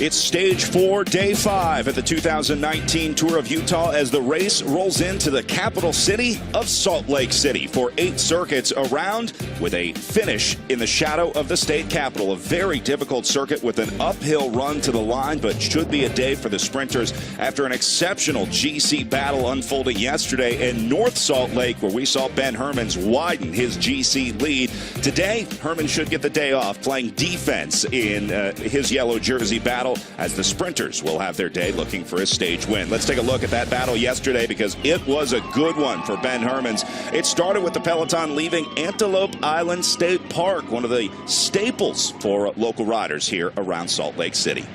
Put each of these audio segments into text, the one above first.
It's stage 4, day 5 at the 2019 Tour of Utah as the race rolls into the capital city of Salt Lake City for 8 circuits around with a finish in the shadow of the state capitol. A very difficult circuit with an uphill run to the line, but should be a day for the sprinters after an exceptional GC battle unfolding yesterday in North Salt Lake, where we saw Ben Hermans widen his GC lead. Today, Hermans should get the day off playing defense in his yellow jersey battle, as the sprinters will have their day looking for a stage win. Let's take a look at that battle yesterday, because it was a good one for Ben Hermans. It started with the peloton leaving Antelope Island State Park, one of the staples for local riders here around Salt Lake City.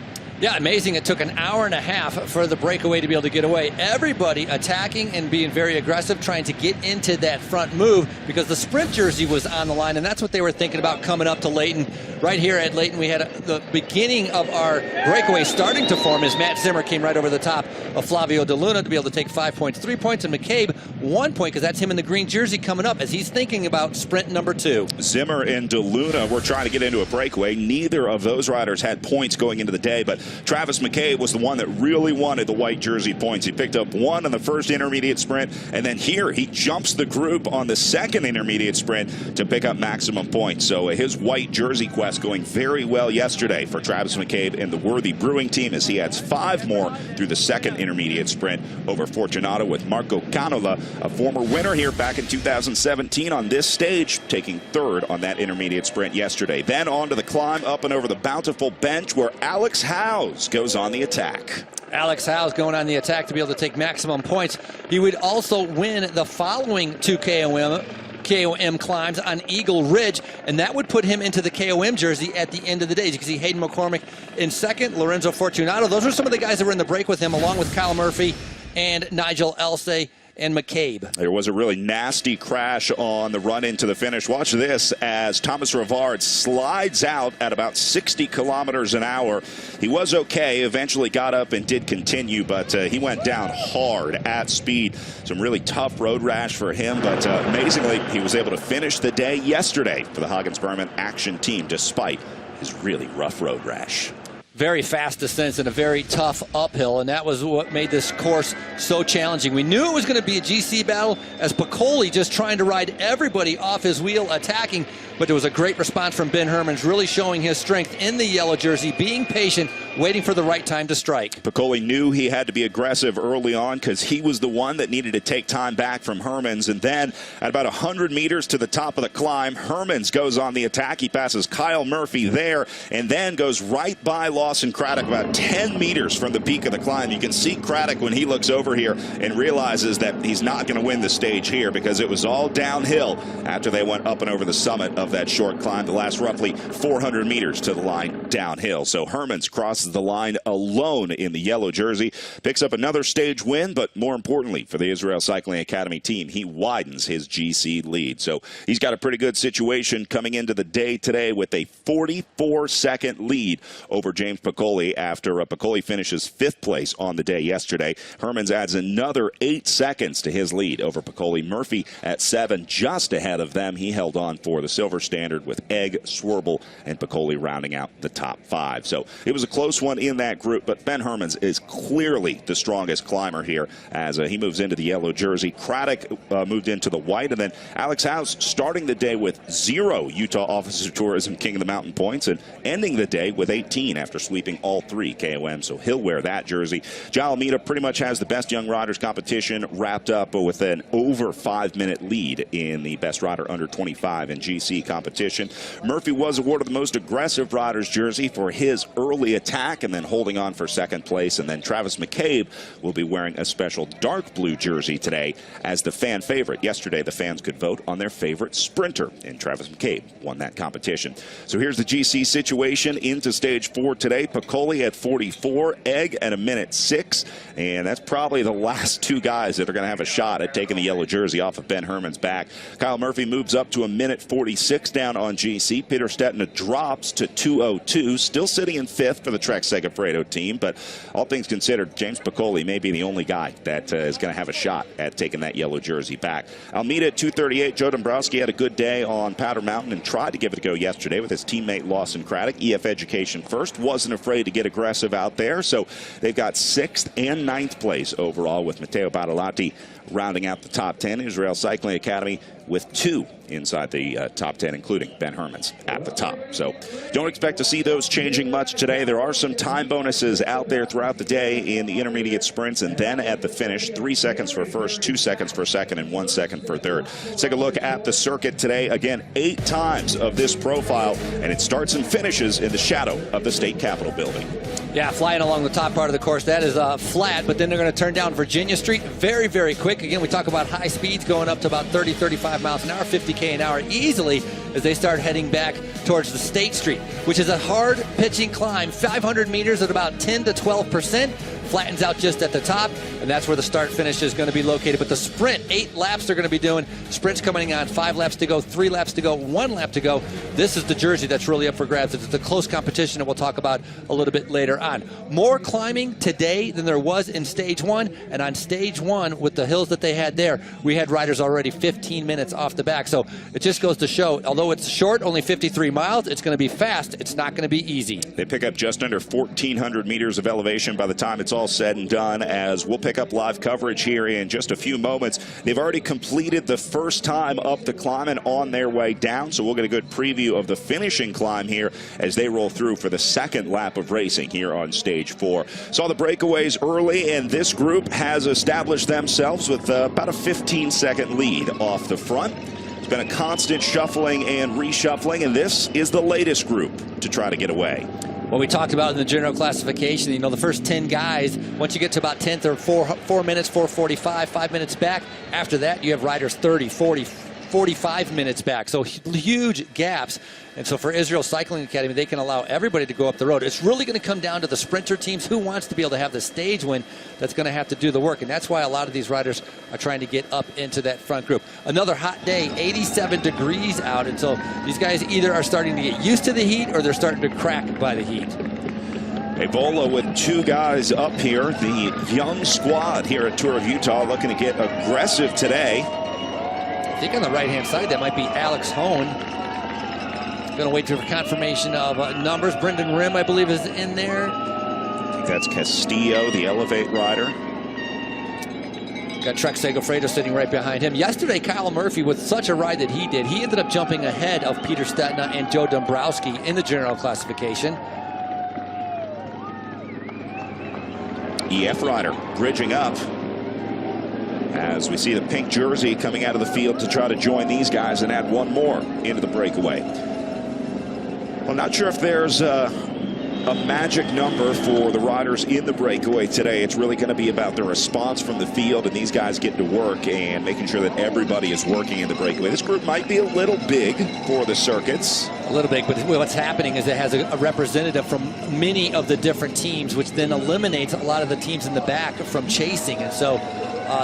Yeah, amazing. It took an hour and a half for the breakaway to be able to get away. Everybody attacking and being very aggressive, trying to get into that front move, because the sprint jersey was on the line, and that's what they were thinking about coming up to Layton. Right here at Layton, we had the beginning of our breakaway starting to form as Matt Zimmer came right over the top of Flavio De Luna to be able to take 5 points, 3 points, and McCabe 1 point, because that's him in the green jersey coming up as he's thinking about sprint number 2. Zimmer and De Luna were trying to get into a breakaway. Neither of those riders had points going into the day, but Travis McCabe was the one that really wanted the white jersey points. He picked up 1 on the first intermediate sprint, and then here he jumps the group on the second intermediate sprint to pick up maximum points. So his white jersey quest going very well yesterday for Travis McCabe and the Worthy Brewing team, as he adds 5 more through the second intermediate sprint over Fortunato, with Marco Canola, a former winner here back in 2017 on this stage, taking 3rd on that intermediate sprint yesterday. Then on to the climb up and over the Bountiful Bench, where Alex Howes goes on the attack. Alex Howes going on the attack to be able to take maximum points. He would also win the following 2 KOM climbs on Eagle Ridge, and that would put him into the KOM jersey at the end of the day. As you can see, Hayden McCormick in second, Lorenzo Fortunato. Those are some of the guys that were in the break with him, along with Kyle Murphy and Nigel Elsay and McCabe. There was a really nasty crash on the run into the finish. Watch this as Thomas Rivard slides out at about 60 kilometers an hour. He was okay, eventually got up and did continue, but he went down hard at speed. Some really tough road rash for him, but amazingly, he was able to finish the day yesterday for the Huggins Berman Action Team, despite his really rough road rash. Very fast descents and a very tough uphill, and that was what made this course so challenging. We knew it was going to be a GC battle, as Piccoli just trying to ride everybody off his wheel attacking, but there was a great response from Ben Hermans, really showing his strength in the yellow jersey, being patient, waiting for the right time to strike. Piccoli knew he had to be aggressive early on, because he was the one that needed to take time back from Hermans, and then at about 100 meters to the top of the climb, Hermans goes on the attack. He passes Kyle Murphy there, and then goes right by Lawson Craddock about 10 meters from the peak of the climb. You can see Craddock when he looks over here and realizes that he's not going to win the stage here, because it was all downhill after they went up and over the summit of that short climb, the last roughly 400 meters to the line downhill. So Hermans crosses the line alone in the yellow jersey, picks up another stage win, but more importantly for the Israel Cycling Academy team, he widens his GC lead. So he's got a pretty good situation coming into the day today with a 44-second lead over James Piccoli after Piccoli finishes 5th place on the day yesterday. Hermans adds another 8 seconds to his lead over Piccoli. Murphy at 7, just ahead of them. He held on for the silver standard, with Egg, Swerble, and Piccoli rounding out the top 5. So it was a close one in that group, but Ben Hermans is clearly the strongest climber here as he moves into the yellow jersey. Craddock moved into the white, and then Alex Howes starting the day with 0 Utah Office of Tourism King of the Mountain points and ending the day with 18 after sweeping all 3 KOM, so he'll wear that jersey. Jal Almeida pretty much has the best young riders competition wrapped up with an over 5-minute lead in the best rider under 25 in GC competition. Murphy was awarded the most aggressive riders jersey for his early attack and then holding on for 2nd place. And then Travis McCabe will be wearing a special dark blue jersey today as the fan favorite. Yesterday, the fans could vote on their favorite sprinter, and Travis McCabe won that competition. So here's the GC situation into stage 4 today. Piccoli at 44, Egg at 1:06, and that's probably the last 2 guys that are going to have a shot at taking the yellow jersey off of Ben Hermans' back. Kyle Murphy moves up to 1:46. 206 down on GC. Peter Stetina drops to 202, still sitting in 5th for the Trek Segafredo team. But all things considered, James Piccoli may be the only guy that is going to have a shot at taking that yellow jersey back. Almeida at 238. Joe Dombrowski had a good day on Powder Mountain and tried to give it a go yesterday with his teammate Lawson Craddock. EF Education first. Wasn't afraid to get aggressive out there. So they've got 6th and 9th place overall, with Matteo Badalati rounding out the top 10. Israel Cycling Academy with 2 inside the top 10, including Ben Hermans at the top. So don't expect to see those changing much today. There are some time bonuses out there throughout the day in the intermediate sprints, and then at the finish, 3 seconds for first, 2 seconds for second, and 1 second for third. Let's take a look at the circuit today. Again, 8 times of this profile, and it starts and finishes in the shadow of the State Capitol building. Yeah, flying along the top part of the course. That is flat, but then they're going to turn down Virginia Street very, very quick. Again, we talk about high speeds going up to about 30, 35 miles an hour, 50K an hour easily as they start heading back towards the State Street, which is a hard pitching climb, 500 meters at about 10 to 12%. Flattens out just at the top, and that's where the start finish is going to be located. But the sprint, 8 laps they're going to be doing. Sprints coming on, 5 laps to go, 3 laps to go, 1 lap to go. This is the jersey that's really up for grabs. It's a close competition that we'll talk about a little bit later on. More climbing today than there was in stage 1, and on stage 1 with the hills that they had there, we had riders already 15 minutes off the back. So it just goes to show, although it's short, only 53 miles, it's going to be fast. It's not going to be easy. They pick up just under 1,400 meters of elevation by the time it's all said and done, as we'll pick up live coverage here in just a few moments. They've already completed the first time up the climb and on their way down, so we'll get a good preview of the finishing climb here as they roll through for the second lap of racing here on stage 4. Saw the breakaways early, and this group has established themselves with about a 15-second lead off the front. It's been a constant shuffling and reshuffling, and this is the latest group to try to get away. What we talked about in the general classification, you know, the first 10 guys, once you get to about 10th or 4 minutes, 4:45, 5 minutes back, after that you have riders 30, 40, 45 minutes back. So huge gaps. And so for Israel Cycling Academy, they can allow everybody to go up the road. It's really going to come down to the sprinter teams. Who wants to be able to have the stage win? That's going to have to do the work. And that's why a lot of these riders are trying to get up into that front group. Another hot day, 87 degrees out. And so these guys either are starting to get used to the heat or they're starting to crack by the heat. Ebola with 2 guys up here. The young squad here at Tour of Utah looking to get aggressive today. I think on the right-hand side, that might be Alex Hone. Going to wait for confirmation of numbers. Brendan Rim, I believe, is in there. I think that's Castillo, the Elevate rider. Got Trek Segafredo sitting right behind him. Yesterday, Kyle Murphy, with such a ride that he did, he ended up jumping ahead of Peter Stetina and Joe Dombrowski in the general classification. EF rider bridging up as we see the pink jersey coming out of the field to try to join these guys and add one more into the breakaway. I'm not sure if there's a magic number for the riders in the breakaway today. It's really going to be about the response from the field and these guys getting to work and making sure that everybody is working in the breakaway. This group might be a little big for the circuits. A little big, but what's happening is it has a representative from many of the different teams, which then eliminates a lot of the teams in the back from chasing. And so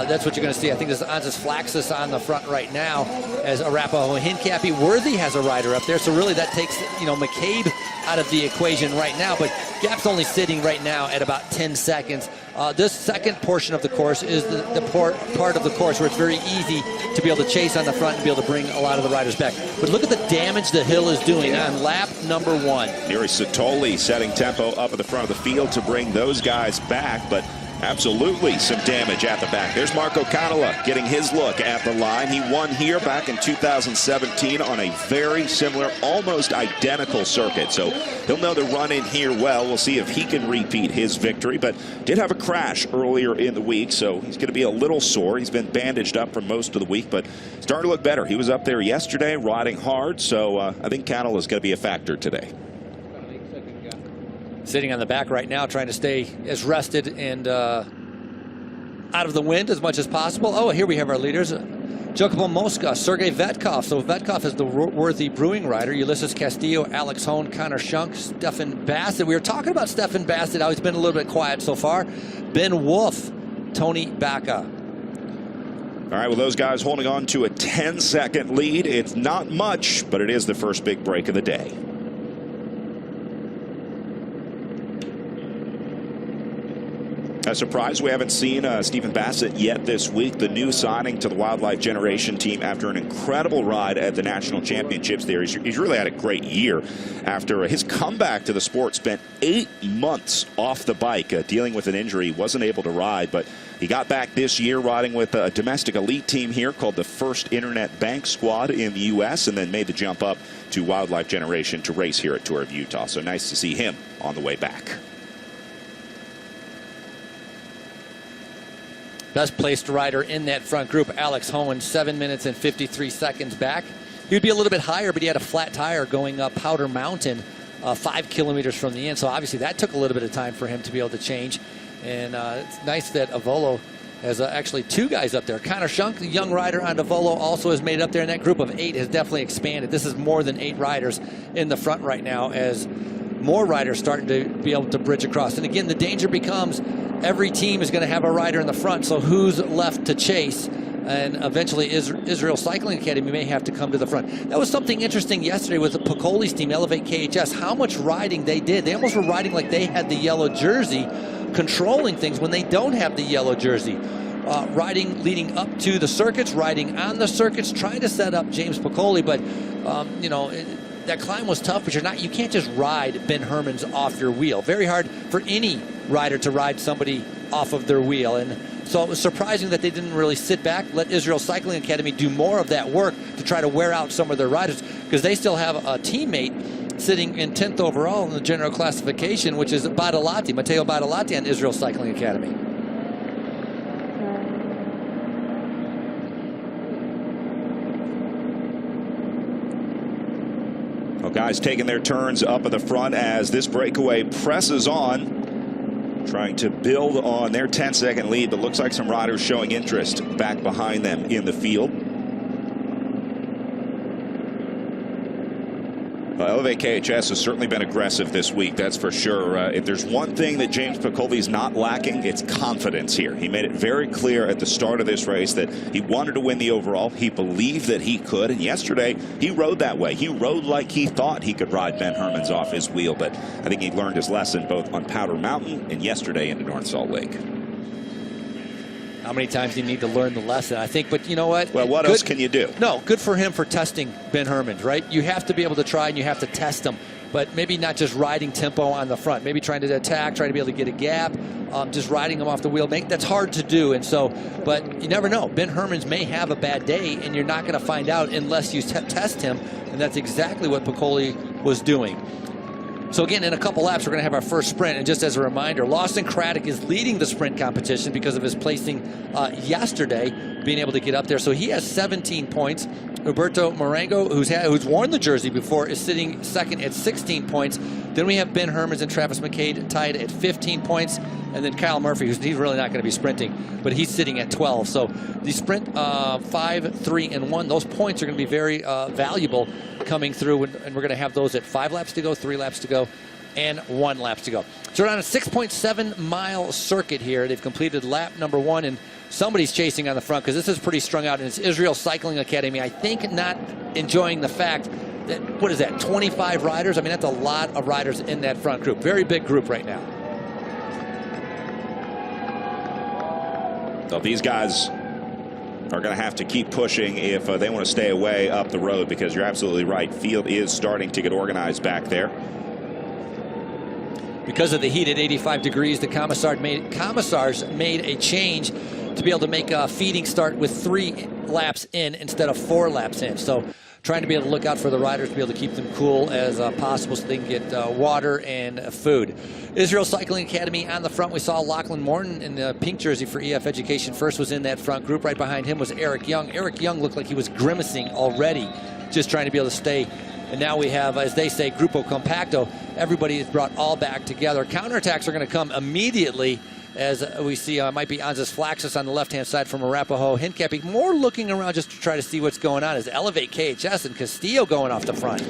that's what you're going to see. I think there's Anzus Flaxus on the front right now as Arapaho Hincapie. Worthy has a rider up there, so really that takes, you know, McCabe out of the equation right now. But Gap's only sitting right now at about 10 seconds. This second portion of the course is the part of the course where it's very easy to be able to chase on the front and be able to bring a lot of the riders back. But look at the damage the hill is doing on lap number 1. Neri Satoli setting tempo up at the front of the field to bring those guys back, but absolutely some damage at the back. There's Marco Canola getting his look at the line. He won here back in 2017 on a very similar, almost identical circuit. So he'll know the run in here well. We'll see if he can repeat his victory, but did have a crash earlier in the week, so he's going to be a little sore. He's been bandaged up for most of the week, but starting to look better. He was up there yesterday riding hard, so I think Canola is going to be a factor today. Sitting on the back right now, trying to stay as rested and out of the wind as much as possible. Oh, here we have our leaders. Jacopo Mosca, Sergei Vetkov. So Vetkov is the Worthy Brewing rider. Ulysses Castillo, Alex Hone, Connor Shunk, Stefan Bassett. We were talking about Stefan Bassett. How he's been a little bit quiet so far. Ben Wolf, Tony Baca. All right, well, those guys holding on to a 10-second lead. It's not much, but it is the first big break of the day. A surprise, we haven't seen Stephen Bassett yet this week, the new signing to the Wildlife Generation team after an incredible ride at the national championships there. He's really had a great year after his comeback to the sport. Spent 8 months off the bike dealing with an injury. He wasn't able to ride, but he got back this year riding with a domestic elite team here called the First Internet Bank Squad in the U.S. and then made the jump up to Wildlife Generation to race here at Tour of Utah. So nice to see him on the way back. Best placed rider in that front group, Alex Hohen, 7 minutes and 53 seconds back. He would be a little bit higher, but he had a flat tire going up Powder Mountain 5 kilometers from the end. So obviously that took a little bit of time for him to be able to change. And it's nice that Avolo has actually 2 guys up there. Connor Shunk, the young rider on Avolo, also has made it up there. And that group of 8 has definitely expanded. This is more than 8 riders in the front right now as more riders starting to be able to bridge across. And again, the danger becomes every team is going to have a rider in the front, so who's left to chase? And eventually Israel Cycling Academy may have to come to the front. That was something interesting yesterday with the Piccoli's team, Elevate KHS, how much riding they did. They almost were riding like they had the yellow jersey, controlling things when they don't have the yellow jersey. Riding leading up to the circuits, riding on the circuits, trying to set up James Piccoli, but you know, that climb was tough, but you can't just ride Ben Herman's off your wheel. Very hard for any rider to ride somebody off of their wheel. And so it was surprising that they didn't really sit back, let Israel Cycling Academy do more of that work to try to wear out some of their riders, because they still have a teammate sitting in 10th overall in the general classification, which is Badalati, Matteo Badalati on Israel Cycling Academy. Well, guys taking their turns up at the front as this breakaway presses on, trying to build on their 10-second lead, but looks like some riders showing interest back behind them in the field. Elevate KHS has certainly been aggressive this week, that's for sure. If there's one thing that James Piccoli's not lacking, it's confidence here. He made it very clear at the start of this race that he wanted to win the overall. He believed that he could, and yesterday he rode that way. He rode like he thought he could ride Ben Herman's off his wheel, but I think he learned his lesson both on Powder Mountain and yesterday into North Salt Lake. How many times do you need to learn the lesson? I think, but you know what? Well, what else can you do? No, good for him for testing Ben Herman's, right? You have to be able to try and you have to test them, but maybe not just riding tempo on the front. Maybe trying to attack, trying to be able to get a gap, just riding them off the wheel. That's hard to do, and so, but you never know. Ben Herman's may have a bad day, and you're not going to find out unless you test him, and that's exactly what Piccoli was doing. So again, in a couple laps, we're going to have our first sprint. And just as a reminder, Lawson Craddock is leading the sprint competition because of his placing yesterday, being able to get up there. So he has 17 points. Roberto Marengo, who's worn the jersey before, is sitting second at 16 points. Then we have Ben Hermans and Travis McCade tied at 15 points. And then Kyle Murphy, he's really not going to be sprinting, but he's sitting at 12. So the sprint 5, 3, and 1, those points are going to be very valuable coming through. And we're going to have those at 5 laps to go, 3 laps to go, and 1 lap to go. So we're on a 6.7-mile circuit here. They've completed lap number 1, and somebody's chasing on the front because this is pretty strung out. And it's Israel Cycling Academy, I think, not enjoying the fact that, what is that, 25 riders? I mean, that's a lot of riders in that front group. Very big group right now. So these guys are going to have to keep pushing if they want to stay away up the road, because you're absolutely right. Field is starting to get organized back there. Because of the heat at 85 degrees, the commissars made a change to be able to make a feeding start with 3 laps in instead of 4 laps in. So trying to be able to look out for the riders to be able to keep them cool as possible so they can get water and food. Israel Cycling Academy on the front. We saw Lachlan Morton in the pink jersey for EF Education First was in that front group. Right behind him was Eric Young. Eric Young looked like he was grimacing already, just trying to be able to stay. And now we have, as they say, Grupo Compacto. Everybody is brought all back together. Counterattacks are going to come immediately, as we see might be Anzas Flaxus on the left-hand side from Arapahoe. Hincapie more looking around just to try to see what's going on as Elevate KHS and Castillo going off the front.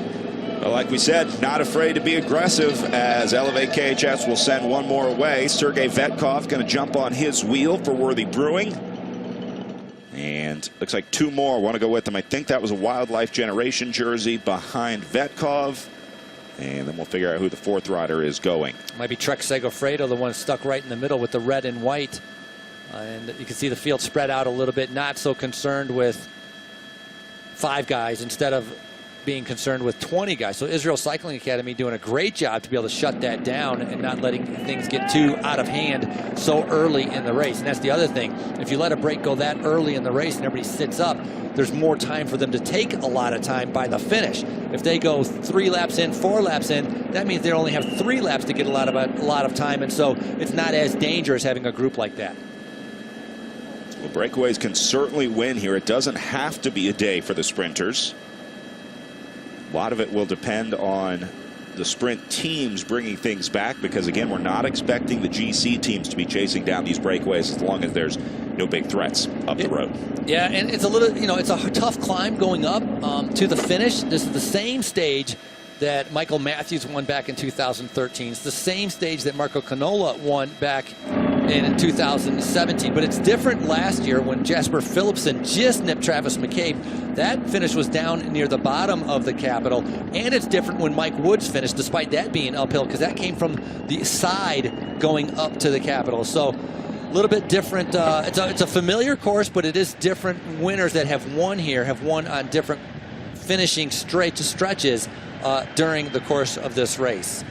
Well, like we said, not afraid to be aggressive as Elevate KHS will send one more away. Sergei Vetkov going to jump on his wheel for Worthy Brewing. And looks like two more want to go with them. I think that was a Wildlife Generation jersey behind Vetkov. And then we'll figure out who the fourth rider is going. Might be Trek Segafredo, the one stuck right in the middle with the red and white. And you can see the field spread out a little bit, not so concerned with 5 guys instead of being concerned with 20 guys. So Israel Cycling Academy doing a great job to be able to shut that down and not letting things get too out of hand so early in the race. And that's the other thing. If you let a break go that early in the race and everybody sits up, there's more time for them to take a lot of time by the finish. If they go 3 laps in, 4 laps in, that means they only have 3 laps to get a lot of time. And so it's not as dangerous having a group like that. Well, breakaways can certainly win here. It doesn't have to be a day for the sprinters. A lot of it will depend on the sprint teams bringing things back, because again, we're not expecting the GC teams to be chasing down these breakaways as long as there's no big threats up the road. Yeah, and it's a little, it's a tough climb going up to the finish. This is the same stage that Michael Matthews won back in 2013. It's the same stage that Marco Canola won back in 2017, but it's different last year when Jasper Philipsen just nipped Travis McCabe. That finish was down near the bottom of the Capitol, and it's different when Mike Woods finished, despite that being uphill, because that came from the side going up to the Capitol. So a little bit different. It's a familiar course, but it is different. Winners that have won here have won on different finishing stretches during the course of this race.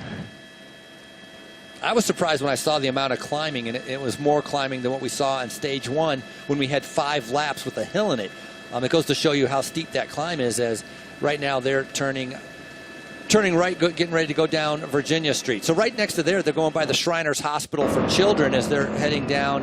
I was surprised when I saw the amount of climbing, and it was more climbing than what we saw in stage 1 when we had 5 laps with a hill in it. It goes to show you how steep that climb is, as right now they're turning right, getting ready to go down Virginia Street. So right next to there, they're going by the Shriners Hospital for Children as they're heading down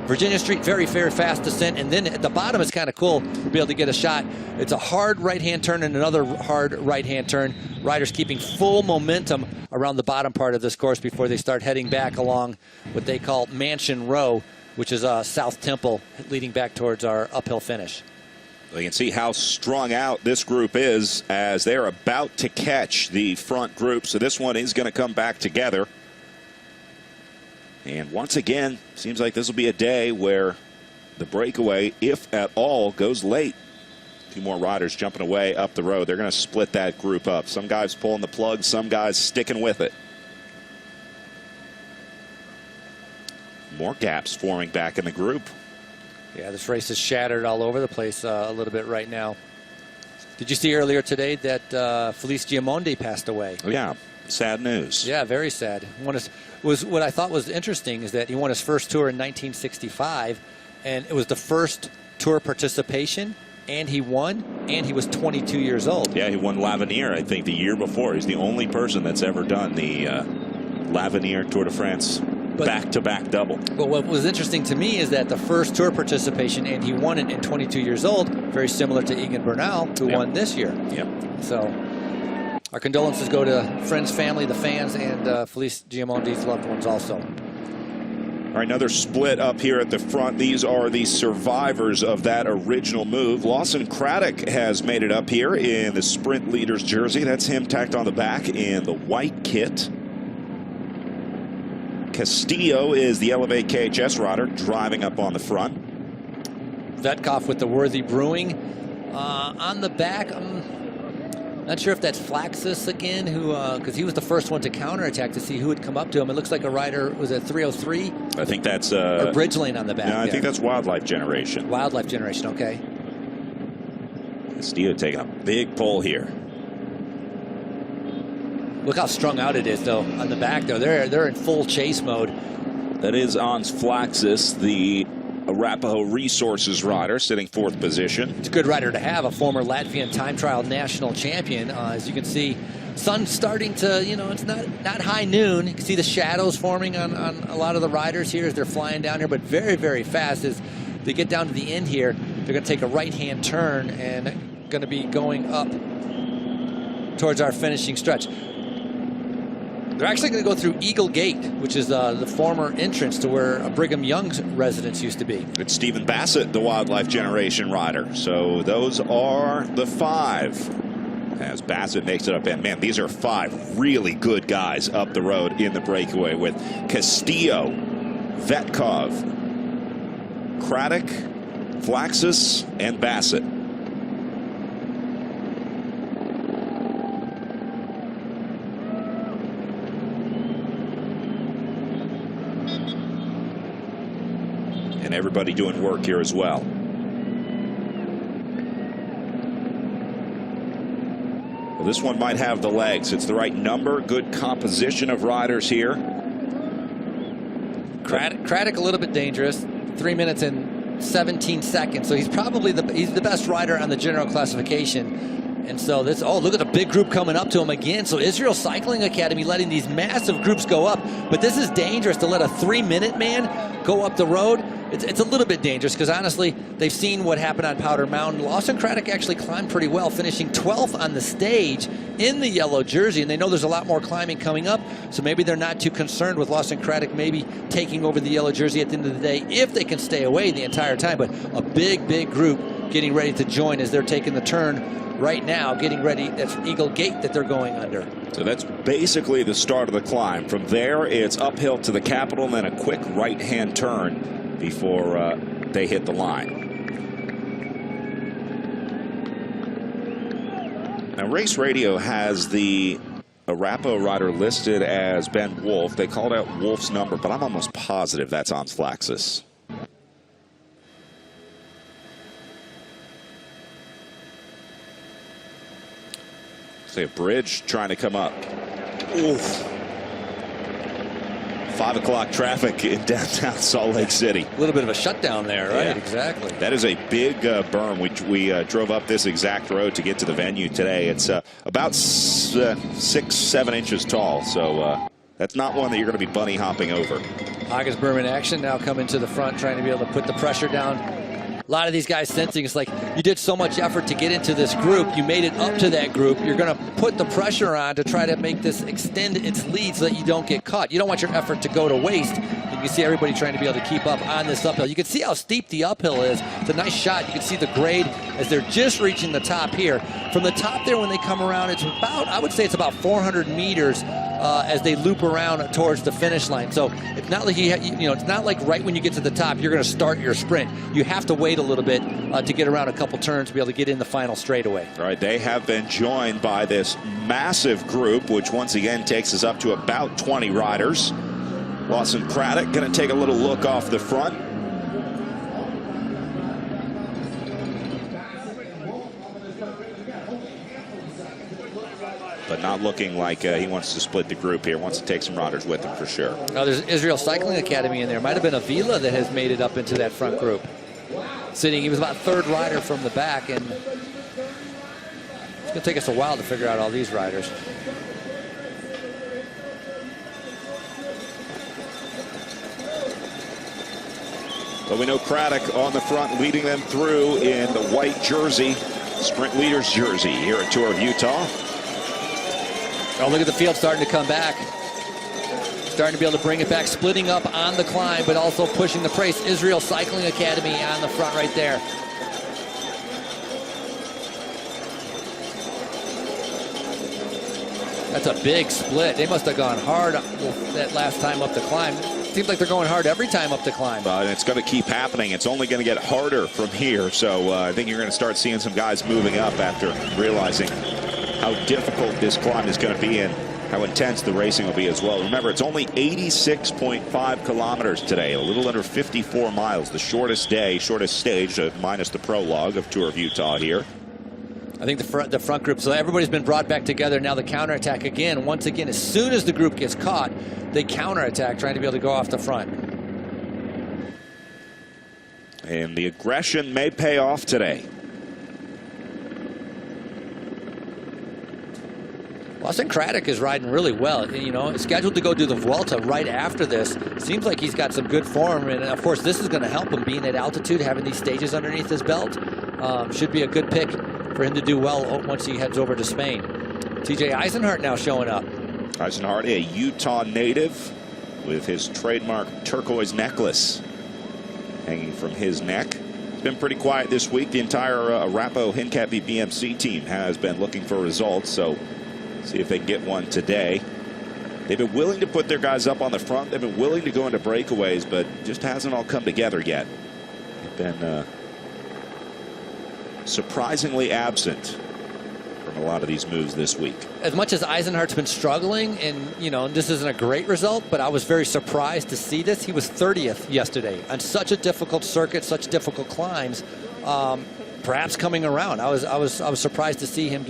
Virginia Street. Very fast descent, and then at the bottom it's kind of cool to be able to get a shot. It's a hard right-hand turn and another hard right-hand turn. Riders keeping full momentum around the bottom part of this course before they start heading back along what they call Mansion Row, which is South Temple, leading back towards our uphill finish. You can see how strung out this group is as they're about to catch the front group. So this one is going to come back together. And once again, seems like this will be a day where the breakaway, if at all, goes late. A few more riders jumping away up the road. They're going to split that group up. Some guys pulling the plug, some guys sticking with it. More gaps forming back in the group. Yeah, this race is shattered all over the place a little bit right now. Did you see earlier today that Felice Giamondi passed away? Oh, yeah. Sad news. Yeah, very sad. What I thought was interesting is that he won his first tour in 1965, and it was the first tour participation, and he won, and he was 22 years old. Yeah, he won L'Avenir, I think, the year before. He's the only person that's ever done the L'Avenir Tour de France back-to-back double. But what was interesting to me is that the first tour participation, and he won it in 22 years old, very similar to Egan Bernal, who won this year. Yep. So our condolences go to friends, family, the fans, and Felice Giamondi's loved ones also. All right, another split up here at the front. These are the survivors of that original move. Lawson Craddock has made it up here in the sprint leader's jersey. That's him tacked on the back in the white kit. Castillo is the Elevate KHS rider driving up on the front. Vetkov with the Worthy Brewing on the back. Not sure if that's Flaxus again, who because he was the first one to counterattack to see who would come up to him. It looks like a rider, was it 303? I think that's or Bridgelane on the back. No, I think that's Wildlife Generation. Wildlife Generation, okay. Castillo taking a big pull here. Look how strung out it is, though, on the back, though. They're in full chase mode. That is Ans Flaxus, the Arapaho Resources rider, sitting 4th position. It's a good rider to have, a former Latvian time trial national champion. As you can see, sun's starting to, it's not high noon. You can see the shadows forming on a lot of the riders here as they're flying down here, but very fast. As they get down to the end here, they're going to take a right-hand turn and going to be going up towards our finishing stretch. They're actually going to go through Eagle Gate, which is the former entrance to where Brigham Young's residence used to be. It's Stephen Bassett, the Wildlife Generation rider. So those are the 5. As Bassett makes it up, and man, these are 5 really good guys up the road in the breakaway with Castillo, Vetkov, Craddock, Flaxus and Bassett. And everybody doing work here as well. Well, this one might have the legs. It's the right number. Good composition of riders here. Craddock a little bit dangerous. 3 minutes and 17 seconds. So he's probably he's the best rider on the general classification. And so this, oh, look at the big group coming up to him again. So Israel Cycling Academy letting these massive groups go up. But this is dangerous to let a 3-minute man go up the road. It's a little bit dangerous because honestly, they've seen what happened on Powder Mountain. Lawson Craddock actually climbed pretty well, finishing 12th on the stage in the yellow jersey, and they know there's a lot more climbing coming up, so maybe they're not too concerned with Lawson Craddock maybe taking over the yellow jersey at the end of the day if they can stay away the entire time. But a big group getting ready to join as they're taking the turn right now, getting ready. That's Eagle Gate that they're going under. So that's basically the start of the climb. From there, it's uphill to the Capitol and then a quick right-hand turn before they hit the line. Now, Race Radio has the Arapaho rider listed as Ben Wolf. They called out Wolf's number, but I'm almost positive that's on Flaxus. See a bridge trying to come up. Oof. 5 o'clock traffic in downtown Salt Lake City. A little bit of a shutdown there, right? Yeah. Exactly. That is a big berm. We drove up this exact road to get to the venue today. It's about 6-7 inches tall, so that's not one that you're going to be bunny hopping over. August berm in action now coming to the front, trying to be able to put the pressure down. A lot of these guys sensing it's like you did so much effort to get into this group, you made it up to that group, you're going to put the pressure on to try to make this extend its lead so that you don't get caught. You don't want your effort to go to waste. You can see everybody trying to be able to keep up on this uphill. You can see how steep the uphill is. It's a nice shot. You can see the grade as they're just reaching the top here. From the top there when they come around, it's about, I would say it's about 400 meters as they loop around towards the finish line. So it's not like it's not like right when you get to the top you're going to start your sprint. You have to wait a little bit to get around a couple turns to be able to get in the final straightaway. All right, they have been joined by this massive group, which once again takes us up to about 20 riders. Lawson Craddock going to take a little look off the front. But not looking like he wants to split the group here. Wants to take some riders with him for sure. Now there's Israel Cycling Academy in there. Might have been Avila that has made it up into that front group. Sitting, he was about third rider from the back, and it's going to take us a while to figure out all these riders. But we know Craddock on the front leading them through in the white jersey, sprint leaders jersey here at Tour of Utah. Oh, look at the field starting to come back. Starting to be able to bring it back, splitting up on the climb, but also pushing the pace. Israel Cycling Academy on the front right there. That's a big split. They must have gone hard that last time up the climb. Seems like they're going hard every time up the climb. And it's going to keep happening. It's only going to get harder from here. So I think you're going to start seeing some guys moving up after realizing how difficult this climb is going to be and how intense the racing will be as well. Remember, it's only 86.5 kilometers today, a little under 54 miles, the shortest day, shortest stage, minus the prologue of Tour of Utah here. I think the front group, so everybody's been brought back together. Now the counterattack again. Once again, as soon as the group gets caught, they counterattack, trying to be able to go off the front. And the aggression may pay off today. Lawson Craddock is riding really well. You know, scheduled to go do the Vuelta right after this. Seems like he's got some good form, and of course this is going to help him being at altitude, having these stages underneath his belt. Should be a good pick for him to do well once he heads over to Spain. TJ Eisenhart now showing up. Eisenhart, a Utah native with his trademark turquoise necklace hanging from his neck. It's been pretty quiet this week. The entire Arapaho Hincap BMC team has been looking for results, so see if they can get one today. They've been willing to put their guys up on the front. They've been willing to go into breakaways, but just hasn't all come together yet. They've been surprisingly absent from a lot of these moves this week. As much as Eisenhardt's been struggling, and this isn't a great result, but I was very surprised to see this. He was 30th yesterday on such a difficult circuit, such difficult climbs. Perhaps coming around, I was surprised to see him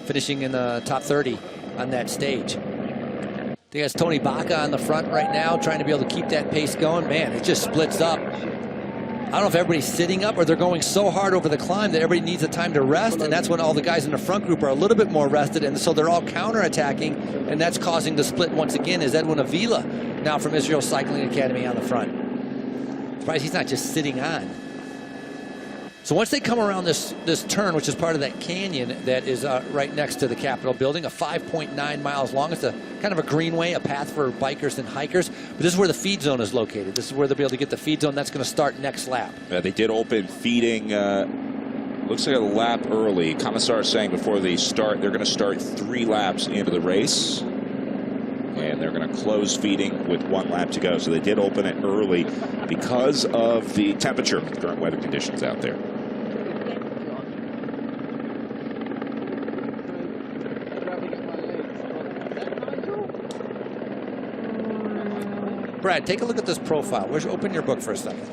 finishing in the top 30 on that stage. I think that's Tony Baca on the front right now, trying to be able to keep that pace going. Man, it just splits up. I don't know if everybody's sitting up or they're going so hard over the climb that everybody needs a time to rest, and that's when all the guys in the front group are a little bit more rested, and so they're all counterattacking, and that's causing the split once again. Is Edwin Avila now from Israel Cycling Academy on the front. Surprised he's not just sitting on. So once they come around this turn, which is part of that canyon that is right next to the Capitol building, a 5.9 miles long. It's a kind of a greenway, a path for bikers and hikers. But this is where the feed zone is located. This is where they'll be able to get the feed zone. That's going to start next lap. They did open feeding, looks like a lap early. Commissar is saying before they start, they're going to start 3 laps into the race. And they're going to close feeding with 1 lap to go. So they did open it early because of the temperature, current weather conditions out there. Brad, take a look at this profile. Open your book for a second.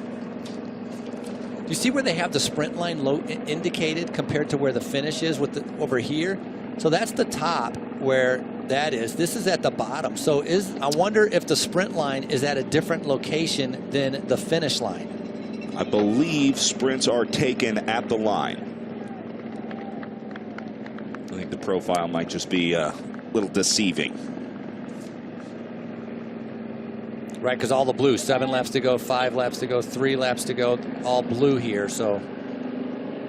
Do you see where they have the sprint line indicated compared to where the finish is over here? So that's the top where that is. This is at the bottom. So I wonder if the sprint line is at a different location than the finish line. I believe sprints are taken at the line. I think the profile might just be a little deceiving. Right, because all the blue, 7 laps to go, 5 laps to go, 3 laps to go, all blue here. So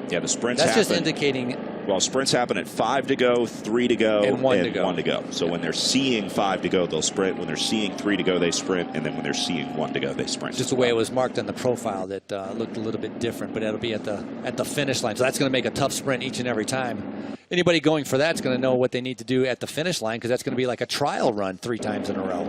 yeah, the sprints that's just indicating. Well, sprints happen at 5 to go, 3 to go, and 1 to go. So when they're seeing 5 to go, they'll sprint. When they're seeing 3 to go, they sprint. And then when they're seeing 1 to go, they sprint. Just the way it was marked on the profile that looked a little bit different, but it'll be at the finish line. So that's going to make a tough sprint each and every time. Anybody going for that's going to know what they need to do at the finish line, because that's going to be like a trial run 3 times in a row.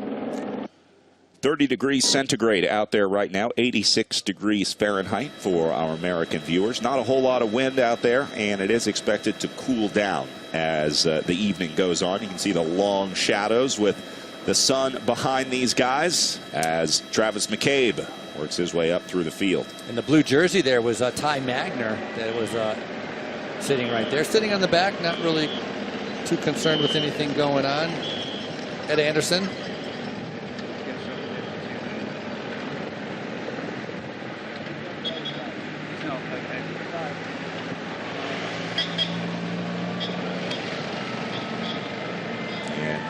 30 degrees centigrade out there right now, 86 degrees Fahrenheit for our American viewers. Not a whole lot of wind out there, and it is expected to cool down as the evening goes on. You can see the long shadows with the sun behind these guys as Travis McCabe works his way up through the field. In the blue jersey there was Ty Magner that was sitting right there, sitting on the back, not really too concerned with anything going on. Ed Anderson.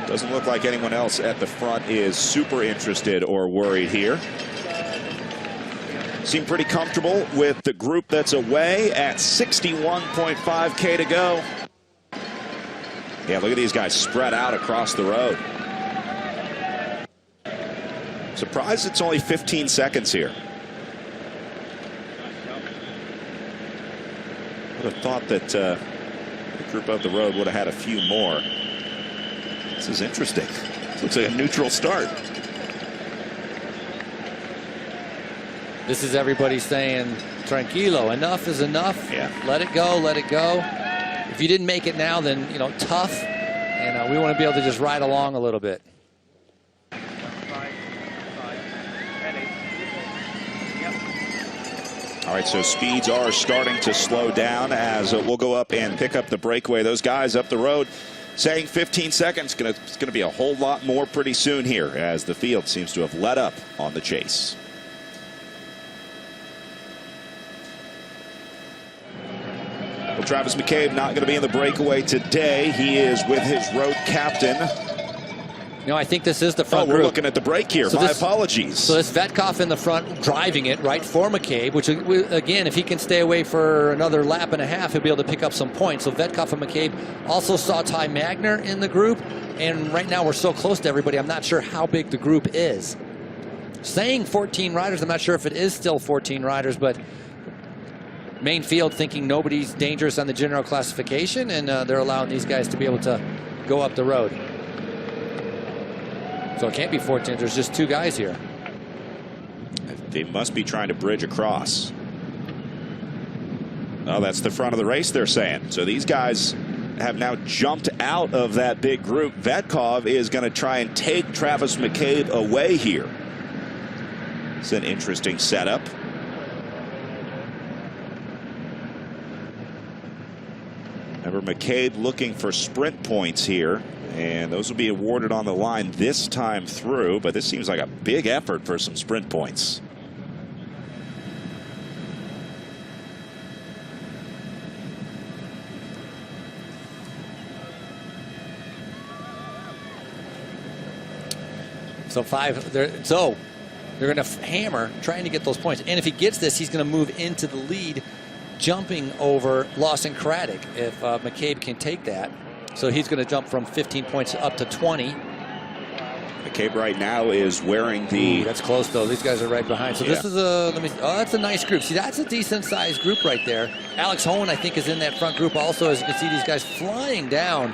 Doesn't look like anyone else at the front is super interested or worried here. Seem pretty comfortable with the group that's away at 61.5K to go. Yeah, look at these guys spread out across the road. Surprised it's only 15 seconds here. Would have thought that the group up the road would have had a few more. This is interesting. This looks like a neutral start. This is everybody saying, tranquilo, enough is enough. Yeah. Let it go, let it go. If you didn't make it now, then, tough. And we want to be able to just ride along a little bit. All right, so speeds are starting to slow down as we'll go up and pick up the breakaway. Those guys up the road saying 15 seconds. It's going to be a whole lot more pretty soon here as the field seems to have let up on the chase. Well, Travis McCabe not going to be in the breakaway today. He is with his road captain. I think this is the front we're group. looking at the break here. So My apologies. So this Vetkov in the front driving it right for McCabe, which again, if he can stay away for another lap and a half, he'll be able to pick up some points. So Vetkov and McCabe also saw Ty Magner in the group. And right now we're so close to everybody, I'm not sure how big the group is. Saying 14 riders, I'm not sure if it is still 14 riders, but main field thinking nobody's dangerous on the general classification, and they're allowing these guys to be able to go up the road. So it can't be 14. There's just 2 guys here. They must be trying to bridge across. Well, that's the front of the race, they're saying. So these guys have now jumped out of that big group. Vetkov is going to try and take Travis McCabe away here. It's an interesting setup. Remember, McCabe looking for sprint points here, and those will be awarded on the line this time through, but this seems like a big effort for some sprint points. So they're going to hammer trying to get those points. And if he gets this, he's going to move into the lead, jumping over Lawson Craddock if McCabe can take that. So he's going to jump from 15 points up to 20. McCabe right now is wearing the... Ooh, that's close, though. These guys are right behind. So this is a... that's a nice group. See, that's a decent-sized group right there. Alex Hohen, I think, is in that front group also. As you can see, these guys flying down.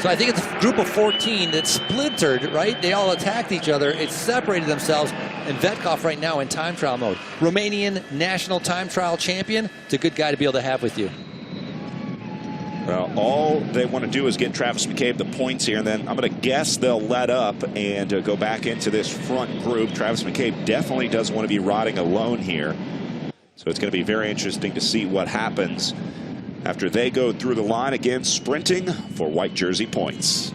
So I think it's a group of 14 that splintered, right? They all attacked each other. It separated themselves. And Vetkov right now in time trial mode. Romanian national time trial champion. It's a good guy to be able to have with you. Well, all they want to do is get Travis McCabe the points here, and then I'm going to guess they'll let up and go back into this front group. Travis McCabe definitely doesn't want to be riding alone here. So it's going to be very interesting to see what happens after they go through the line again, sprinting for white jersey points.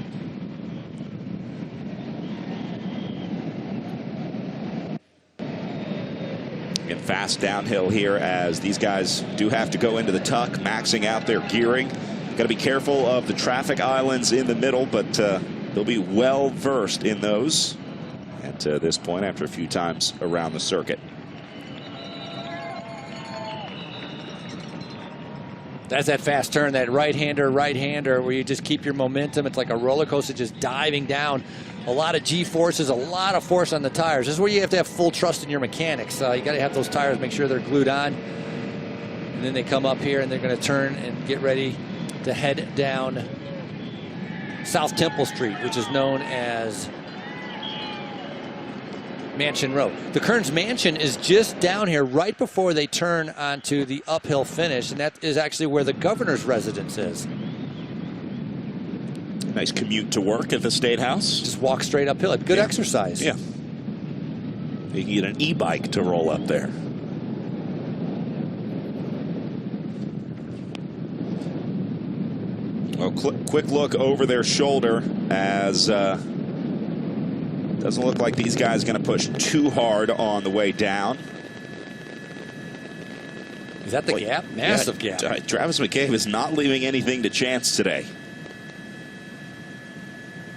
And fast downhill here as these guys do have to go into the tuck, maxing out their gearing. Got to be careful of the traffic islands in the middle, but they'll be well versed in those at this point after a few times around the circuit. That's that fast turn, that right-hander where you just keep your momentum. It's like a roller coaster just diving down. A lot of G-forces, a lot of force on the tires. This is where you have to have full trust in your mechanics. You got to have those tires, make sure they're glued on. And then they come up here and they're going to turn and get ready to head down South Temple Street, which is known as Mansion Road. The Kearns Mansion is just down here right before they turn onto the uphill finish, and that is actually where the governor's residence is. Nice commute to work at the State House. Just walk straight uphill. Good exercise. Yeah. You can get an e-bike to roll up there. Well, quick look over their shoulder as doesn't look like these guys are going to push too hard on the way down. Is that the gap? Massive gap. Travis McCabe is not leaving anything to chance today.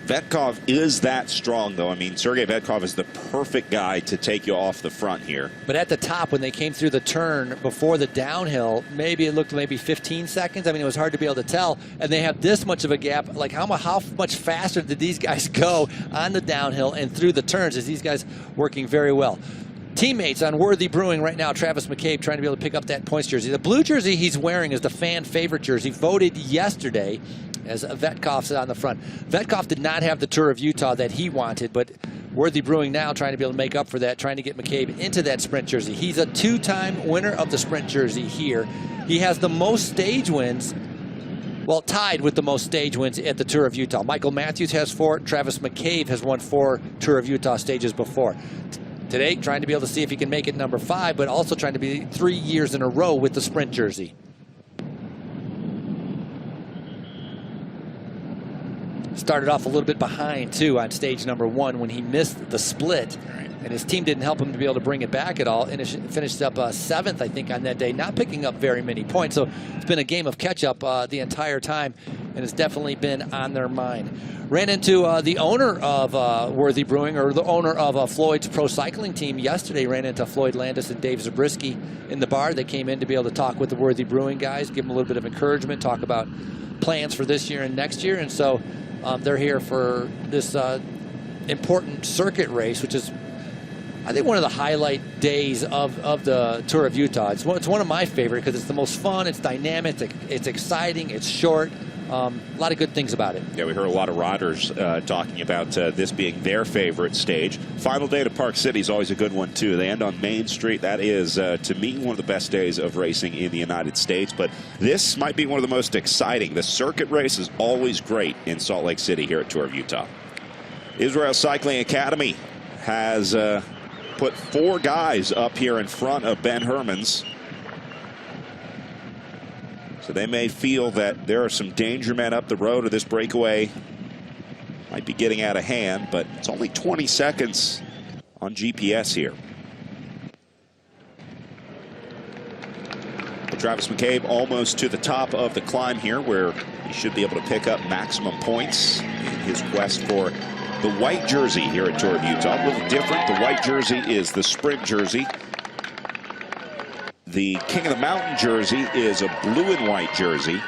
Vetkov is that strong, though. I mean, Sergei Vetkov is the perfect guy to take you off the front here. But at the top, when they came through the turn before the downhill, maybe it looked maybe 15 seconds. I mean, it was hard to be able to tell. And they have this much of a gap. Like, how much faster did these guys go on the downhill and through the turns? As these guys working very well. Teammates on Worthy Brewing right now, Travis McCabe trying to be able to pick up that points jersey. The blue jersey he's wearing is the fan favorite jersey, voted yesterday as Vetkov's on the front. Vetkov did not have the Tour of Utah that he wanted, but Worthy Brewing now trying to be able to make up for that, trying to get McCabe into that sprint jersey. He's a two-time winner of the sprint jersey here. He has the most stage wins, well, tied with the most stage wins at the Tour of Utah. Michael Matthews has 4. Travis McCabe has won 4 Tour of Utah stages before. Today, trying to be able to see if he can make it number 5, but also trying to be 3 years in a row with the sprint jersey. Started off a little bit behind, too, on stage number 1 when he missed the split. And his team didn't help him to be able to bring it back at all. And finished up 7th, I think, on that day, not picking up very many points. So it's been a game of catch-up the entire time, and it's definitely been on their mind. Ran into the owner of Worthy Brewing, or the owner of Floyd's pro cycling team yesterday. Ran into Floyd Landis and Dave Zabriskie in the bar. They came in to be able to talk with the Worthy Brewing guys, give them a little bit of encouragement, talk about plans for this year and next year. And so they're here for this important circuit race, which is, I think, one of the highlight days of the Tour of Utah. It's one of my favorite because it's the most fun, it's dynamic, it's exciting, it's short. A lot of good things about it. Yeah, we heard a lot of riders talking about this being their favorite stage. Final day to Park City is always a good one, too. They end on Main Street. That is, to me, one of the best days of racing in the United States. But this might be one of the most exciting. The circuit race is always great in Salt Lake City here at Tour of Utah. Israel Cycling Academy has put 4 guys up here in front of Ben Hermans. So they may feel that there are some danger men up the road, or this breakaway might be getting out of hand, but it's only 20 seconds on GPS here. But Travis McCabe almost to the top of the climb here, where he should be able to pick up maximum points in his quest for the white jersey here at Tour of Utah. A little different. The white jersey is the sprint jersey. The King of the Mountain jersey is a blue and white jersey.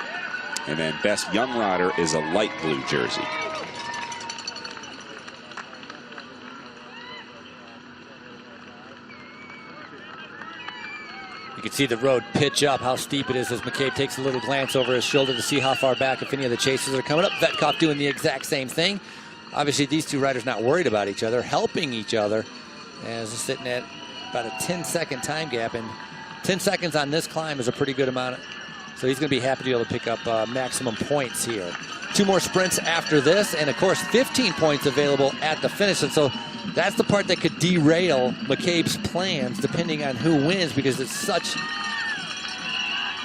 And then Best Young Rider is a light blue jersey. You can see the road pitch up, how steep it is, as McCabe takes a little glance over his shoulder to see how far back, if any of the chasers are coming up. Vetkov doing the exact same thing. Obviously, these two riders not worried about each other, helping each other, as they're sitting at about a 10-second time gap. And 10 seconds on this climb is a pretty good amount. So he's going to be happy to be able to pick up maximum points here. 2 more sprints after this, and of course 15 points available at the finish. And so that's the part that could derail McCabe's plans depending on who wins, because it's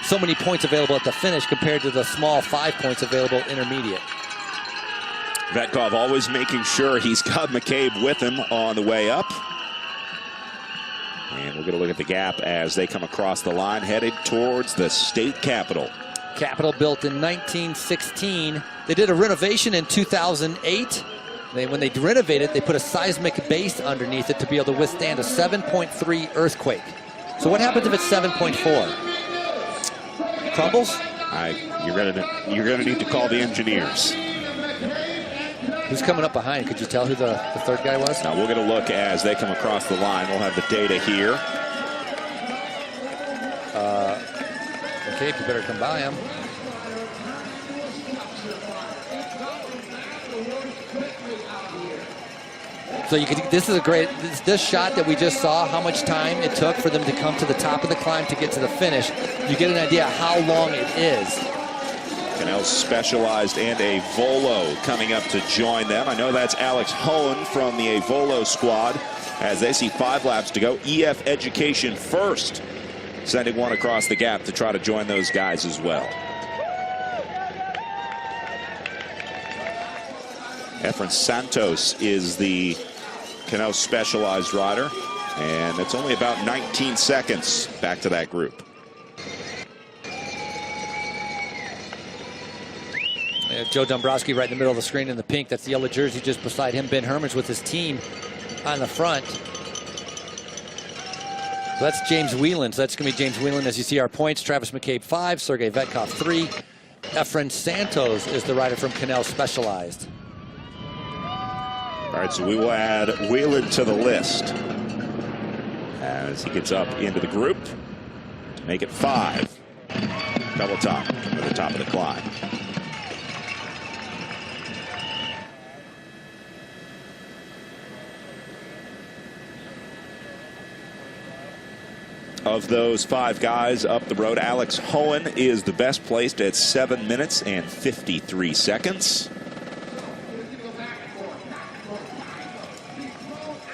so many points available at the finish compared to the small 5 points available intermediate. Vetkov always making sure he's got McCabe with him on the way up. And we're going to look at the gap as they come across the line, headed towards the state capitol. Capitol built in 1916. They did a renovation in 2008. When they renovated, they put a seismic base underneath it to be able to withstand a 7.3 earthquake. So what happens if it's 7.4? Crumbles? You're gonna need to call the engineers. Who's coming up behind? Could you tell who the third guy was? Now we're going to look as they come across the line. We'll have the data here. Okay, you better come by him. So you could. This is a great. This shot that we just saw. How much time it took for them to come to the top of the climb to get to the finish. You get an idea how long it is. Canola Specialized and a Volo coming up to join them. I know that's Alex Hohen from the Volo squad, as they see 5 laps to go. EF Education first, sending one across the gap to try to join those guys as well. Efren Santos is the Canola Specialized rider, and it's only about 19 seconds back to that group. Joe Dombrowski right in the middle of the screen in the pink. That's the yellow jersey just beside him. Ben Hermans with his team on the front. So that's James Whelan. So that's going to be James Whelan as you see our points. Travis McCabe 5, Sergey Vetkov 3. Efren Santos is the rider from Canola Specialized. All right, so we will add Whelan to the list as he gets up into the group to make it 5. Double top to the top of the climb. Of those 5 guys up the road, Alex Hohen is the best placed at 7 minutes and 53 seconds.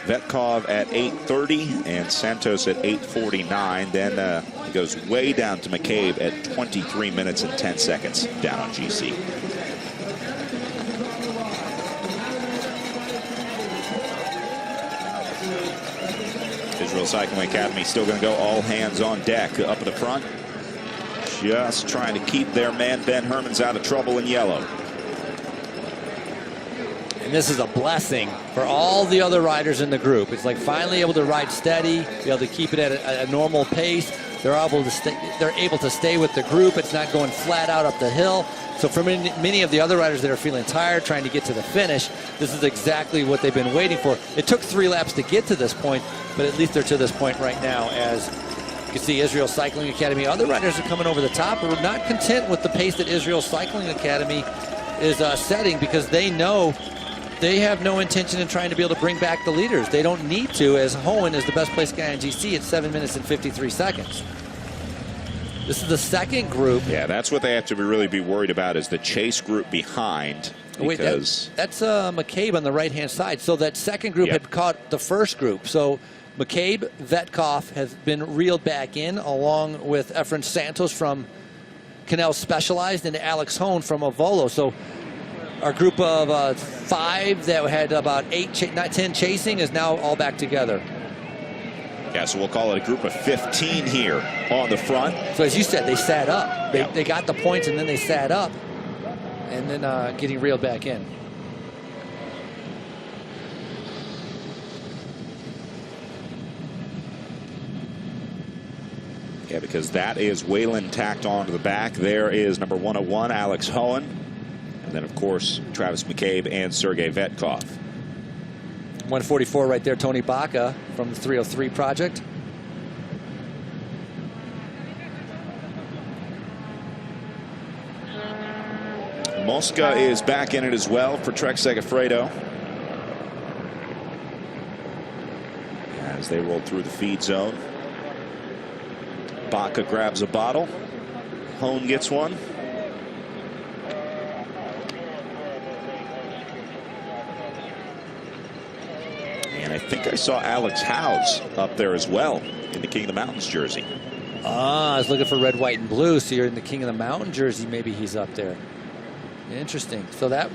Vetkov at 8:30 and Santos at 8:49. Then it goes way down to McCabe at 23 minutes and 10 seconds down on GC. Israel Cycling Academy still going to go all hands on deck up at the front. Just trying to keep their man Ben Hermans out of trouble in yellow. And this is a blessing for all the other riders in the group. It's like finally able to ride steady, be able to keep it at a normal pace. They're able to stay with the group. It's not going flat out up the hill. So for many of the other riders that are feeling tired, trying to get to the finish, this is exactly what they've been waiting for. It took 3 laps to get to this point, but at least they're to this point right now as You can see Israel Cycling Academy. Other riders are coming over the top. We're not content with the pace that Israel Cycling Academy is setting, because they know they have no intention in trying to be able to bring back the leaders. They don't need to, as Hohen is the best placed guy in GC at 7 minutes and 53 seconds. This is the second group. Yeah, that's what they have to really be worried about, is the chase group behind. Wait, that's McCabe on the right-hand side. So that second group had caught the first group. So McCabe, Vetkov has been reeled back in, along with Efren Santos from Canola Specialized and Alex Hohen from Avolo. So our group of 5 that had about 10 chasing is now all back together. Yeah, so we'll call it a group of 15 here on the front. So as you said, they sat up. They got the points, and then they sat up, and then getting reeled back in. Yeah, because that is Wayland tacked onto the back. There is number 101, Alex Hohen. And then, of course, Travis McCabe and Sergei Vetkov. 144 right there, Tony Baca from the 303 project. Mosca is back in it as well for Trek Segafredo, as they roll through the feed zone. Baca grabs a bottle. Hohen gets one. And I think I saw Alex Howes up there as well in the King of the Mountains jersey. I was looking for red, white, and blue. So you're in the King of the Mountain jersey. Maybe he's up there. Interesting. So that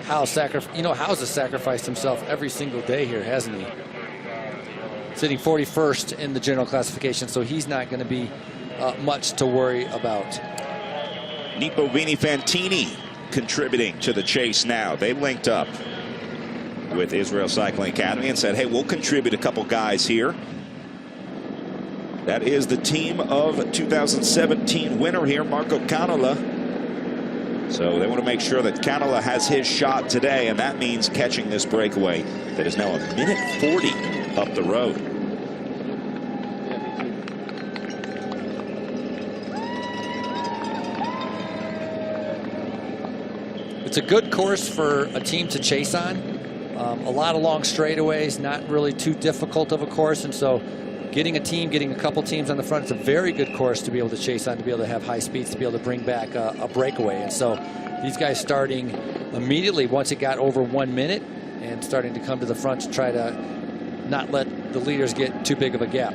Howes Howes has sacrificed himself every single day here, hasn't he? Sitting 41st in the general classification, so he's not going to be much to worry about. Nipo Vini Fantini contributing to the chase now. They linked up with Israel Cycling Academy and said, hey, we'll contribute a couple guys here. That is the team of 2017 winner here, Marco Canola. So they want to make sure that Canola has his shot today, and that means catching this breakaway that is now 1:40 up the road. It's a good course for a team to chase on. A lot of long straightaways, not really too difficult of a course, and so getting a couple teams on the front, it's a very good course to be able to chase on, to be able to have high speeds, to be able to bring back a breakaway. And so these guys starting immediately once it got over 1 minute and starting to come to the front to try to not let the leaders get too big of a gap.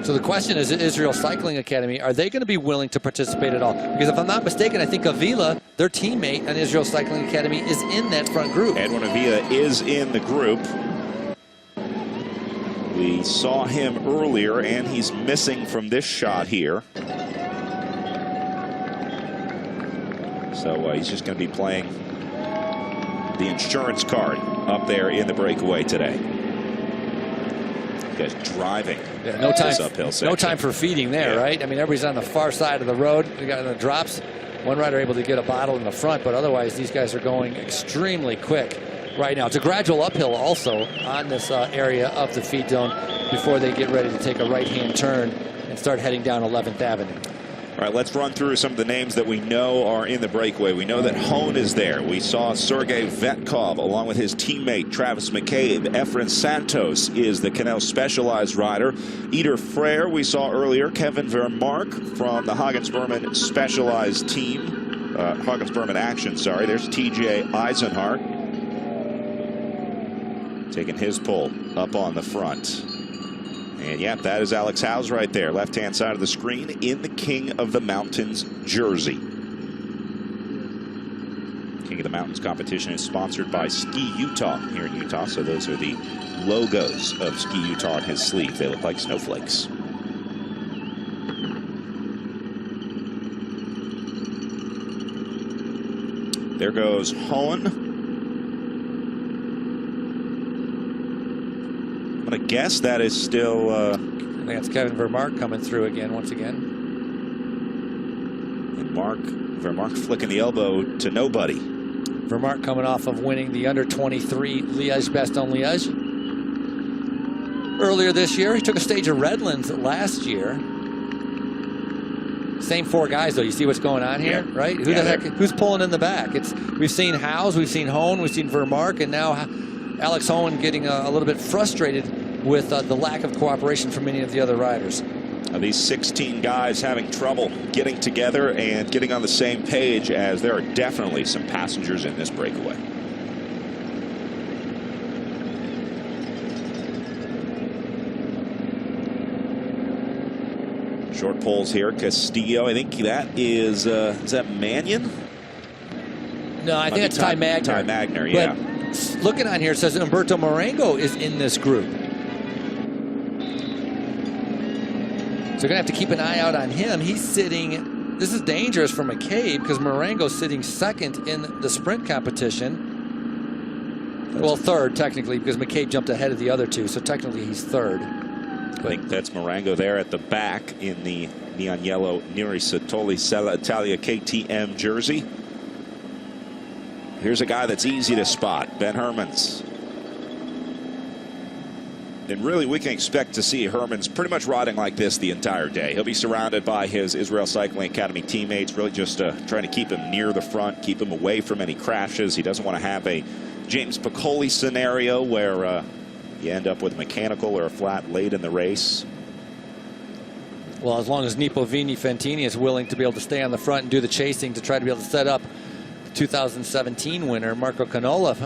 So the question is, Israel Cycling Academy, are they going to be willing to participate at all? Because if I'm not mistaken, I think Avila, their teammate on Israel Cycling Academy, is in that front group. Edwin Avila is in the group. We saw him earlier, and he's missing from this shot here. So he's just going to be playing the insurance card up there in the breakaway today. Guys driving. Yeah, no time for feeding there, right? I mean, everybody's on the far side of the road. We got in the drops. One rider able to get a bottle in the front, but otherwise these guys are going extremely quick right now. It's a gradual uphill also on this area of the feed zone before they get ready to take a right-hand turn and start heading down 11th Avenue. All right, let's run through some of the names that we know are in the breakaway. We know that Hohen is there. We saw Sergei Vetkov along with his teammate Travis McCabe. Efren Santos is the Canola Specialized rider. Eder Frere we saw earlier. Kevin Vermark from the Hagens-Berman Specialized team. Hagens-Berman Action, sorry. There's TJ Eisenhart taking his pull up on the front. And yeah, that is Alex Howes right there, left-hand side of the screen in the King of the Mountains jersey. King of the Mountains competition is sponsored by Ski Utah here in Utah, so those are the logos of Ski Utah on his sleeve. They look like snowflakes. There goes Hohen. I'm going to guess that is still... I think that's Kevin Vermark coming through again, once again. And Vermark flicking the elbow to nobody. Vermaert coming off of winning the under-23 Liège-Bastogne-Liège earlier this year. He took a stage of Redlands last year. Same 4 guys, though. You see what's going on here, right? Who the heck? Who's pulling in the back? We've seen Howes, we've seen Hone, we've seen Vermaert, and now Alex Hone getting a little bit frustrated with the lack of cooperation from many of the other riders. These 16 guys having trouble getting together and getting on the same page, as there are definitely some passengers in this breakaway. Short poles here. Castillo, I think that is that Mannion? No, I think it's Ty Magner. Ty Magner, yeah. But looking on here, it says Umberto Marengo is in this group. So you're going to have to keep an eye out on him. He's sitting, this is dangerous for McCabe because Marengo's sitting second in the sprint competition. Well, third technically, because McCabe jumped ahead of the other 2, so technically he's third. I think that's Marengo there at the back in the neon yellow Neri Satoli Sella Italia KTM jersey. Here's a guy that's easy to spot, Ben Hermans. And really, we can expect to see Hermans pretty much riding like this the entire day. He'll be surrounded by his Israel Cycling Academy teammates, really just trying to keep him near the front, keep him away from any crashes. He doesn't want to have a James Piccoli scenario where you end up with a mechanical or a flat late in the race. Well, as long as Nipo Vini Fantini is willing to be able to stay on the front and do the chasing to try to be able to set up the 2017 winner, Marco Canola,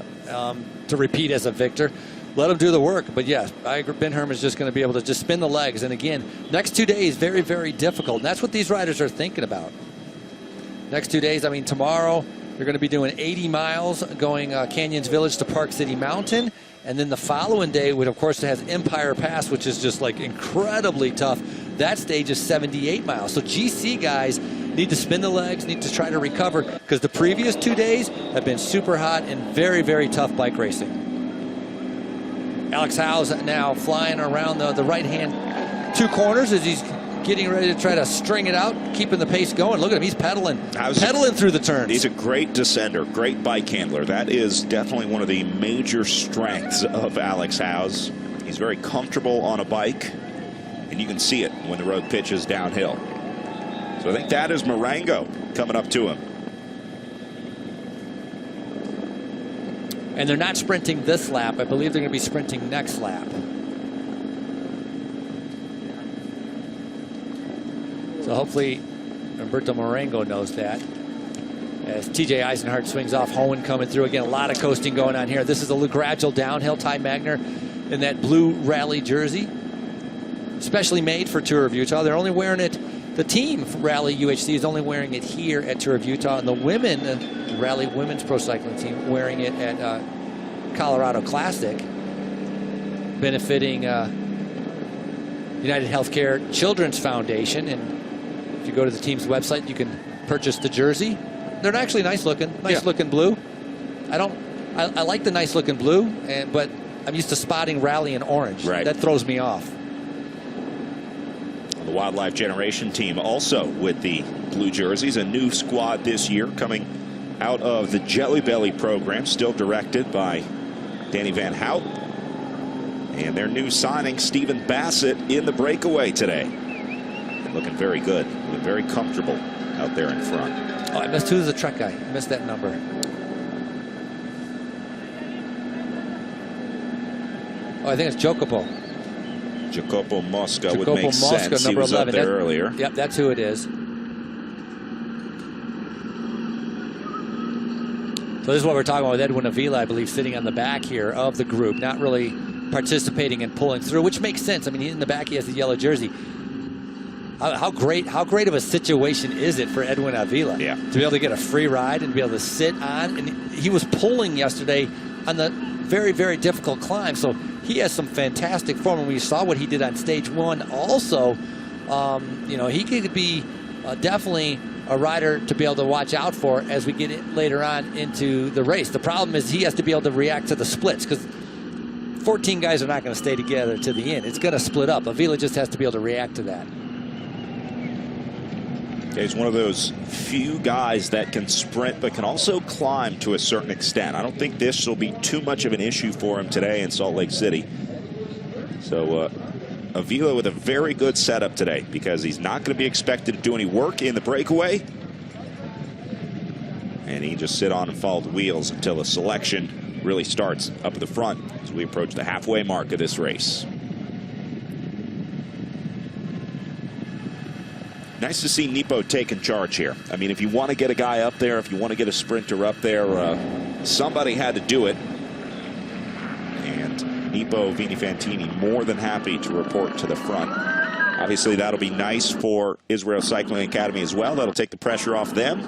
to repeat as a victor. Let him do the work. But yes, I agree, Ben Herman's just going to be able to just spin the legs. And again, next 2 days, very, very difficult. And that's what these riders are thinking about. Next 2 days, I mean, tomorrow, you're going to be doing 80 miles going Canyons Village to Park City Mountain. And then the following day, which of course has Empire Pass, which is just like incredibly tough. That stage is 78 miles. So GC guys need to spin the legs, need to try to recover, because the previous 2 days have been super hot and very, very tough bike racing. Alex Howes now flying around the right-hand 2 corners as he's getting ready to try to string it out, keeping the pace going. Look at him, he's pedaling through the turns. He's a great descender, great bike handler. That is definitely one of the major strengths of Alex Howes. He's very comfortable on a bike, and you can see it when the road pitches downhill. So I think that is Marengo coming up to him. And they're not sprinting this lap. I believe they're going to be sprinting next lap. So hopefully Umberto Marengo knows that. As TJ Eisenhart swings off, Hohen coming through. Again, a lot of coasting going on here. This is a gradual downhill. Ty Magner in that blue rally jersey, specially made for Tour of Utah. They're only wearing it, the team Rally UHC is only wearing it here at Tour of Utah, and the women, the Rally Women's Pro Cycling Team, wearing it at Colorado Classic, benefiting United Healthcare Children's Foundation. And if you go to the team's website, you can purchase the jersey. They're actually nice looking blue. I like the nice looking blue, but I'm used to spotting Rally in orange. Right. That throws me off. The Wildlife Generation team also with the blue jerseys, a new squad this year coming out of the Jelly Belly program, still directed by Danny Van Hout. And their new signing, Stephen Bassett, in the breakaway today. Looking very good, looking very comfortable out there in front. Oh, I missed, who's the Trek guy? I missed that number. Oh, I think it's Jacopo. Jacopo Mosca would make sense. He was 11. Up there earlier. Yep, that's who it is. So this is what we're talking about with Edwin Avila, I believe, sitting on the back here of the group, not really participating and pulling through, which makes sense. I mean, in the back he has the yellow jersey. How great of a situation is it for Edwin Avila to be able to get a free ride and be able to sit on? And he was pulling yesterday on the very, very difficult climb, so he has some fantastic form. And we saw what he did on stage 1 also. You know, he could be definitely a rider to be able to watch out for as we get it later on into the race. The problem is he has to be able to react to the splits, because 14 guys are not going to stay together to the end. It's going to split up. Avila just has to be able to react to that. He's one of those few guys that can sprint but can also climb to a certain extent. I don't think this will be too much of an issue for him today in Salt Lake City. So Avila with a very good setup today because he's not going to be expected to do any work in the breakaway. And he can just sit on and follow the wheels until the selection really starts up at the front as we approach the halfway mark of this race. Nice to see Nepo taking charge here. I mean, if you want to get a guy up there, if you want to get a sprinter up there, somebody had to do it. And Nepo Vini-Fantini more than happy to report to the front. Obviously, that'll be nice for Israel Cycling Academy as well. That'll take the pressure off them.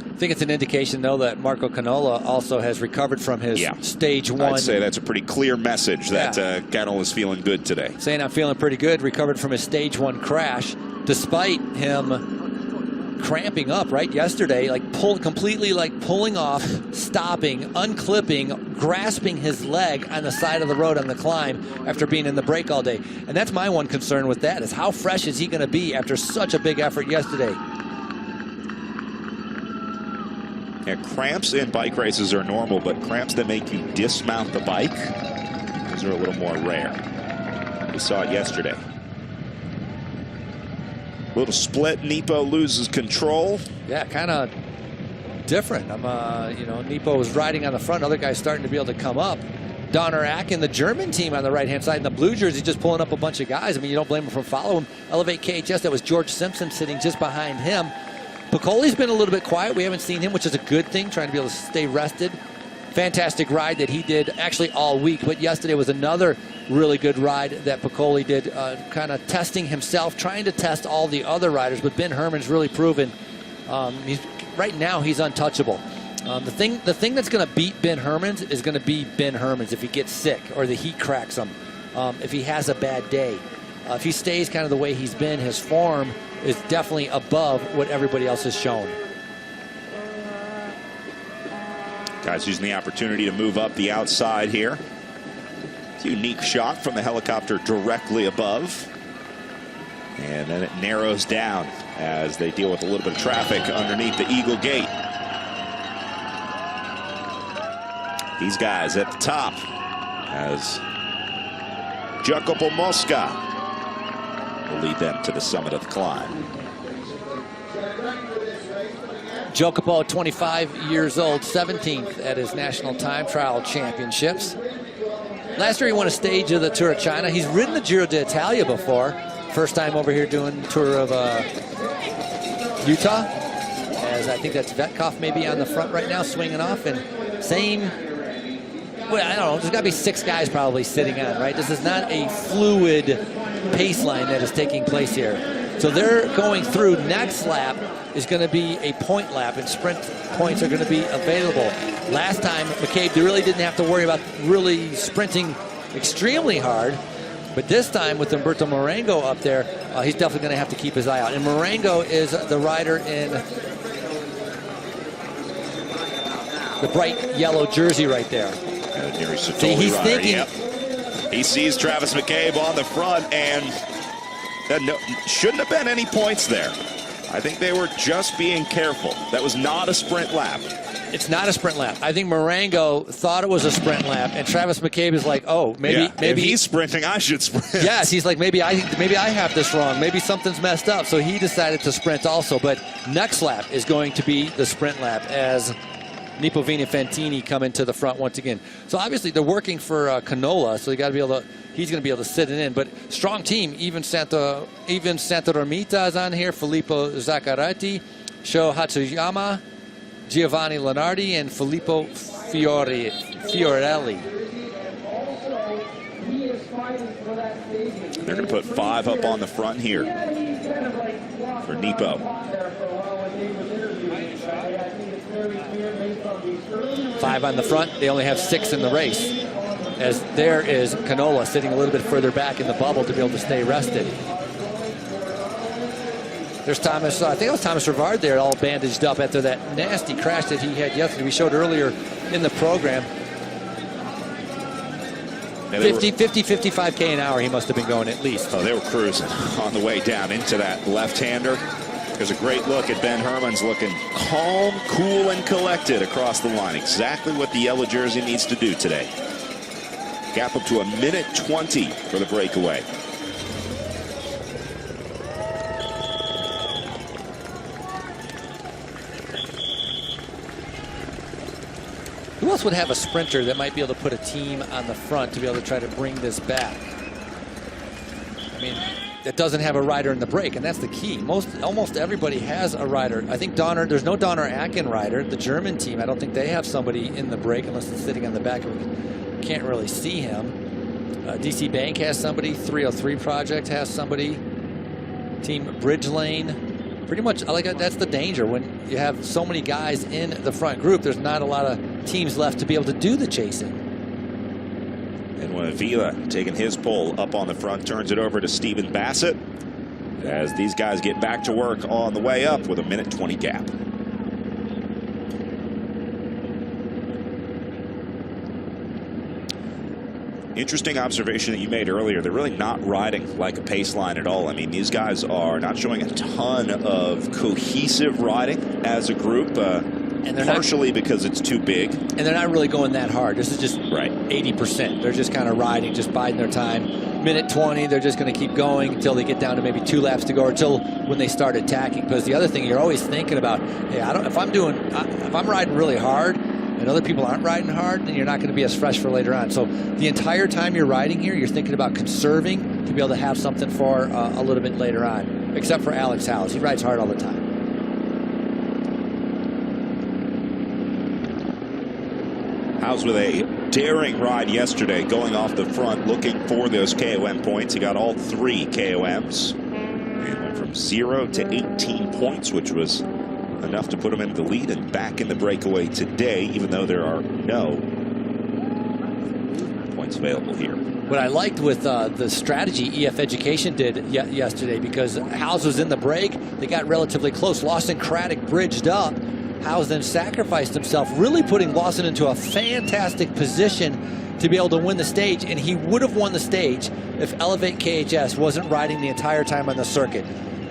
I think it's an indication, though, that Marco Canola also has recovered from his stage 1. I'd say that's a pretty clear message that Canola is feeling good today. Saying I'm feeling pretty good, recovered from his stage 1 crash, despite him cramping up right yesterday, completely pulling off, stopping, unclipping, grasping his leg on the side of the road on the climb after being in the break all day. And that's my one concern with that, is how fresh is he going to be after such a big effort yesterday? Yeah, cramps in bike races are normal, but cramps that make you dismount the bike, those are a little more rare. We saw it yesterday. Little split, Nepo loses control. Yeah, kind of different. Nepo was riding on the front, other guys starting to be able to come up. Donner Akin, the German team on the right-hand side, and the blue jersey just pulling up a bunch of guys. I mean, you don't blame him for following him. Elevate KHS, that was George Simpson sitting just behind him. Piccoli's been a little bit quiet. We haven't seen him, which is a good thing, trying to be able to stay rested. Fantastic ride that he did actually all week, but yesterday was another really good ride that Piccoli did, kind of testing himself, trying to test all the other riders, but Ben Herman's really proven right now he's untouchable. The thing that's going to beat Ben Herman's is going to be Ben Herman's if he gets sick or the heat cracks him, if he has a bad day. If he stays kind of the way he's been, his form is definitely above what everybody else has shown. Guys using the opportunity to move up the outside here. It's a unique shot from the helicopter directly above. And then it narrows down as they deal with a little bit of traffic underneath the Eagle Gate. These guys at the top as Jacopo Mosca will lead them to the summit of the climb. Jacopo, 25 years old, 17th at his National Time Trial Championships. Last year he won a stage of the Tour of China. He's ridden the Giro d'Italia before. First time over here doing the Tour of Utah. As I think that's Vetkov maybe on the front right now, swinging off. And same, well, I don't know, there's got to be 6 guys probably sitting on, right? This is not a fluid pace line that is taking place here. So they're going through. Next lap is going to be a point lap, and sprint points are going to be available. Last time, McCabe really didn't have to worry about really sprinting extremely hard. But this time, with Umberto Marengo up there, he's definitely going to have to keep his eye out. And Marengo is the rider in the bright yellow jersey right there. See, he's thinking. Yep. He sees Travis McCabe on the front, and shouldn't have been any points there. I think they were just being careful. That was not a sprint lap. It's not a sprint lap. I think Marengo thought it was a sprint lap, and Travis McCabe is like, oh, maybe if he's sprinting, I should sprint. Yes, he's like, maybe I have this wrong. Maybe something's messed up. So he decided to sprint also. But next lap is going to be the sprint lap as Nepo Vini-Fantini come into the front once again. So obviously they're working for Canola, so you got to be able to. He's going to be able to sit it in. But strong team. Even Santa Romita is on here. Filippo Zaccaretti, Sho Hatsuyama, Giovanni Lenardi, and Filippo Fiorelli. They're going to put 5 up on the front here for Nepo. 5 on the front. They only have 6 in the race. As there is Canola sitting a little bit further back in the bubble to be able to stay rested. There's Thomas, I think it was Thomas Rivard there, all bandaged up after that nasty crash that he had yesterday. We showed earlier in the program. 55K an hour he must have been going at least. Oh, they were cruising on the way down into that left-hander. There's a great look at Ben Hermans, looking calm, cool, and collected across the line. Exactly what the yellow jersey needs to do today. Gap up to 1:20 for the breakaway. Who else would have a sprinter that might be able to put a team on the front to be able to try to bring this back? I mean, that doesn't have a rider in the break, and that's the key. Almost everybody has a rider. I think there's no Donner Akin rider. The German team, I don't think they have somebody in the break unless it's sitting on the back. We can't really see him. DC Bank has somebody. 303 Project has somebody. Team Bridge Lane. Pretty much, that's the danger. When you have so many guys in the front group, there's not a lot of teams left to be able to do the chasing. And when Avila taking his pole up on the front, turns it over to Stephen Bassett as these guys get back to work on the way up with a 1:20 gap. Interesting observation that you made earlier. They're really not riding like a pace line at all. I mean, these guys are not showing a ton of cohesive riding as a group, and they're partially because it's too big. And they're not really going that hard. This is just right. 80%. They're just kind of riding, just biding their time. 1:20, they're just going to keep going until they get down to maybe 2 laps to go, or until when they start attacking. Because the other thing you're always thinking about, hey, if I'm riding really hard, and other people aren't riding hard, then you're not going to be as fresh for later on. So the entire time you're riding here, you're thinking about conserving to be able to have something for a little bit later on, except for Alex Howes. He rides hard all the time. Howes with a daring ride yesterday, going off the front, looking for those KOM points. He got all 3 KOMs and went from 0 to 18 points, which was enough to put him into the lead and back in the breakaway today, even though there are no points available here. What I liked with the strategy EF Education did yesterday, because Howes was in the break, they got relatively close. Lawson Craddock bridged up. Howes then sacrificed himself, really putting Lawson into a fantastic position to be able to win the stage, and he would have won the stage if Elevate KHS wasn't riding the entire time on the circuit.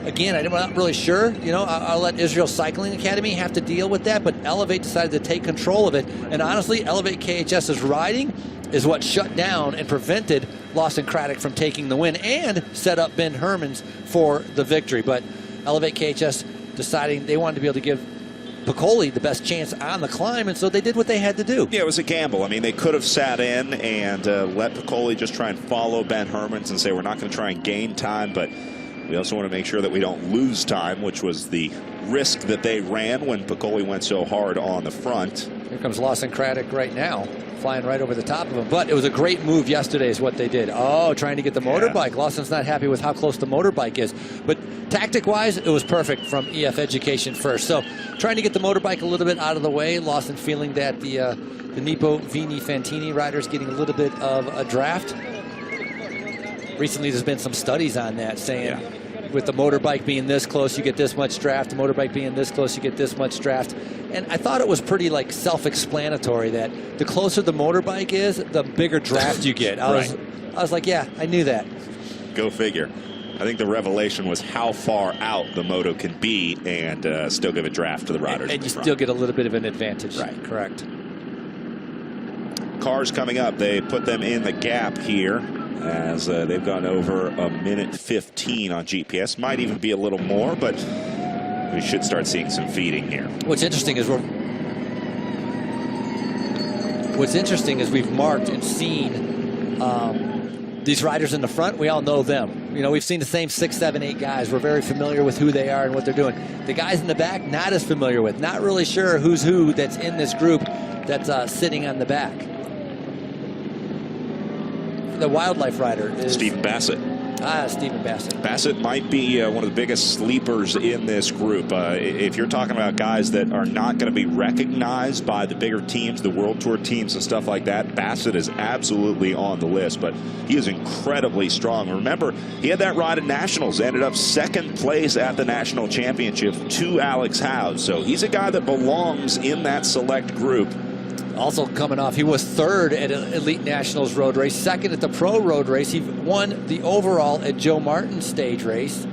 Again, I'm not really sure. You know, I'll let Israel Cycling Academy have to deal with that, but Elevate decided to take control of it. And honestly, Elevate KHS's riding is what shut down and prevented Lawson Craddock from taking the win and set up Ben Hermans for the victory. But Elevate KHS deciding they wanted to be able to give Piccoli the best chance on the climb, and so they did what they had to do. Yeah, it was a gamble. I mean, they could have sat in and let Piccoli just try and follow Ben Hermans and say, we're not going to try and gain time, but we also want to make sure that we don't lose time, which was the risk that they ran when Piccoli went so hard on the front. Here comes Lawson Craddock right now, flying right over the top of him. But it was a great move yesterday is what they did. Oh, trying to get the motorbike. Yeah. Lawson's not happy with how close the motorbike is. But tactic-wise, it was perfect from EF Education first. So trying to get the motorbike a little bit out of the way. Lawson feeling that the Nippo Vini Fantini rider is getting a little bit of a draft. Recently, there's been some studies on that saying with the motorbike being this close, you get this much draft. The motorbike being this close, you get this much draft. And I thought it was pretty self-explanatory that the closer the motorbike is, the bigger draft you get. I was like, yeah, I knew that. Go figure. I think the revelation was how far out the moto can be and still give a draft to the riders. And you still get a little bit of an advantage. Right. Correct. Cars coming up. They put them in the gap here as they've gone over 1:15 on GPS. Might even be a little more, but we should start seeing some feeding here. What's interesting is we've marked and seen these riders in the front. We all know them. You know, we've seen the same 6, 7, 8 guys. We're very familiar with who they are and what they're doing. The guys in the back, not as familiar with. Not really sure who's who that's in this group that's sitting on the back. The wildlife rider is Stephen Bassett. Stephen Bassett. Bassett might be one of the biggest sleepers in this group. If you're talking about guys that are not going to be recognized by the bigger teams, the World Tour teams and stuff like that, Bassett is absolutely on the list. But he is incredibly strong. Remember, he had that ride at Nationals, ended up 2nd place at the National Championship to Alex Howes. So he's a guy that belongs in that select group. Also coming off, he was 3rd at Elite Nationals road race, 2nd at the Pro road race. He won the overall at Joe Martin's stage race.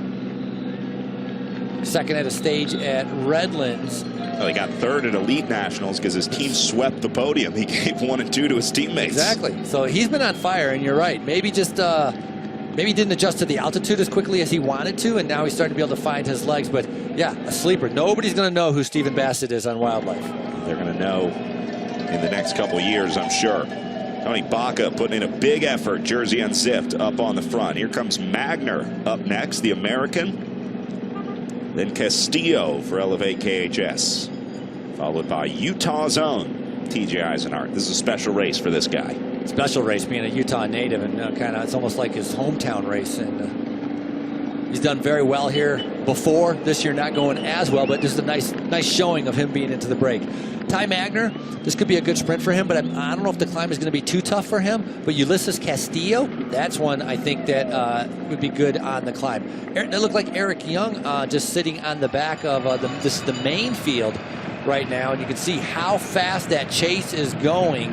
second at a stage at Redlands. Well, he got third at Elite Nationals because his team swept the podium. He gave 1 and 2 to his teammates. Exactly. So he's been on fire, and you're right. Maybe just maybe he didn't adjust to the altitude as quickly as he wanted to, and now he's starting to be able to find his legs. But yeah, a sleeper. Nobody's going to know who Stephen Bassett is on Wildlife. They're going to know in the next couple of years, I'm sure. Tony Baca putting in a big effort, jersey unzipped, up on the front. Here comes Magner up next, the American. Then Castillo for Elevate KHS, followed by Utah's own TJ Eisenhart. This is a special race for this guy. Special race, being a Utah native, and kind of it's almost like his hometown race. And he's done very well here before. This year not going as well, but just a nice showing of him being into the break. Ty Magner, this could be a good sprint for him, but I don't know if the climb is going to be too tough for him. But Ulysses Castillo, that's one I think that would be good on the climb. They look like Eric Young just sitting on the back of this is the main field right now, and you can see how fast that chase is going,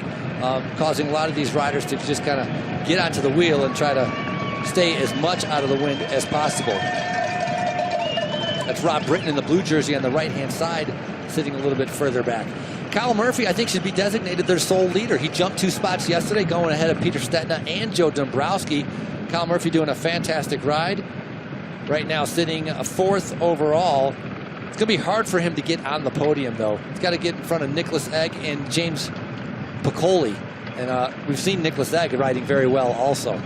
causing a lot of these riders to just kind of get onto the wheel and try to stay as much out of the wind as possible. That's Rob Britton in the blue jersey on the right-hand side, sitting a little bit further back. Kyle Murphy, I think, should be designated their sole leader. He jumped 2 spots yesterday, going ahead of Peter Stetina and Joe Dombrowski. Kyle Murphy doing a fantastic ride. Right now sitting 4th overall. It's going to be hard for him to get on the podium, though. He's got to get in front of Nicholas Egg and James Piccoli. And we've seen Nicholas Egg riding very well also.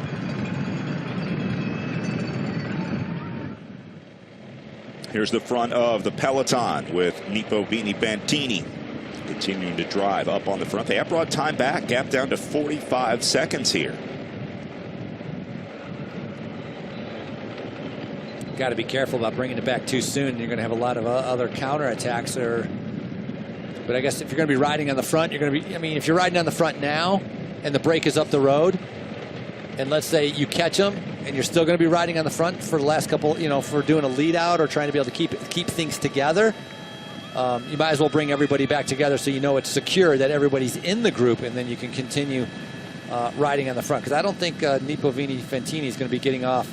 Here's the front of the peloton with Nipo Vini Fantini continuing to drive up on the front. They have brought time back, gap down to 45 seconds here. Got to be careful about bringing it back too soon. You're going to have a lot of other counterattacks. But I guess if you're going to be riding on the front, you're going to be, I mean, if you're riding on the front now and the break is up the road, and let's say you catch them and you're still going to be riding on the front for the last couple, for doing a lead out or trying to be able to keep things together, you might as well bring everybody back together so you know it's secure that everybody's in the group, and then you can continue riding on the front. Because I don't think Nipo Vini Fantini is going to be getting off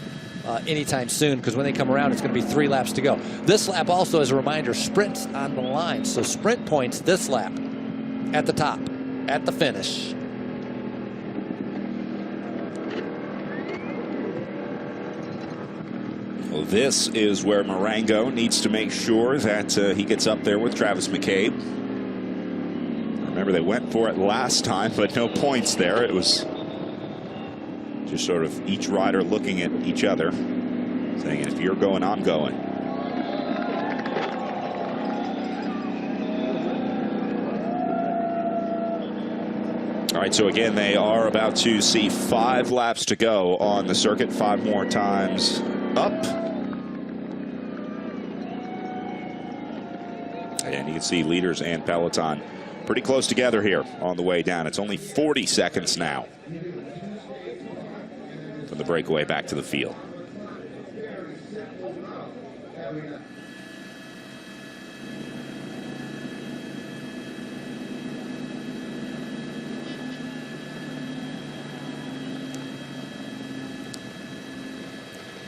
anytime soon, because when they come around, it's going to be 3 laps to go. This lap also, as a reminder, sprints on the line. So sprint points this lap at the top, at the finish. Well, this is where Marengo needs to make sure that he gets up there with Travis McCabe. Remember, they went for it last time, but no points there. It was just sort of each rider looking at each other, saying, if you're going, I'm going. All right, so again, they are about to see 5 laps to go on the circuit. 5 more times up. And you can see leaders and peloton pretty close together here on the way down. It's only 40 seconds now from the breakaway back to the field.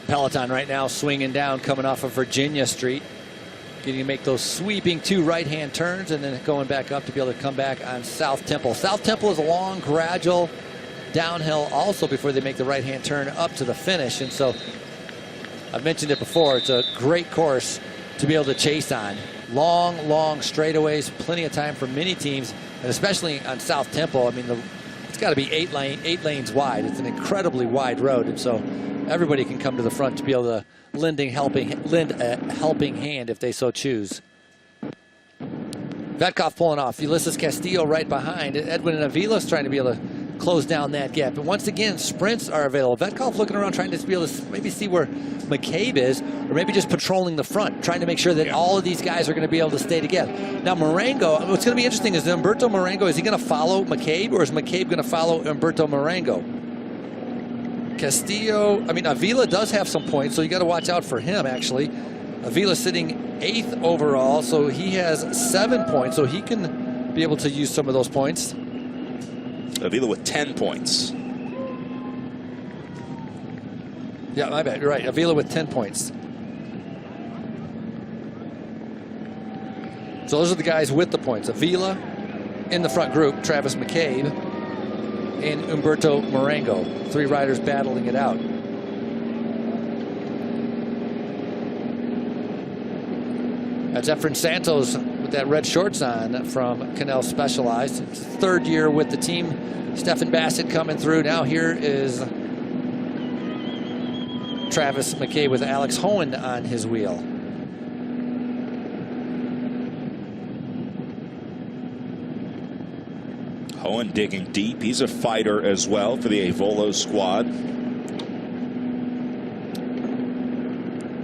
Peloton right now swinging down, coming off of Virginia Street, getting to make those sweeping 2 right-hand turns and then going back up to be able to come back on South Temple. South Temple is a long, gradual downhill also before they make the right-hand turn up to the finish. And so I've mentioned it before, it's a great course to be able to chase on. Long straightaways, plenty of time for many teams, and especially on South Temple. I mean, it's got to be 8 lanes wide. It's an incredibly wide road, and so everybody can come to the front to be able to lend a helping hand if they so choose. Vetkov pulling off. Ulysses Castillo right behind. Edwin and Avila's trying to be able to close down that gap. And once again, sprints are available. Vetkov looking around trying to be able to maybe see where McCabe is, or maybe just patrolling the front, trying to make sure that all of these guys are going to be able to stay together. Now, Marengo, what's going to be interesting is Umberto Marengo, is he going to follow McCabe, or is McCabe going to follow Umberto Marengo? Castillo, I mean, Avila does have some points, so you got to watch out for him, actually. Avila sitting 8th overall, so he has 7 points, so he can be able to use some of those points. Avila with 10 points. Yeah, my bad. You're right. Avila with 10 points. So those are the guys with the points. Avila in the front group, Travis McCabe, and Humberto Marengo. 3 riders battling it out. That's Efren Santos with that red shorts on from Canola Specialized. It's 3rd year with the team. Stephen Bassett coming through. Now here is Travis McCabe with Alex Hohen on his wheel. Hohen digging deep. He's a fighter as well for the Avolo squad.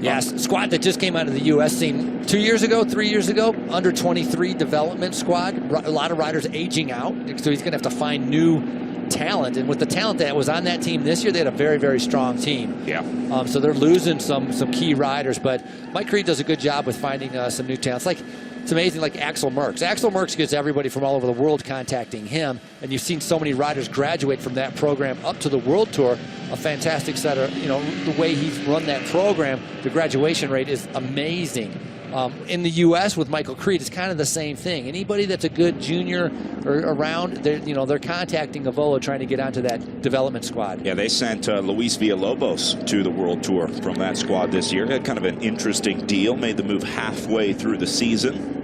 Yes, squad that just came out of the U.S. scene 2 years ago, 3 years ago, under 23 development squad. A lot of riders aging out, so he's going to have to find new talent. And with the talent that was on that team this year, they had a very, very strong team. Yeah. So they're losing some key riders, but Mike Creed does a good job with finding some new talents. It's amazing, like Axel Merckx. Axel Merckx gets everybody from all over the world contacting him, and you've seen so many riders graduate from that program up to the World Tour. A fantastic set of, the way he's run that program, the graduation rate is amazing. In the U.S. with Michael Creed, it's kind of the same thing. Anybody that's a good junior or around, they're contacting Avolo trying to get onto that development squad. Yeah, they sent Luis Villalobos to the World Tour from that squad this year. Had kind of an interesting deal. Made the move halfway through the season.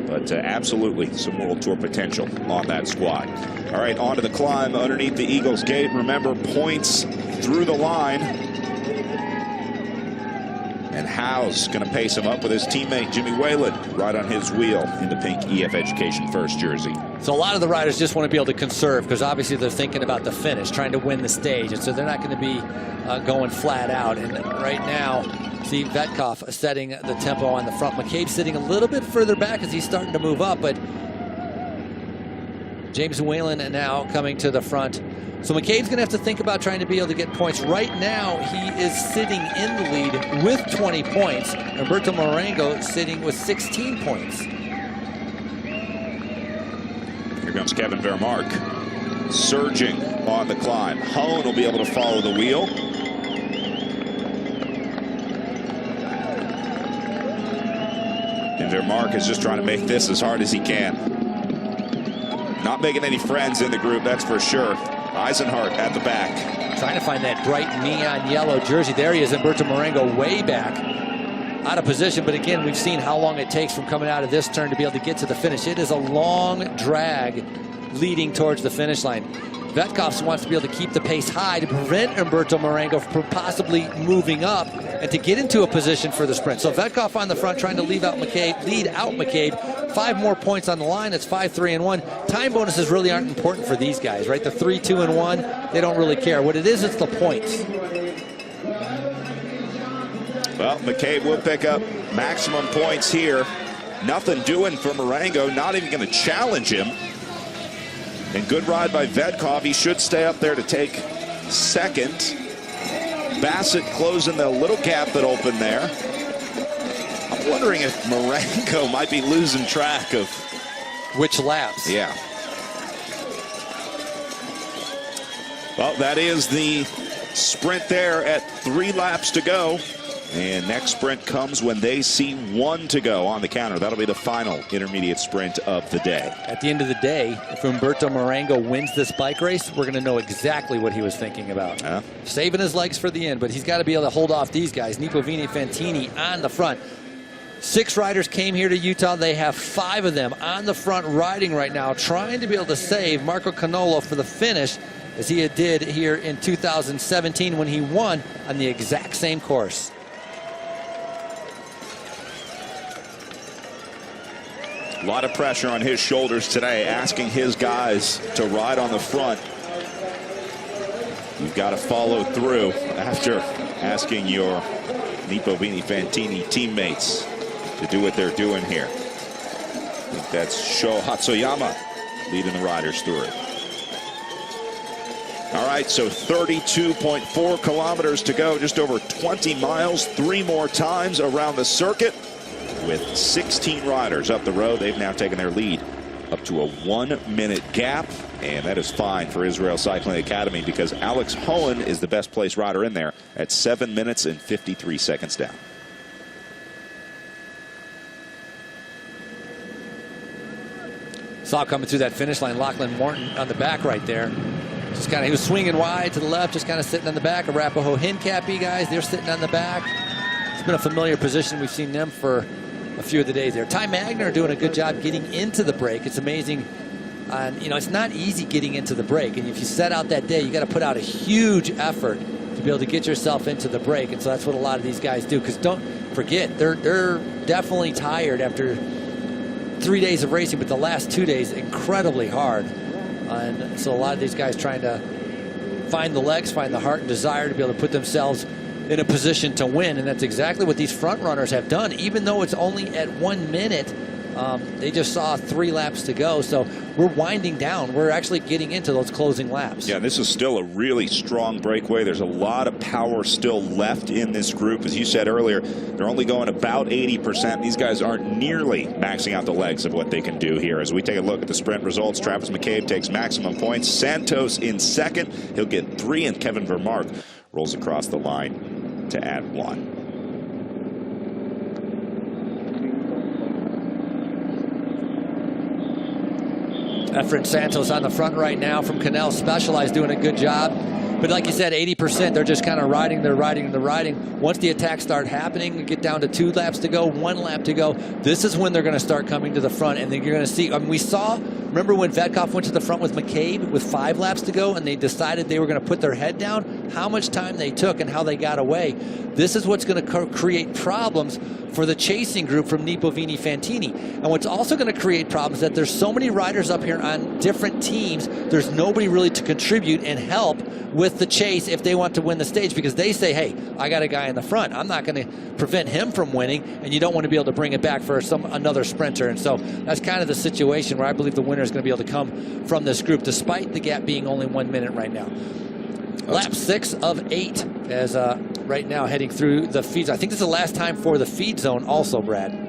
But absolutely some World Tour potential on that squad. All right, on to the climb underneath the Eagles Gate. Remember, points through the line. And Howe's going to pace him up with his teammate Jimmy Whalen right on his wheel in the pink EF Education First jersey. So a lot of the riders just want to be able to conserve because obviously they're thinking about the finish, trying to win the stage. And so they're not going to be going flat out. And right now, see Vetkov setting the tempo on the front. McCabe sitting a little bit further back as he's starting to move up. But James Whalen now coming to the front. So McCabe's going to have to think about trying to be able to get points. Right now, he is sitting in the lead with 20 points. Humberto Marengo sitting with 16 points. Here comes Kevin Vermark, surging on the climb. Hohen will be able to follow the wheel. And Vermark is just trying to make this as hard as he can. Not making any friends in the group, that's for sure. Eisenhart at the back. Trying to find that bright neon yellow jersey. There he is, Humberto Marengo way back. Out of position, but again, we've seen how long it takes from coming out of this turn to be able to get to the finish. It is a long drag leading towards the finish line. Vetkov wants to be able to keep the pace high to prevent Humberto Marengo from possibly moving up and to get into a position for the sprint. So Vetkov on the front trying to lead out McCabe. 5 more points on the line. It's 5, 3, and 1. Time bonuses really aren't important for these guys, right? The 3, 2, and 1, they don't really care. What it is, it's the points. Well, McCabe will pick up maximum points here. Nothing doing for Marengo, not even going to challenge him. And good ride by Vetkov. He should stay up there to take second. Bassett closing the little gap that opened there. I'm wondering if Marengo might be losing track of which laps. Yeah. Well, that is the sprint there at 3 laps to go. And next sprint comes when they see 1 to go on the counter. That'll be the final intermediate sprint of the day. At the end of the day, if Humberto Marengo wins this bike race, we're going to know exactly what he was thinking about. Saving his legs for the end, but he's got to be able to hold off these guys. Nipovini Fantini on the front. 6 riders came here to Utah. They have 5 of them on the front riding right now, trying to be able to save Marco Canola for the finish, as he did here in 2017 when he won on the exact same course. A lot of pressure on his shoulders today, asking his guys to ride on the front. You've got to follow through after asking your Nipovini Fantini teammates to do what they're doing here. I think that's Sho Hatsuyama leading the riders through it. All right, so 32.4 kilometers to go, just over 20 miles, 3 more times around the circuit. With 16 riders up the road, they've now taken their lead up to a 1-minute gap, and that is fine for Israel Cycling Academy because Alex Hohen is the best placed rider in there at 7 minutes and 53 seconds down. Saw coming through that finish line, Lachlan Morton on the back right there. Just kind of, he was swinging wide to the left, just kind of sitting on the back. Arapahoe Hincapie guys, they're sitting on the back. It's been a familiar position. We've seen them for a few of the days there. Ty Magner doing a good job getting into the break. It's amazing. You know, it's not easy getting into the break. And if you set out that day, you got to put out a huge effort to be able to get yourself into the break. And so that's what a lot of these guys do. Because don't forget, they're definitely tired after 3 days of racing, but the last 2 days incredibly hard. And so a lot of these guys trying to find the legs, find the heart and desire to be able to put themselves in a position to win. And that's exactly what these front runners have done. Even though it's only at 1 minute, they just saw 3 laps to go. So we're winding down. We're actually getting into those closing laps. Yeah, this is still a really strong breakaway. There's a lot of power still left in this group. As you said earlier, they're only going about 80%. These guys aren't nearly maxing out the legs of what they can do here. As we take a look at the sprint results, Travis McCabe takes maximum points. Santos in second. He'll get 3, and Kevin Vermark rolls across the line to add 1. Efren Santos on the front right now from Canola Specialized, doing a good job. But like you said, 80%, they're just kind of riding. Once the attacks start happening, get down to 2 laps to go, 1 lap to go, this is when they're going to start coming to the front. And then you're going to see, I mean, we saw, remember when Vetkov went to the front with McCabe with 5 laps to go and they decided they were going to put their head down? How much time they took and how they got away. This is what's going to create problems for the chasing group from Nipovini Fantini. And what's also going to create problems is that there's so many riders up here on different teams, there's nobody really to contribute and help with the chase if they want to win the stage, because they say, hey, I got a guy in the front. I'm not going to prevent him from winning, and you don't want to be able to bring it back for another sprinter. And so that's kind of the situation where I believe the winner is going to be able to come from this group, despite the gap being only 1 minute right now. Lap 6 of 8 as right now heading through the feeds. I think this is the last time for the feed zone also, Brad.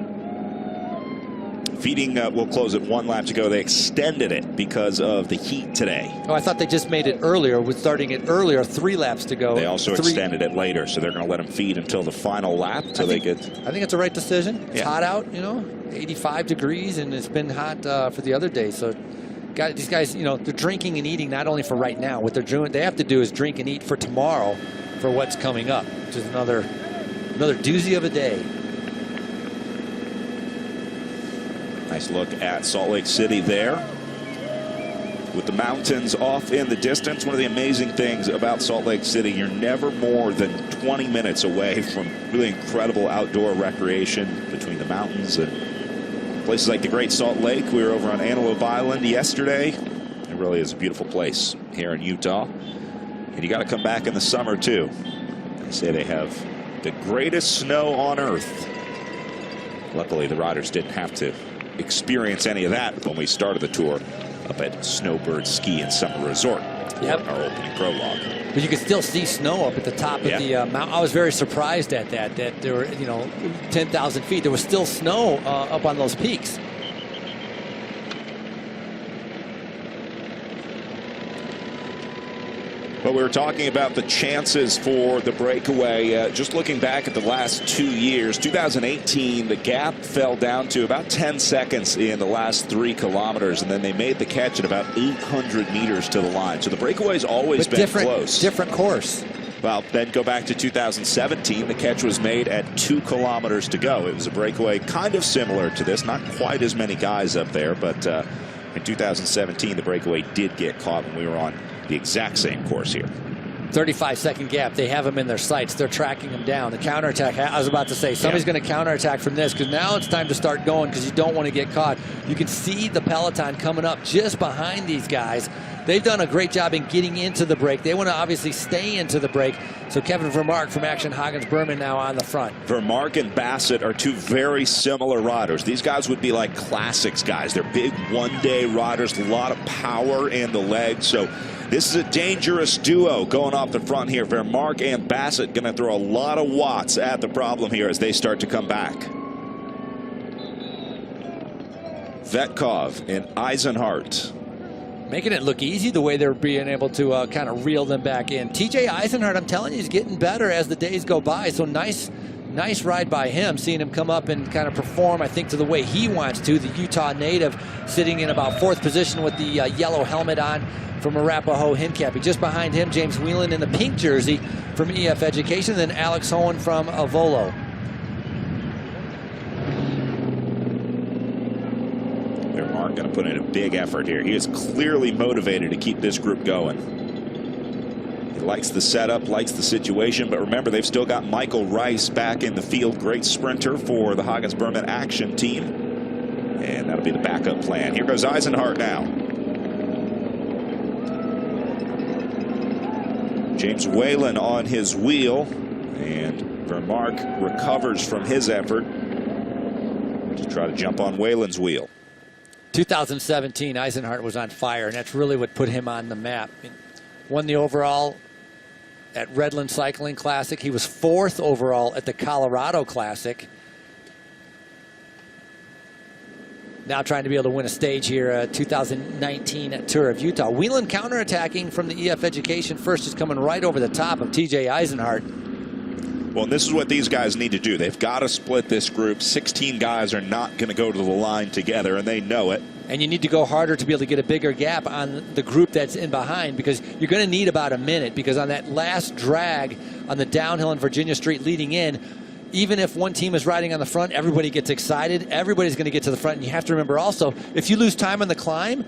Feeding will close at 1 lap to go. They extended it because of the heat today. Oh, I thought they just made it earlier, with starting it earlier, 3 laps to go. They also extended it later, so they're going to let them feed until the final lap. I think it's a right decision. It's hot out, you know, 85 degrees, and it's been hot for the other day. So these guys, you know, they're drinking and eating not only for right now. What they have to do is drink and eat for tomorrow for what's coming up, which is another doozy of a day. Nice look at Salt Lake City there, with the mountains off in the distance. One of the amazing things about Salt Lake City, you're never more than 20 minutes away from really incredible outdoor recreation between the mountains and places like the Great Salt Lake. We were over on Antelope Island yesterday. It really is a beautiful place here in Utah. And you got to come back in the summer too. They say they have the greatest snow on earth. Luckily, the riders didn't have to experience any of that when we started the tour up at Snowbird Ski and Summer Resort. Yep. Our opening prologue. But you could still see snow up at the top of the mountain. I was very surprised at that there were, you know, 10,000 feet. There was still snow up on those peaks. But we were talking about the chances for the breakaway. Just looking back at the last 2 years, 2018, the gap fell down to about 10 seconds in the last 3 kilometers, and then they made the catch at about 800 meters to the line. So the breakaway's always been close. Different course. Well, then go back to 2017. The catch was made at 2 kilometers to go. It was a breakaway kind of similar to this. Not quite as many guys up there, but in 2017, the breakaway did get caught when we were on the exact same course here. 35-second gap. They have him in their sights. They're tracking him down. The counterattack, I was about to say, somebody's going to counterattack from this, because now it's time to start going, because you don't want to get caught. You can see the peloton coming up just behind these guys. They've done a great job in getting into the break. They want to obviously stay into the break. So Kevin Vermark from Action Hagens-Berman now on the front. Vermark and Bassett are 2 very similar riders. These guys would be like classics guys. They're big one-day riders, a lot of power in the legs. So this is a dangerous duo going off the front here. Vermark and Bassett going to throw a lot of watts at the problem here as they start to come back. Vetkov and Eisenhart. Making it look easy the way they're being able to kind of reel them back in. TJ Eisenhart, I'm telling you, is getting better as the days go by. So nice nice ride by him, seeing him come up and kind of perform, I think, to the way he wants to. The Utah native sitting in about 4th position with the yellow helmet on from Arapahoe Hincapie. Just behind him, James Whelan in the pink jersey from EF Education, then Alex Hohen from Avolo. Vermark going to put in a big effort here. He is clearly motivated to keep this group going. He likes the setup, likes the situation, but remember, they've still got Michael Rice back in the field. Great sprinter for the Hagens Berman action team. And that'll be the backup plan. Here goes Eisenhart now. James Whalen on his wheel, and Vermark recovers from his effort to try to jump on Whalen's wheel. 2017, Eisenhart was on fire, and that's really what put him on the map. Won the overall at Redland Cycling Classic. He was 4th overall at the Colorado Classic. Now trying to be able to win a stage here, 2019 Tour of Utah. Whelan counterattacking from the EF Education first, is coming right over the top of TJ Eisenhart. Well, and this is what these guys need to do. They've got to split this group. 16 guys are not going to go to the line together, and they know it. And you need to go harder to be able to get a bigger gap on the group that's in behind, because you're going to need about a minute, because on that last drag on the downhill on Virginia Street leading in, even if one team is riding on the front, everybody gets excited. Everybody's going to get to the front. And you have to remember also, if you lose time on the climb,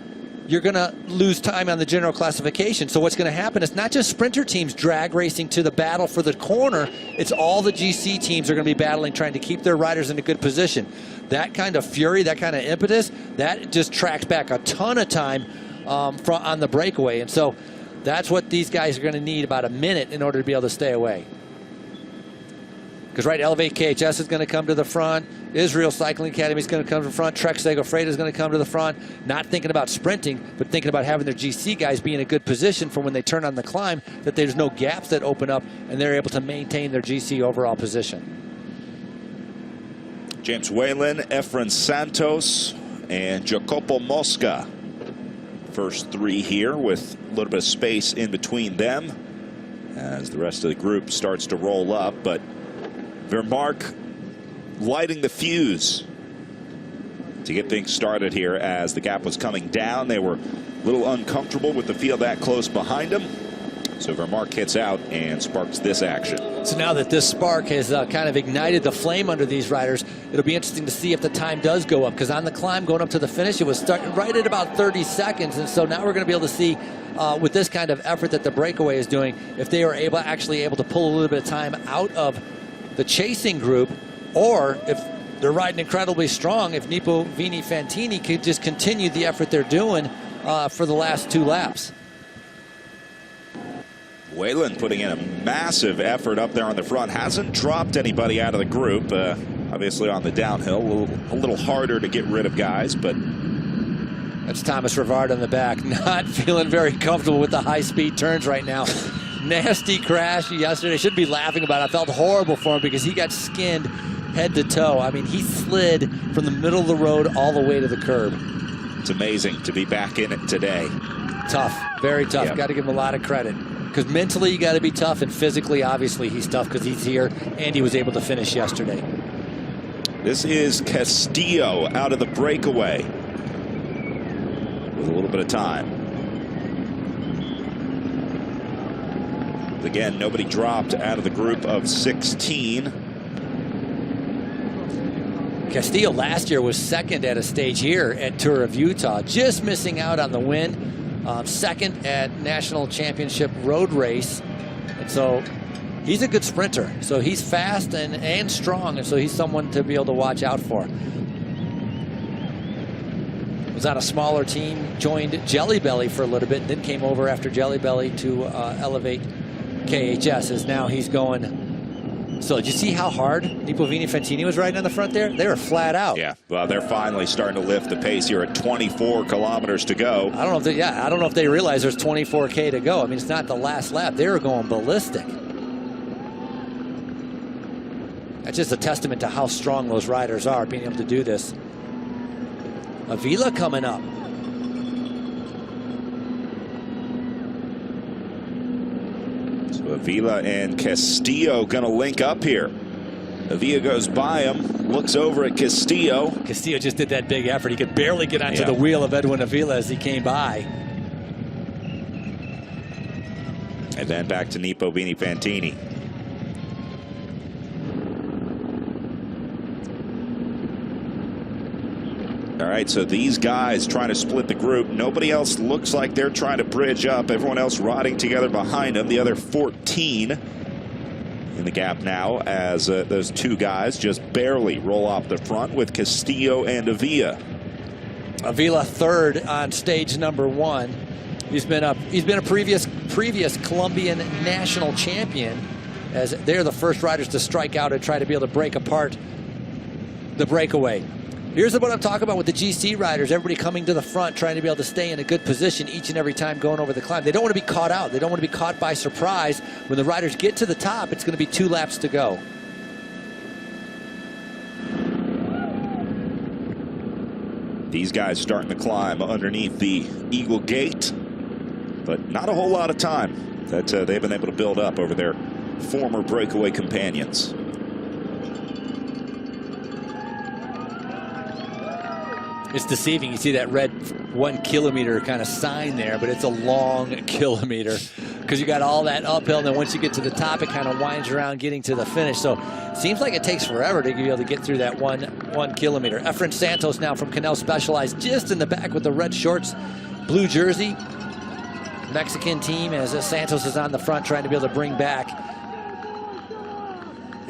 you're going to lose time on the general classification. So what's going to happen is not just sprinter teams drag racing to the battle for the corner. It's all the GC teams are going to be battling, trying to keep their riders in a good position. That kind of fury, that kind of impetus, that just tracks back a ton of time on the breakaway. And so that's what these guys are going to need, about a minute, in order to be able to stay away. Because, right, Elevate KHS is going to come to the front. Israel Cycling Academy is going to come to the front. Trek Segafredo is going to come to the front. Not thinking about sprinting, but thinking about having their GC guys be in a good position for when they turn on the climb, that there's no gaps that open up, and they're able to maintain their GC overall position. James Whalen, Efren Santos, and Jacopo Mosca. First 3 here with a little bit of space in between them as the rest of the group starts to roll up. But Vermark lighting the fuse to get things started here as the gap was coming down. They were a little uncomfortable with the field that close behind them. So Vermark hits out and sparks this action. So now that this spark has kind of ignited the flame under these riders, it'll be interesting to see if the time does go up, because on the climb going up to the finish, it was starting right at about 30 seconds. And so now we're going to be able to see with this kind of effort that the breakaway is doing, if they are actually able to pull a little bit of time out of the chasing group, or if they're riding incredibly strong, if Nipo Vini Fantini could just continue the effort they're doing for the last 2 laps. Whalen putting in a massive effort up there on the front. Hasn't dropped anybody out of the group. Obviously on the downhill, a little harder to get rid of guys, but that's Thomas Rivard on the back. Not feeling very comfortable with the high-speed turns right now. Nasty crash yesterday. Should be laughing about it. I felt horrible for him because he got skinned head to toe. I mean, he slid from the middle of the road all the way to the curb. It's amazing to be back in it today. Tough, very tough. Yep. Got to give him a lot of credit. Because mentally you got to be tough, and physically, obviously, he's tough because he's here and he was able to finish yesterday. This is Castillo out of the breakaway with a little bit of time. Again, nobody dropped out of the group of 16. Castillo last year was second at a stage here at Tour of Utah, just missing out on the win. Second at National Championship Road Race. And so he's a good sprinter. So he's fast and strong, and so he's someone to be able to watch out for. Was on a smaller team, joined Jelly Belly for a little bit, and then came over after Jelly Belly to Elevate KHS, as now he's going. So did you see how hard Nipo Vini Fantini was riding on the front there? They were flat out. Yeah, well, they're finally starting to lift the pace here at 24 kilometers to go. I don't know if they realize there's 24K to go. I mean, it's not the last lap. They were going ballistic. That's just a testament to how strong those riders are, being able to do this. Avila coming up. So Avila and Castillo going to link up here. Avila goes by him, looks over at Castillo. Castillo just did that big effort. He could barely get onto the wheel of Edwin Avila as he came by. And then back to Nipo Fantini. All right, so these guys trying to split the group. Nobody else looks like they're trying to bridge up. Everyone else riding together behind them. The other 14 in the gap now as those two guys just barely roll off the front with Castillo and Avila. Avila third on stage number 1. He's been a previous Colombian national champion, as they're the first riders to strike out and try to be able to break apart the breakaway. Here's what I'm talking about with the GC riders. Everybody coming to the front, trying to be able to stay in a good position each and every time going over the climb. They don't want to be caught out. They don't want to be caught by surprise. When the riders get to the top, it's going to be 2 laps to go. These guys starting to climb underneath the Eagle Gate, but not a whole lot of time that they've been able to build up over their former breakaway companions. It's deceiving. You see that red 1 kilometer kind of sign there, but it's a long kilometer because you got all that uphill, and then once you get to the top, it kind of winds around getting to the finish. So it seems like it takes forever to be able to get through that one kilometer. Efren Santos now from Canola Specialized, just in the back with the red shorts, blue jersey. Mexican team, as Santos is on the front trying to be able to bring back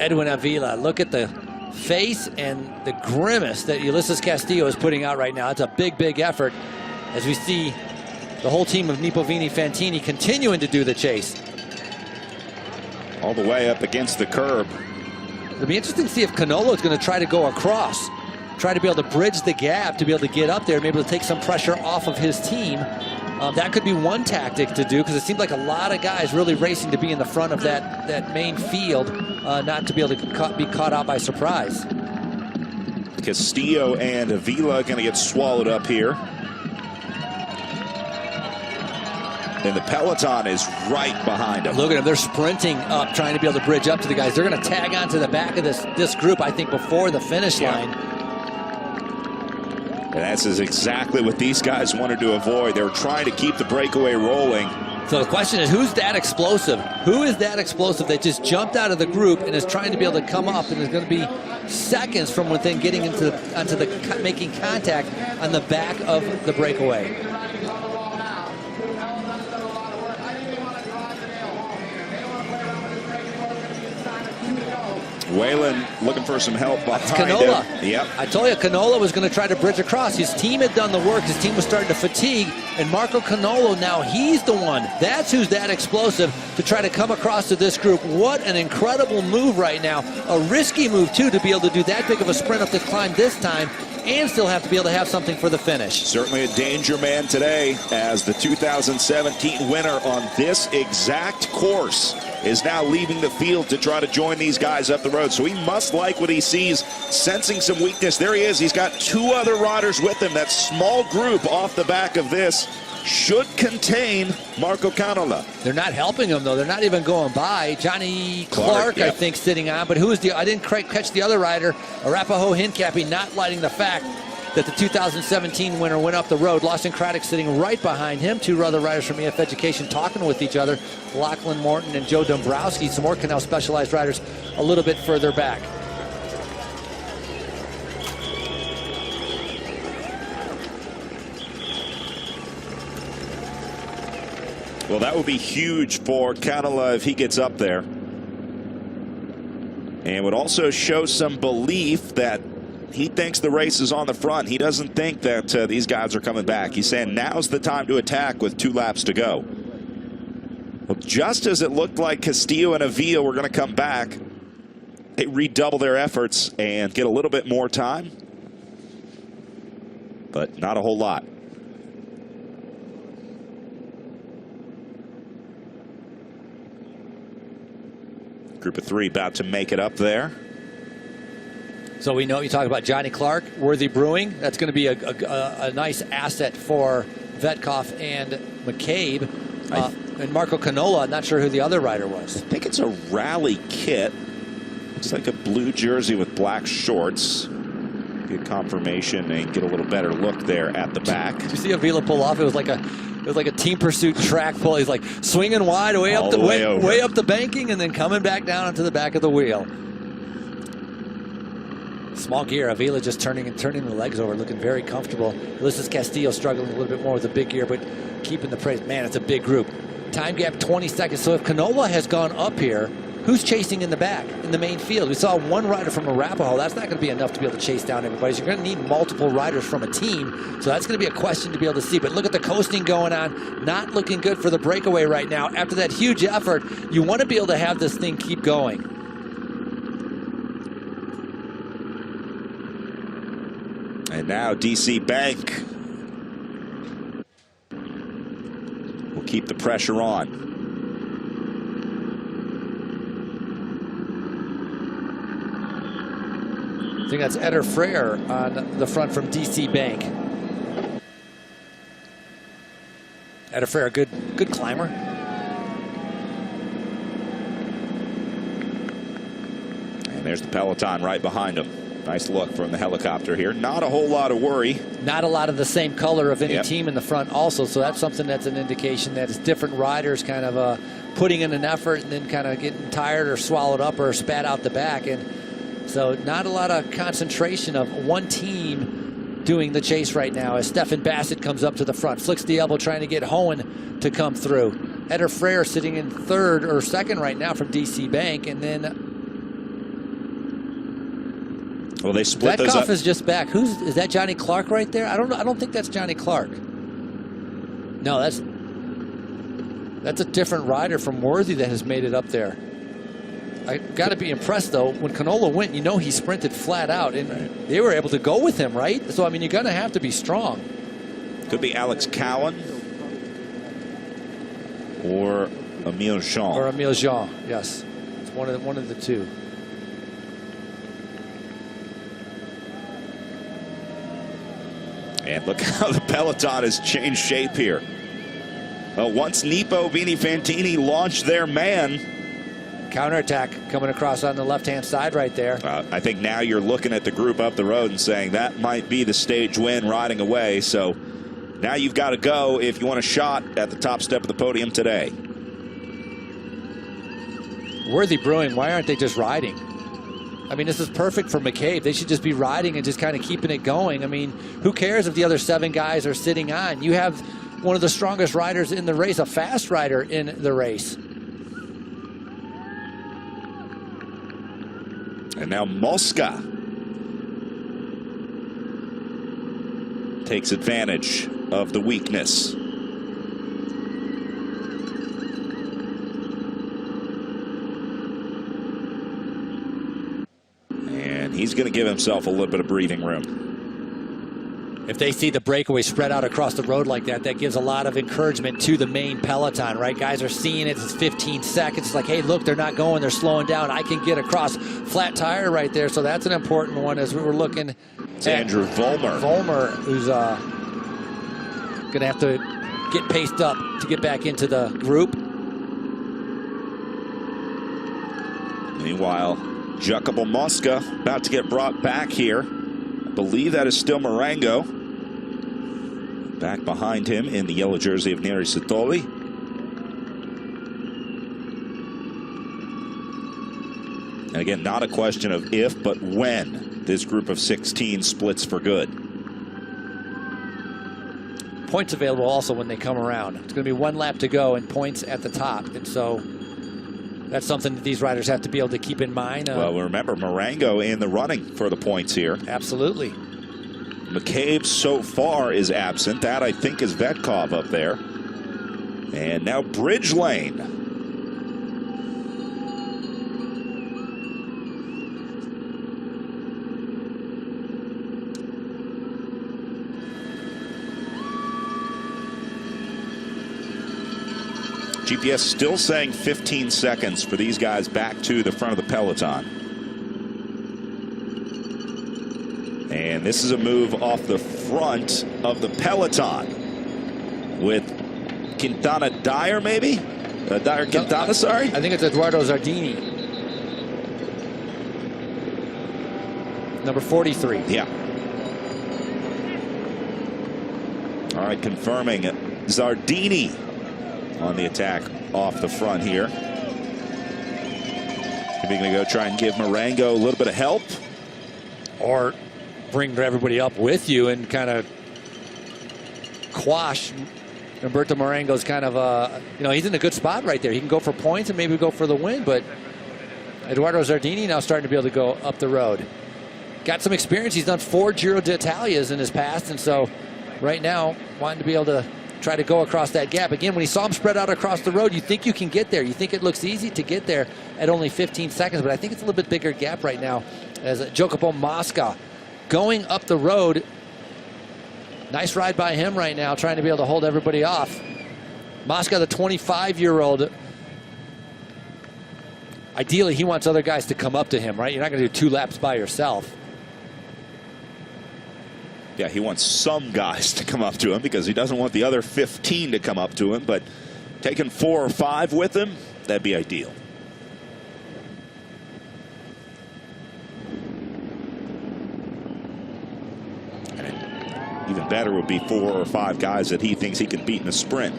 Edwin Avila. Look at the face and the grimace that Ulysses Castillo is putting out right now. It's a big, big effort as we see the whole team of Nipo Fantini continuing to do the chase. All the way up against the curb. It'll be interesting to see if Canola is going to try to go across, try to be able to bridge the gap to be able to get up there and be able to take some pressure off of his team. That could be one tactic to do, because it seems like a lot of guys really racing to be in the front of that main field, not to be able to be caught out by surprise. Castillo and Avila going to get swallowed up here. And the peloton is right behind them. Look at them. They're sprinting up, trying to be able to bridge up to the guys. They're going to tag onto the back of this group, I think, before the finish line. And that's exactly what these guys wanted to avoid. They were trying to keep the breakaway rolling. So the question is, who's that explosive? Who is that explosive that just jumped out of the group and is trying to be able to come up and is going to be seconds from within getting making contact on the back of the breakaway? Whalen looking for some help behind Canola. him. Yep. I told you, Canola was going to try to bridge across. His team had done the work. His team was starting to fatigue. And Marco Canola, now he's the one. That's who's that explosive to try to come across to this group. What an incredible move right now. A risky move, too, to be able to do that big of a sprint up the climb this time and still have to be able to have something for the finish. Certainly a danger man today, as the 2017 winner on this exact course is now leaving the field to try to join these guys up the road. So he must like what he sees, sensing some weakness. There he is. He's got 2 other riders with him. That small group off the back of this should contain Marco Canola. They're not helping him, though. They're not even going by. Johnny Clark, yep. I think, sitting on. But who is I didn't quite catch the other rider, Arapaho Hincapie, not lighting the fact that the 2017 winner went up the road. Lawson Craddock sitting right behind him. 2 other riders from EF Education talking with each other. Lachlan Morton and Joe Dombrowski. Some more Canal Specialized riders a little bit further back. Well, that would be huge for Canola if he gets up there. And would also show some belief that he thinks the race is on the front. He doesn't think that these guys are coming back. He's saying now's the time to attack with 2 laps to go. Well, just as it looked like Castillo and Avila were going to come back, they redouble their efforts and get a little bit more time. But not a whole lot. Group of 3 about to make it up there. So we know you talk about Johnny Clark, Worthy Brewing. That's going to be a nice asset for Vetkoff and McCabe. And Marco Canola, I'm not sure who the other rider was. I think it's a rally kit. Looks like a blue jersey with black shorts. Get confirmation and get a little better look there at the back. Did you see Avila pull off? It was like a team pursuit track pull. He's like swinging wide way up way up the banking and then coming back down onto the back of the wheel. Small gear. Avila just turning the legs over, looking very comfortable. Ulysses Castillo struggling a little bit more with the big gear, but keeping the pace. Man, it's a big group. Time gap 20 seconds. So if Canola has gone up here, who's chasing in the back, in the main field? We saw one rider from Arapahoe. That's not going to be enough to be able to chase down everybody. So you're going to need multiple riders from a team. So that's going to be a question to be able to see. But look at the coasting going on. Not looking good for the breakaway right now. After that huge effort, you want to be able to have this thing keep going. And now DC Bank will keep the pressure on. I think that's Eder Frere on the front from DC Bank. Eder Frere, good climber. And there's the peloton right behind him. Nice look from the helicopter here. Not a whole lot of worry. Not a lot of the same color of any team in the front also, so that's something that's an indication that it's different riders kind of putting in an effort and then kind of getting tired or swallowed up or spat out the back. And so not a lot of concentration of one team doing the chase right now as Stefan Bassett comes up to the front, flicks the elbow trying to get Hohen to come through. Eder Frere sitting in third or second right now from DC Bank, and then well, they split those up. Vetkoff is just back. Is that Johnny Clark right there? I don't know. I don't think that's Johnny Clark. No, that's a different rider from Worthy that has made it up there. I got to be impressed though. When Canola went, you know he sprinted flat out, and they were able to go with him, right? So I mean, you're going to have to be strong. Could be Alex Cowan or Emile Jean. Or Emile Jean, yes. It's one of the two. And look how the peloton has changed shape here. Once Nepo Vini Fantini launched their man. Counterattack coming across on the left-hand side right there. I think now you're looking at the group up the road and saying that might be the stage win riding away. So now you've got to go if you want a shot at the top step of the podium today. Worthy Brewing, why aren't they just riding? I mean, this is perfect for McCabe. They should just be riding and just kind of keeping it going. I mean, who cares if the other 7 guys are sitting on? You have one of the strongest riders in the race, a fast rider in the race. And now Mosca takes advantage of the weakness. And he's going to give himself a little bit of breathing room. If they see the breakaway spread out across the road like that, that gives a lot of encouragement to the main peloton, right? Guys are seeing it. It's 15 seconds. It's like, hey, look, they're not going. They're slowing down. I can get across. Flat tire right there. So that's an important one as we were looking. It's Andrew Vollmer. Vollmer, who's going to have to get paced up to get back into the group. Meanwhile, Jacopo Mosca about to get brought back here. I believe that is still Marengo. Back behind him in the yellow jersey of Neri Sotoli. And again, not a question of if, but when this group of 16 splits for good. Points available also when they come around. It's going to be 1 lap to go and points at the top. And so that's something that these riders have to be able to keep in mind. Well, remember, Marengo in the running for the points here. Absolutely. McCabe so far is absent. That, I think, is Vetkov up there. And now Bridge Lane. GPS still saying 15 seconds for these guys back to the front of the peloton. And this is a move off the front of the peloton with Quintana Dyer, maybe? Dyer Quintana, sorry? I think it's Eduardo Zardini. Number 43. Yeah. All right, confirming Zardini on the attack off the front here. Are we going to go try and give Marengo a little bit of help? Or bring everybody up with you and kind of quash Humberto Marengo's kind of, he's in a good spot right there. He can go for points and maybe go for the win, but Eduardo Zardini now starting to be able to go up the road. Got some experience. He's done 4 Giro d'Italias in his past, and so right now wanting to be able to try to go across that gap. Again, when you saw him spread out across the road, you think you can get there. You think it looks easy to get there at only 15 seconds, but I think it's a little bit bigger gap right now as Jacopo Mosca going up the road. Nice ride by him right now, trying to be able to hold everybody off. Mosca, the 25-year-old, ideally he wants other guys to come up to him, right? You're not going to do 2 laps by yourself. Yeah, he wants some guys to come up to him because he doesn't want the other 15 to come up to him, but taking 4 or 5 with him, that'd be ideal. And even better would be 4 or 5 guys that he thinks he can beat in a sprint.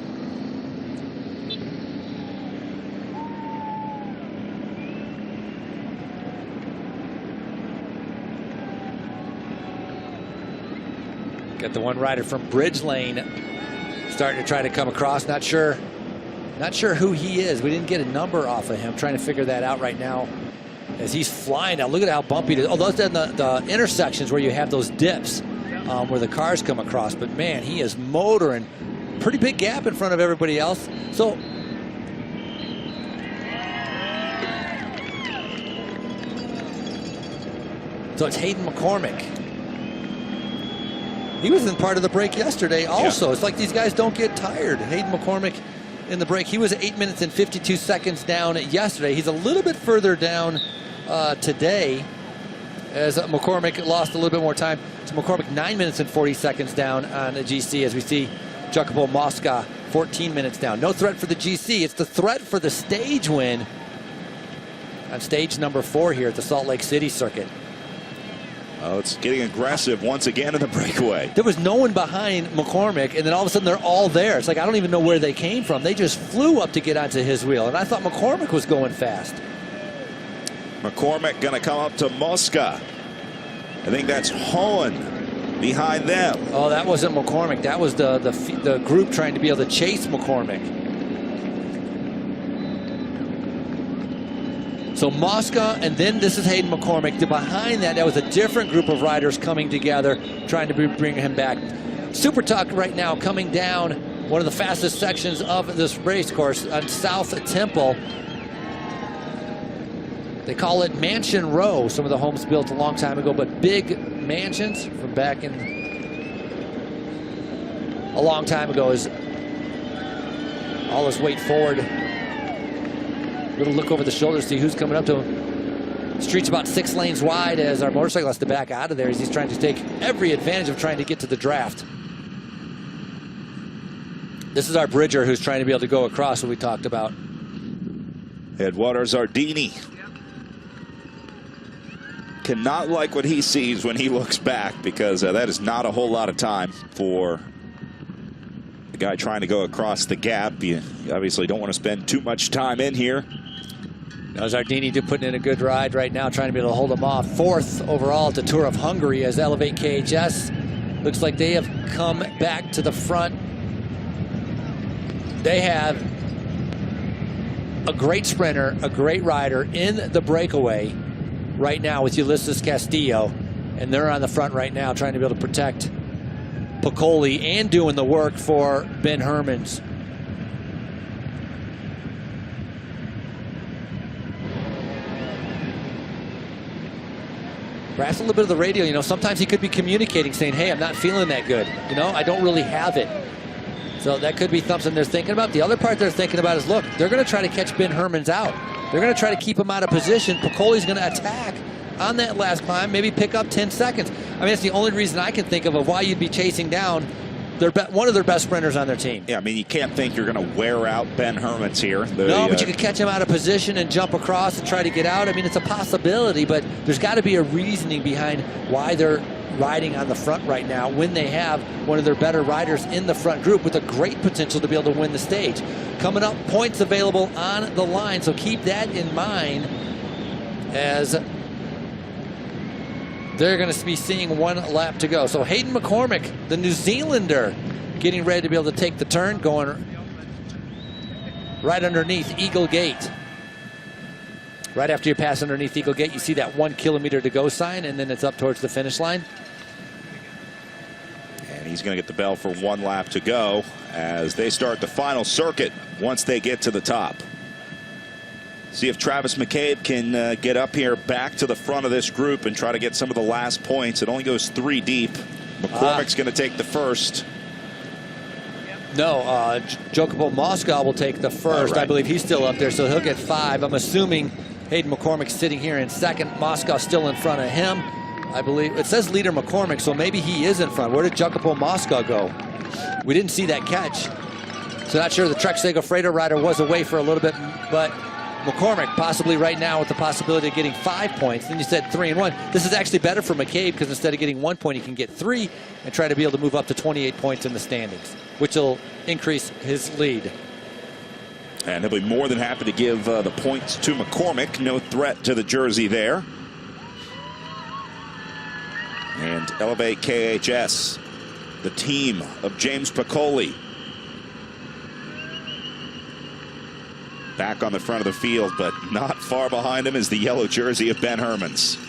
Got the one rider from Bridge Lane starting to try to come across. Not sure who he is. We didn't get a number off of him. Trying to figure that out right now as he's flying. Now look at how bumpy it is. Oh, those are the intersections where you have those dips where the cars come across. But man, he is motoring. Pretty big gap in front of everybody else. So it's Hayden McCormick. He was in part of the break yesterday also. Yeah. It's like these guys don't get tired. Hayden McCormick in the break. He was 8 minutes and 52 seconds down yesterday. He's a little bit further down today as McCormick lost a little bit more time. So McCormick 9 minutes and 40 seconds down on the GC as we see Jacopo Mosca 14 minutes down. No threat for the GC. It's the threat for the stage win on stage number 4 here at the Salt Lake City circuit. Oh, it's getting aggressive once again in the breakaway. There was no one behind McCormick, and then all of a sudden they're all there. It's like I don't even know where they came from. They just flew up to get onto his wheel, and I thought McCormick was going fast. McCormick going to come up to Mosca. I think that's Hohen behind them. Oh, that wasn't McCormick. That was the group trying to be able to chase McCormick. So Mosca, and then this is Hayden McCormick. Behind that was a different group of riders coming together, trying to bring him back. Super Tuck right now coming down one of the fastest sections of this race course on South Temple. They call it Mansion Row. Some of the homes built a long time ago, but big mansions from back in a long time ago is all this weight forward. Little look over the shoulder to see who's coming up to him. Street's about 6 lanes wide as our motorcycle has to back out of there as he's trying to take every advantage of trying to get to the draft. This is our bridger who's trying to be able to go across what we talked about. Eduardo Zardini cannot like what he sees when he looks back because that is not a whole lot of time for the guy trying to go across the gap. You obviously don't want to spend too much time in here. Now Zardini putting in a good ride right now, trying to be able to hold him off. 4th overall at the Tour of Hungary as Elevate KHS looks like they have come back to the front. They have a great sprinter, a great rider in the breakaway right now with Ulysses Castillo, and they're on the front right now trying to be able to protect Piccoli and doing the work for Ben Hermans. Perhaps a little bit of the radio, sometimes he could be communicating saying, hey, I'm not feeling that good. I don't really have it. So that could be something they're thinking about. The other part they're thinking about is, look, they're going to try to catch Ben Hermans out. They're going to try to keep him out of position. Piccoli's going to attack on that last climb, maybe pick up 10 seconds. I mean, that's the only reason I can think of why you'd be chasing down they're one of their best sprinters on their team. Yeah, I mean, you can't think you're going to wear out Ben Hermans here. No, but you could catch him out of position and jump across and try to get out. I mean, it's a possibility, but there's got to be a reasoning behind why they're riding on the front right now when they have one of their better riders in the front group with a great potential to be able to win the stage. Coming up, points available on the line, so keep that in mind as they're going to be seeing one lap to go. So Hayden McCormick, the New Zealander, getting ready to be able to take the turn, going right underneath Eagle Gate. Right after you pass underneath Eagle Gate, you see that 1 kilometer to go sign, and then it's up towards the finish line. And he's going to get the bell for 1 lap to go as they start the final circuit once they get to the top. See if Travis McCabe can get up here back to the front of this group and try to get some of the last points. It only goes 3 deep. McCormick's going to take the first. No, Jacopo Mosca will take the first. Right. I believe he's still up there, so he'll get 5. I'm assuming Hayden McCormick's sitting here in second. Mosca still in front of him. I believe it says leader McCormick, so maybe he is in front. Where did Jacopo Mosca go? We didn't see that catch. So not sure the Trek Segafredo rider was away for a little bit, but McCormick possibly right now with the possibility of getting 5 points. Then you said 3 and 1. This is actually better for McCabe because instead of getting 1 point, he can get 3 and try to be able to move up to 28 points in the standings, which will increase his lead. And he'll be more than happy to give the points to McCormick. No threat to the jersey there. And Elevate KHS, the team of James Piccoli, back on the front of the field, but not far behind him is the yellow jersey of Ben Hermans.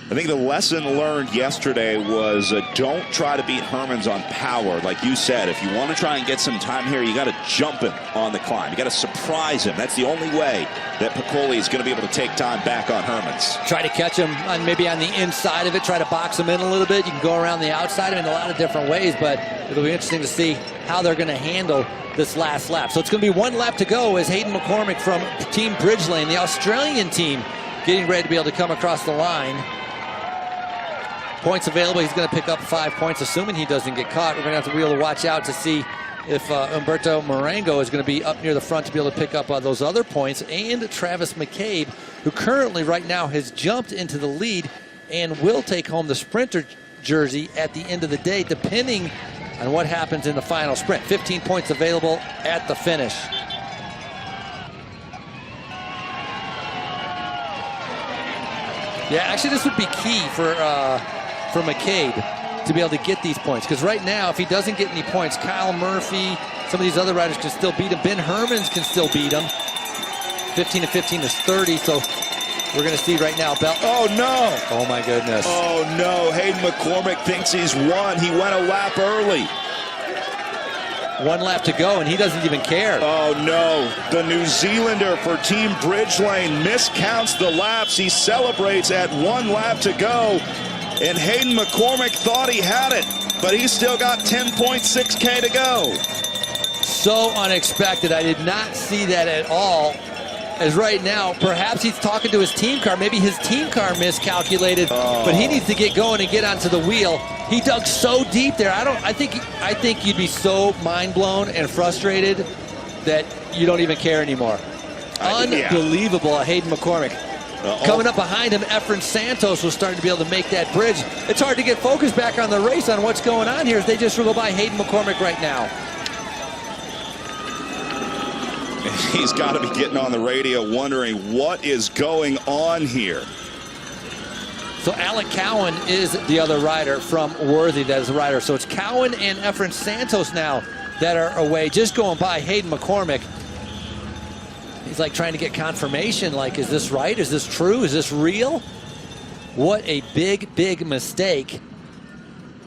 I think the lesson learned yesterday was don't try to beat Hermans on power. Like you said, if you want to try and get some time here, you got to jump him on the climb. You got to surprise him. That's the only way that Piccoli is going to be able to take time back on Hermans. Try to catch him maybe on the inside of it, try to box him in a little bit. You can go around the outside of it in a lot of different ways, but it'll be interesting to see how they're going to handle this last lap. So it's going to be 1 lap to go as Hayden McCormick from Team Bridgelane, the Australian team, getting ready to be able to come across the line. Points available. He's going to pick up 5 points, assuming he doesn't get caught. We're going to have to be able to watch out to see if Umberto Marengo is going to be up near the front to be able to pick up those other points. And Travis McCabe, who currently right now has jumped into the lead and will take home the sprinter jersey at the end of the day, depending on what happens in the final sprint. 15 points available at the finish. Yeah, actually this would be key for McCabe to be able to get these points, because right now if he doesn't get any points, Kyle Murphy, some of these other riders can still beat him. Ben Hermans can still beat him. 15 to 15 is 30, so we're going to see right now. Oh no! Oh my goodness! Oh no! Hayden McCormick thinks he's won. He went a lap early. 1 lap to go, and he doesn't even care. Oh no! The New Zealander for Team Bridgelane miscounts the laps. He celebrates at 1 lap to go. And Hayden McCormick thought he had it, but he's still got 10.6K to go. So unexpected. I did not see that at all. As right now, perhaps he's talking to his team car. Maybe his team car miscalculated, but he needs to get going and get onto the wheel. He dug so deep there. I think you'd be so mind blown and frustrated that you don't even care anymore. Unbelievable, yeah. Hayden McCormick. Coming up behind him, Efren Santos was starting to be able to make that bridge. It's hard to get focused back on the race on what's going on here as they just go by Hayden McCormick right now. He's got to be getting on the radio wondering what is going on here. So Alec Cowan is the other rider from Worthy that is a rider. So it's Cowan and Efren Santos now that are away, just going by Hayden McCormick. He's like trying to get confirmation, like, is this right? Is this true? Is this real? What a big, big mistake.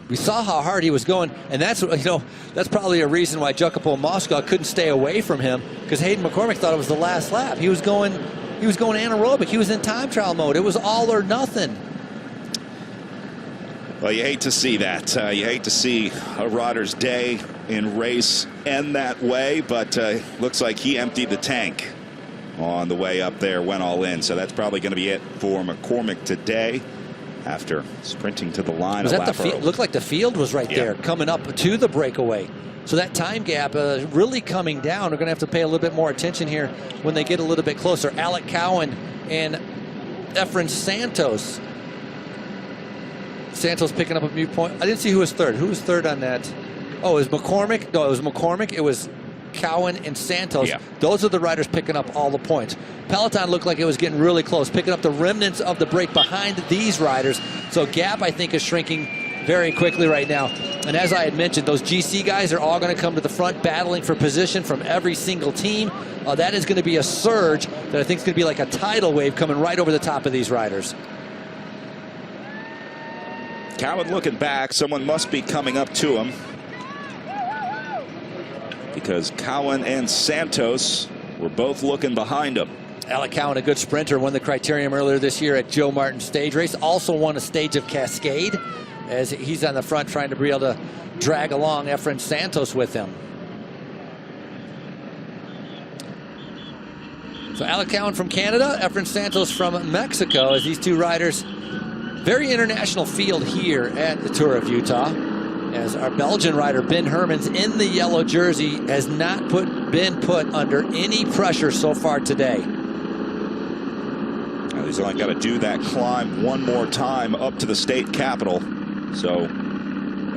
We saw how hard he was going, and that's, that's probably a reason why Jacopo Mosca couldn't stay away from him, because Hayden McCormick thought it was the last lap. He was going anaerobic. He was in time trial mode. It was all or nothing. Well, you hate to see that. You hate to see a rider's day in race end that way, but looks like he emptied the tank on the way up there, went all in. So that's probably going to be it for McCormick today. after sprinting to the line. Was that the field? Looked like the field was right there coming up to the breakaway. So that time gap really coming down. We're going to have to pay a little bit more attention here when they get a little bit closer. Alec Cowan and Efren Santos. Santos picking up a few points. I didn't see who was third. Who was third on that? Oh, it was McCormick. No, it was McCormick. It was Cowan and Santos. Yeah. Those are the riders picking up all the points. Peloton looked like it was getting really close, picking up the remnants of the break behind these riders. So gap, I think, is shrinking very quickly right now. And as I had mentioned, those GC guys are all going to come to the front, battling for position from every single team. That is going to be a surge that I think is going to be like a tidal wave coming right over the top of these riders. Cowan looking back. Someone must be coming up to him, because Cowan and Santos were both looking behind him. Alec Cowan, a good sprinter, won the Criterium earlier this year at Joe Martin Stage Race. Also won a stage of Cascade, as he's on the front trying to be able to drag along Efren Santos with him. So Alec Cowan from Canada, Efren Santos from Mexico, as these two riders, very international field here at the Tour of Utah, as our Belgian rider Ben Hermans in the yellow jersey has not been put under any pressure so far today. Now he's only got to do that climb one more time up to the state capitol. So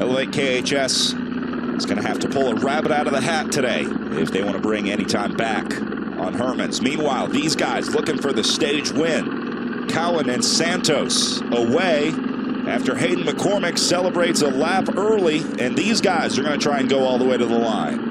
Elevate KHS is going to have to pull a rabbit out of the hat today if they want to bring any time back on Hermans. Meanwhile, these guys looking for the stage win. Cowan and Santos away after Hayden McCormick celebrates a lap early, and these guys are going to try and go all the way to the line.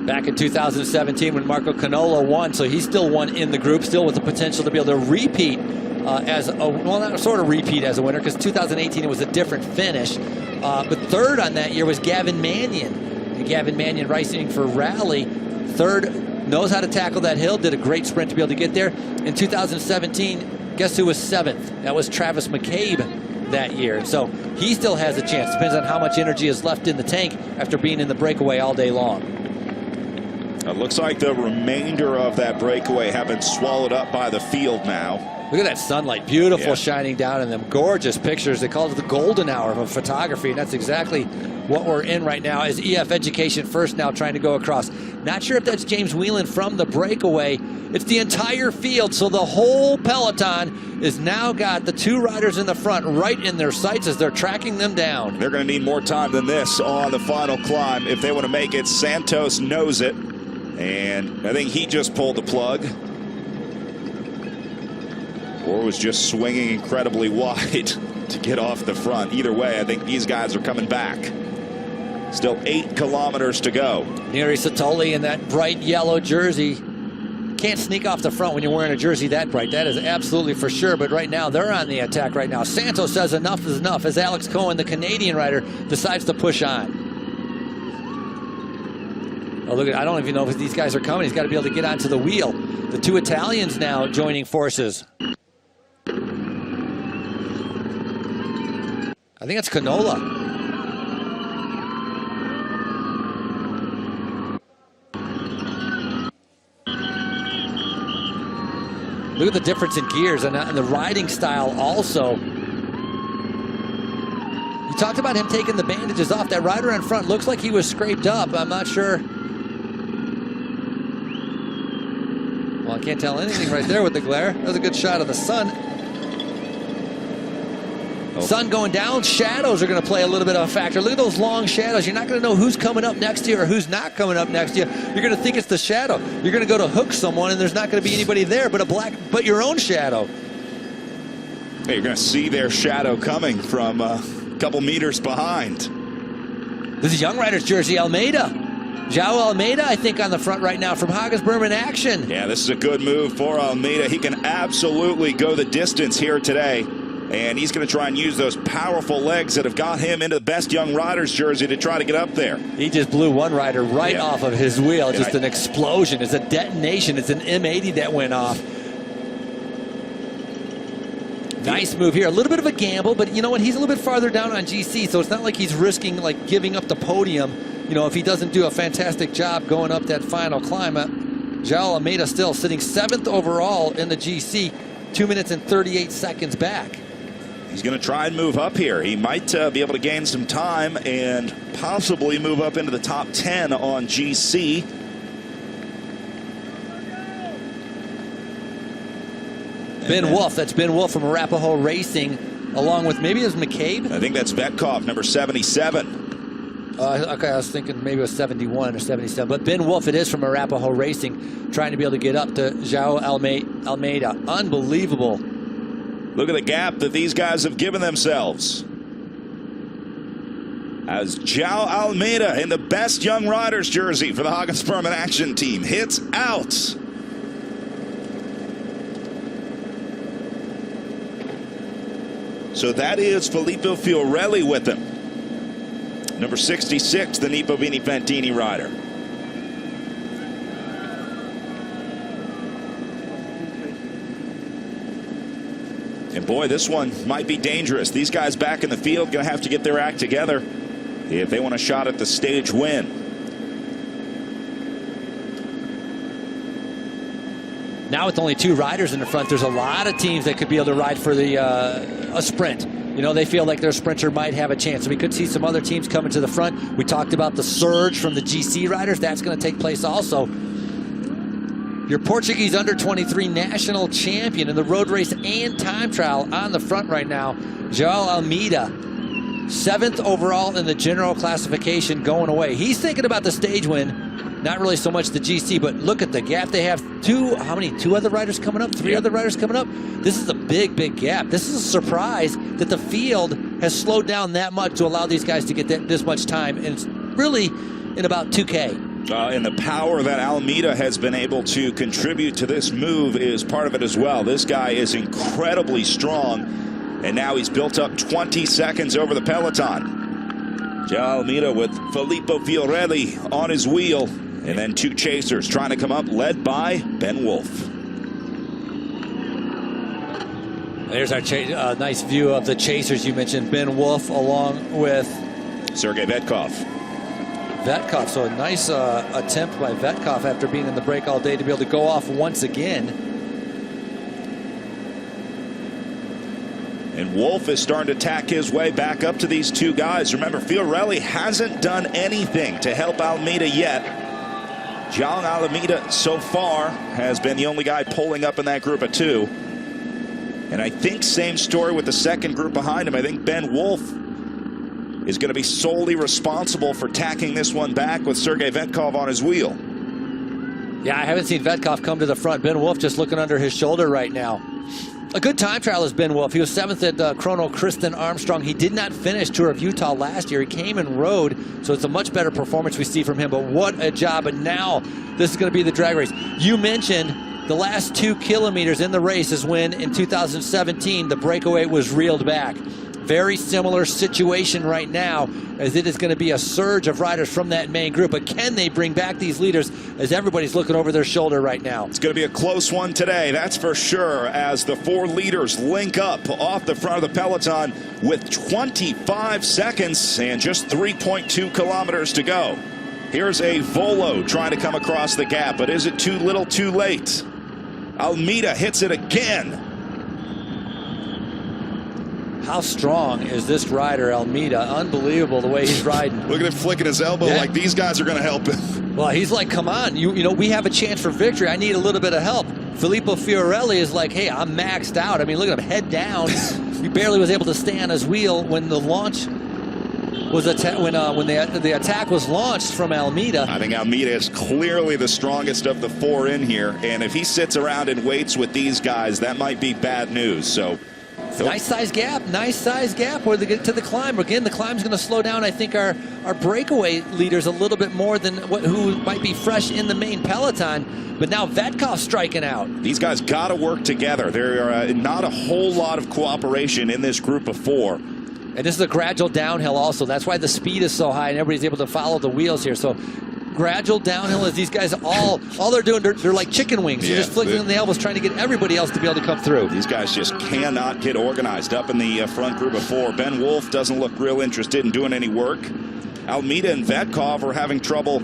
Back in 2017 when Marco Canola won, so he still won in the group, still with the potential to be able to repeat as a, well, not sort of repeat as a winner, because 2018 it was a different finish. But third on that year was Gavin Mannion. And Gavin Mannion racing for Rally. Third, knows how to tackle that hill, did a great sprint to be able to get there. In 2017, guess who was seventh? That was Travis McCabe that year. So he still has a chance. Depends on how much energy is left in the tank after being in the breakaway all day long. It looks like the remainder of that breakaway have been swallowed up by the field now. Look at that sunlight, beautiful, shining down in them. Gorgeous pictures. They call it the golden hour of photography, and that's exactly what we're in right now, as EF Education First now trying to go across. Not sure if that's James Whelan from the breakaway. It's the entire field, so the whole peloton is now got the two riders in the front right in their sights as they're tracking them down. They're going to need more time than this on the final climb if they want to make it. Santos knows it, and I think he just pulled the plug, or was just swinging incredibly wide to get off the front. Either way, I think these guys are coming back. Still 8 kilometers to go. Neri Satoli in that bright yellow jersey. Can't sneak off the front when you're wearing a jersey that bright. That is absolutely for sure. But right now, they're on the attack right now. Santos says enough is enough as Alex Cohen, the Canadian rider, decides to push on. Oh, look at, I don't even know if these guys are coming. He's got to be able to get onto the wheel. The two Italians now joining forces. I think it's Canola. Look at the difference in gears and the riding style also. You talked about him taking the bandages off. That rider in front looks like he was scraped up. I'm not sure. Well, I can't tell anything right there with the glare. That was a good shot of the sun. Sun going down, shadows are going to play a little bit of a factor. Look at those long shadows. You're not going to know who's coming up next to you or who's not coming up next to you. You're going to think it's the shadow. You're going to go to hook someone and there's not going to be anybody there but your own shadow. Hey, you're going to see their shadow coming from a couple meters behind. This is young rider's jersey, Almeida. João Almeida, I think, on the front right now from Hagesberm in action. Yeah, this is a good move for Almeida. He can absolutely go the distance here today. And he's going to try and use those powerful legs that have got him into the best young rider's jersey to try to get up there. He just blew one rider right off of his wheel. Just an explosion. It's a detonation. It's an M80 that went off. Nice move here. A little bit of a gamble, but you know what? He's a little bit farther down on GC, so it's not like he's risking like giving up the podium. You know, if he doesn't do a fantastic job going up that final climb. João Almeida still sitting 7th overall in the GC. 2 minutes and 38 seconds back. He's going to try and move up here. He might be able to gain some time and possibly move up into the top 10 on GC. Ben Wolf, that's Ben Wolf from Arapahoe Racing, along with, maybe it was McCabe? I think that's Vetkov, number 77. Okay, I was thinking maybe it was 71 or 77. But Ben Wolf, it is from Arapahoe Racing, trying to be able to get up to João Almeida. Unbelievable. Look at the gap that these guys have given themselves. As João Almeida in the best young riders jersey for the Hagenspurman Action Team hits out. So that is Filippo Fiorelli with him. Number 66, the Nippo Vini Fantini rider. And boy, this one might be dangerous. These guys back in the field going to have to get their act together if they want a shot at the stage win. Now with only 2 riders in the front, there's a lot of teams that could be able to ride for the a sprint. You know, they feel like their sprinter might have a chance. So we could see some other teams coming to the front. We talked about the surge from the GC riders. That's going to take place also. Your Portuguese under-23 national champion in the road race and time trial on the front right now, João Almeida, 7th overall in the general classification going away. He's thinking about the stage win, not really so much the GC, but look at the gap they have. Two other riders coming up? 3 other riders coming up? This is a big, big gap. This is a surprise that the field has slowed down that much to allow these guys to get this much time, and it's really in about 2K. And the power that Almeida has been able to contribute to this move is part of it as well. This guy is incredibly strong, and now he's built up 20 seconds over the peloton. João Almeida with Filippo Fiorelli on his wheel, and then 2 chasers trying to come up, led by Ben Wolf. There's our nice view of the chasers you mentioned. Ben Wolf along with Sergei Vetkov. So a nice attempt by Vetkov after being in the break all day to be able to go off once again. And Wolf is starting to tack his way back up to these 2 guys. Remember, Fiorelli hasn't done anything to help Almeida yet. João Almeida so far has been the only guy pulling up in that group of 2. And I think same story with the second group behind him. I think Ben Wolf is going to be solely responsible for tacking this one back with Sergei Vetkov on his wheel. Yeah, I haven't seen Vetkov come to the front. Ben Wolf just looking under his shoulder right now. A good time trial is Ben Wolf. He was 7th at Chrono Kristen Armstrong. He did not finish Tour of Utah last year. He came and rode, so it's a much better performance we see from him. But what a job. And now this is going to be the drag race. You mentioned the last 2 kilometers in the race is when in 2017 the breakaway was reeled back. Very similar situation right now, as it is going to be a surge of riders from that main group. But can they bring back these leaders as everybody's looking over their shoulder right now? It's going to be a close one today, that's for sure, as the 4 leaders link up off the front of the peloton with 25 seconds and just 3.2 kilometers to go. Here's a Volo trying to come across the gap, but is it too little too late? Almeida hits it again. How strong is this rider, Almeida? Unbelievable the way he's riding. Look at him flicking his elbow like these guys are going to help him. Well, he's like, come on, you know, we have a chance for victory. I need a little bit of help. Filippo Fiorelli is like, hey, I'm maxed out. I mean, look at him, head down. He barely was able to stay on his wheel when the launch was when the attack was launched from Almeida. I think Almeida is clearly the strongest of the 4 in here, and if he sits around and waits with these guys, that might be bad news. So. Nice size gap where they get to the climb. Again, the climb's going to slow down, I think, our breakaway leaders a little bit more than who might be fresh in the main peloton. But now Vetkov striking out. These guys got to work together. There are not a whole lot of cooperation in this group of 4. And this is a gradual downhill also. That's why the speed is so high and everybody's able to follow the wheels here. So gradual downhill as these guys all they're doing, they're like chicken wings. They're just flicking in the elbows trying to get everybody else to be able to come through. These guys just cannot get organized up in the front group of 4. Ben Wolf doesn't look real interested in doing any work. Almeida and Vetkov are having trouble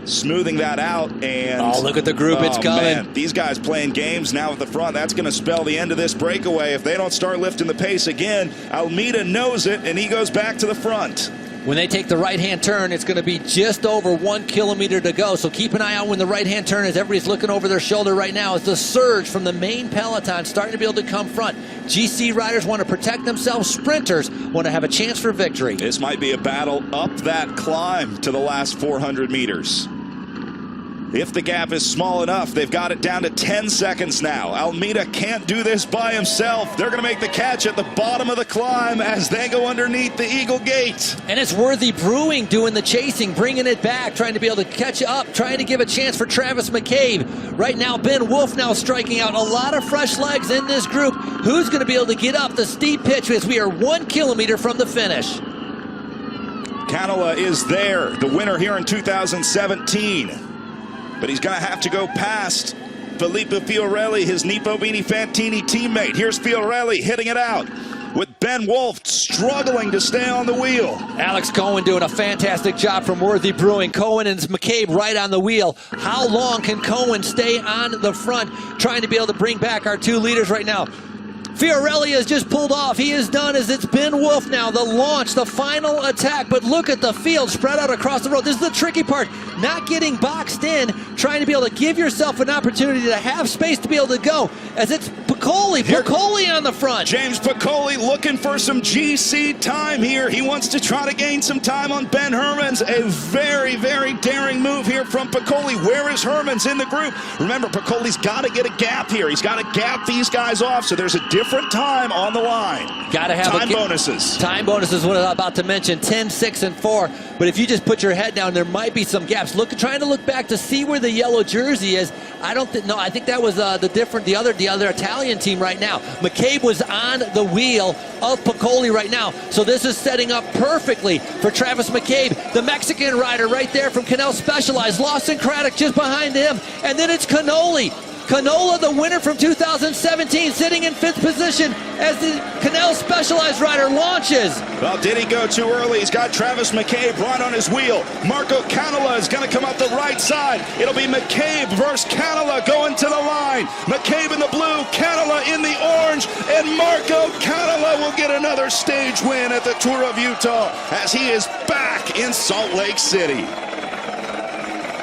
smoothing that out. And oh, look at the group. It's coming. Man, these guys playing games now at the front. That's going to spell the end of this breakaway. If they don't start lifting the pace again, Almeida knows it, and he goes back to the front. When they take the right-hand turn, it's going to be just over 1 kilometer to go. So keep an eye out when the right-hand turn is. Everybody's looking over their shoulder right now. It's the surge from the main peloton starting to be able to come front. GC riders want to protect themselves. Sprinters want to have a chance for victory. This might be a battle up that climb to the last 400 meters. If the gap is small enough, they've got it down to 10 seconds now. Almeida can't do this by himself. They're going to make the catch at the bottom of the climb as they go underneath the Eagle Gate. And it's Worthy Brewing doing the chasing, bringing it back, trying to be able to catch up, trying to give a chance for Travis McCabe. Right now, Ben Wolf now striking out. A lot of fresh legs in this group. Who's going to be able to get up the steep pitch as we are 1 kilometer from the finish? Canola is there, the winner here in 2017. But he's going to have to go past Filippo Fiorelli, his Nippo Vini Fantini teammate. Here's Fiorelli hitting it out with Ben Wolf struggling to stay on the wheel. Alex Cohen doing a fantastic job from Worthy Brewing. Cohen and McCabe right on the wheel. How long can Cohen stay on the front, trying to be able to bring back our two leaders right now? Fiorelli has just pulled off. He is done as it's Ben Wolf now. The launch, the final attack. But look at the field spread out across the road. This is the tricky part. Not getting boxed in, trying to be able to give yourself an opportunity to have space to be able to go. As it's Piccoli on the front. James Piccoli looking for some GC time here. He wants to try to gain some time on Ben Hermans. A very, very daring move here from Piccoli. Where is Hermans in the group? Remember, Piccoli's got to get a gap here. He's got to gap these guys off, so there's a different time on the line. Got to have time bonuses. Time bonuses, what I was about to mention, 10, 6, and 4. But if you just put your head down, there might be some gaps. Trying to look back to see where the yellow jersey is. I think that was the other Italian team right now. McCabe was on the wheel of Piccoli right now. So this is setting up perfectly for Travis McCabe, the Mexican rider right there from Canola Specialized. Lawson Craddock just behind him. And then it's Canola, the winner from 2017, sitting in 5th position as the Canola Specialized rider launches. Well, did he go too early? He's got Travis McCabe right on his wheel. Marco Canola is going to come up the right side. It'll be McCabe versus Canola going to the line. McCabe in the blue, Canola in the orange, and Marco Canola will get another stage win at the Tour of Utah as he is back in Salt Lake City.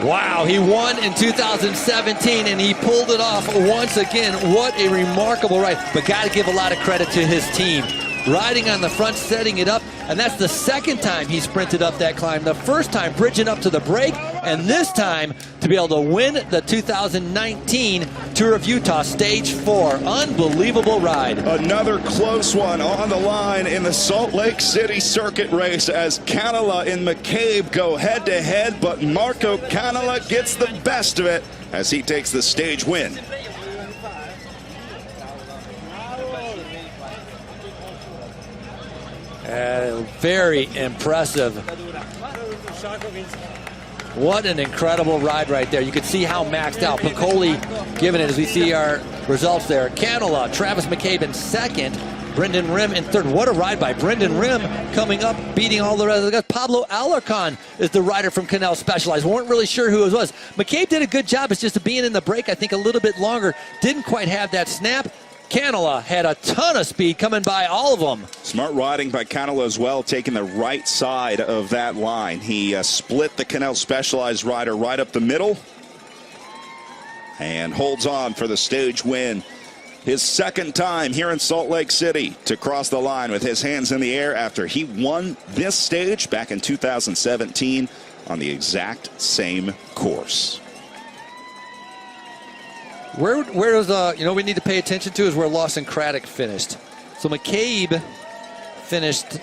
Wow, he won in 2017, and he pulled it off once again. What a remarkable ride. But got to give a lot of credit to his team. Riding on the front, setting it up, and that's the second time he sprinted up that climb. The first time bridging up to the break, and this time to be able to win the 2019 Tour of Utah Stage 4. Unbelievable ride. Another close one on the line in the Salt Lake City circuit race as Canola and McCabe go head-to-head, but Marco Canola gets the best of it as he takes the stage win. Very impressive. What an incredible ride right there. You could see how maxed out. Piccoli giving it as we see our results there. Canola, Travis McCabe in 2nd. Brendan Rim in 3rd. What a ride by Brendan Rim coming up, beating all the rest of the guys. Pablo Alarcon is the rider from Canola Specialized. We weren't really sure who it was. McCabe did a good job. It's just being in the break, I think, a little bit longer. Didn't quite have that snap. Canola had a ton of speed coming by all of them. Smart riding by Canola as well, taking the right side of that line. He split the Canola Specialized rider right up the middle and holds on for the stage win. His 2nd time here in Salt Lake City to cross the line with his hands in the air after he won this stage back in 2017 on the exact same course. Where does we need to pay attention to is where Lawson Craddock finished. So McCabe finished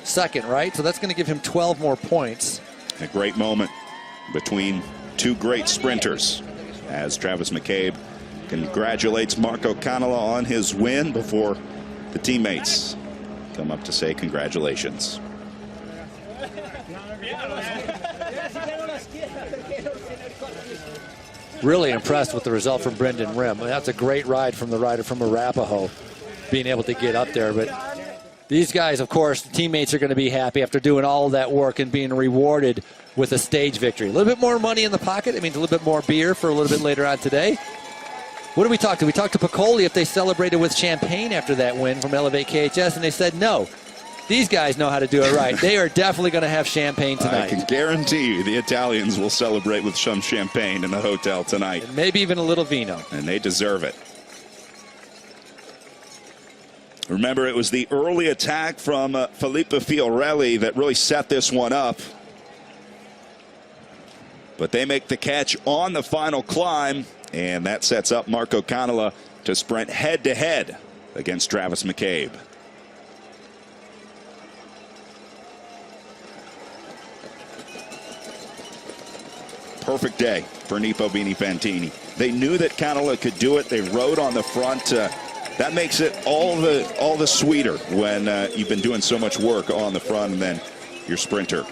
2nd, right? So that's going to give him 12 more points. A great moment between two great sprinters as Travis McCabe congratulates Marco Canola on his win before the teammates come up to say congratulations. Really impressed with the result from Brendan Rim. That's a great ride from the rider from Arapahoe, being able to get up there. But These guys, of course, the teammates are going to be happy after doing all of that work and being rewarded with a stage victory. A little bit more money in the pocket. It means a little bit more beer for a little bit later on today. What did we talk to? We talked to Piccoli if they celebrated with champagne after that win from Elevate KHS, and they said no. These guys know how to do it right. They are definitely going to have champagne tonight. I can guarantee you the Italians will celebrate with some champagne in the hotel tonight. And maybe even a little vino. And they deserve it. Remember, it was the early attack from Filippo Fiorelli that really set this one up. But they make the catch on the final climb, and that sets up Marco Canola to sprint head-to-head against Travis McCabe. Perfect day for Nipo Bini Fantini. They knew that Canola could do it. They rode on the front. That makes it all the sweeter when you've been doing so much work on the front, and then your sprinter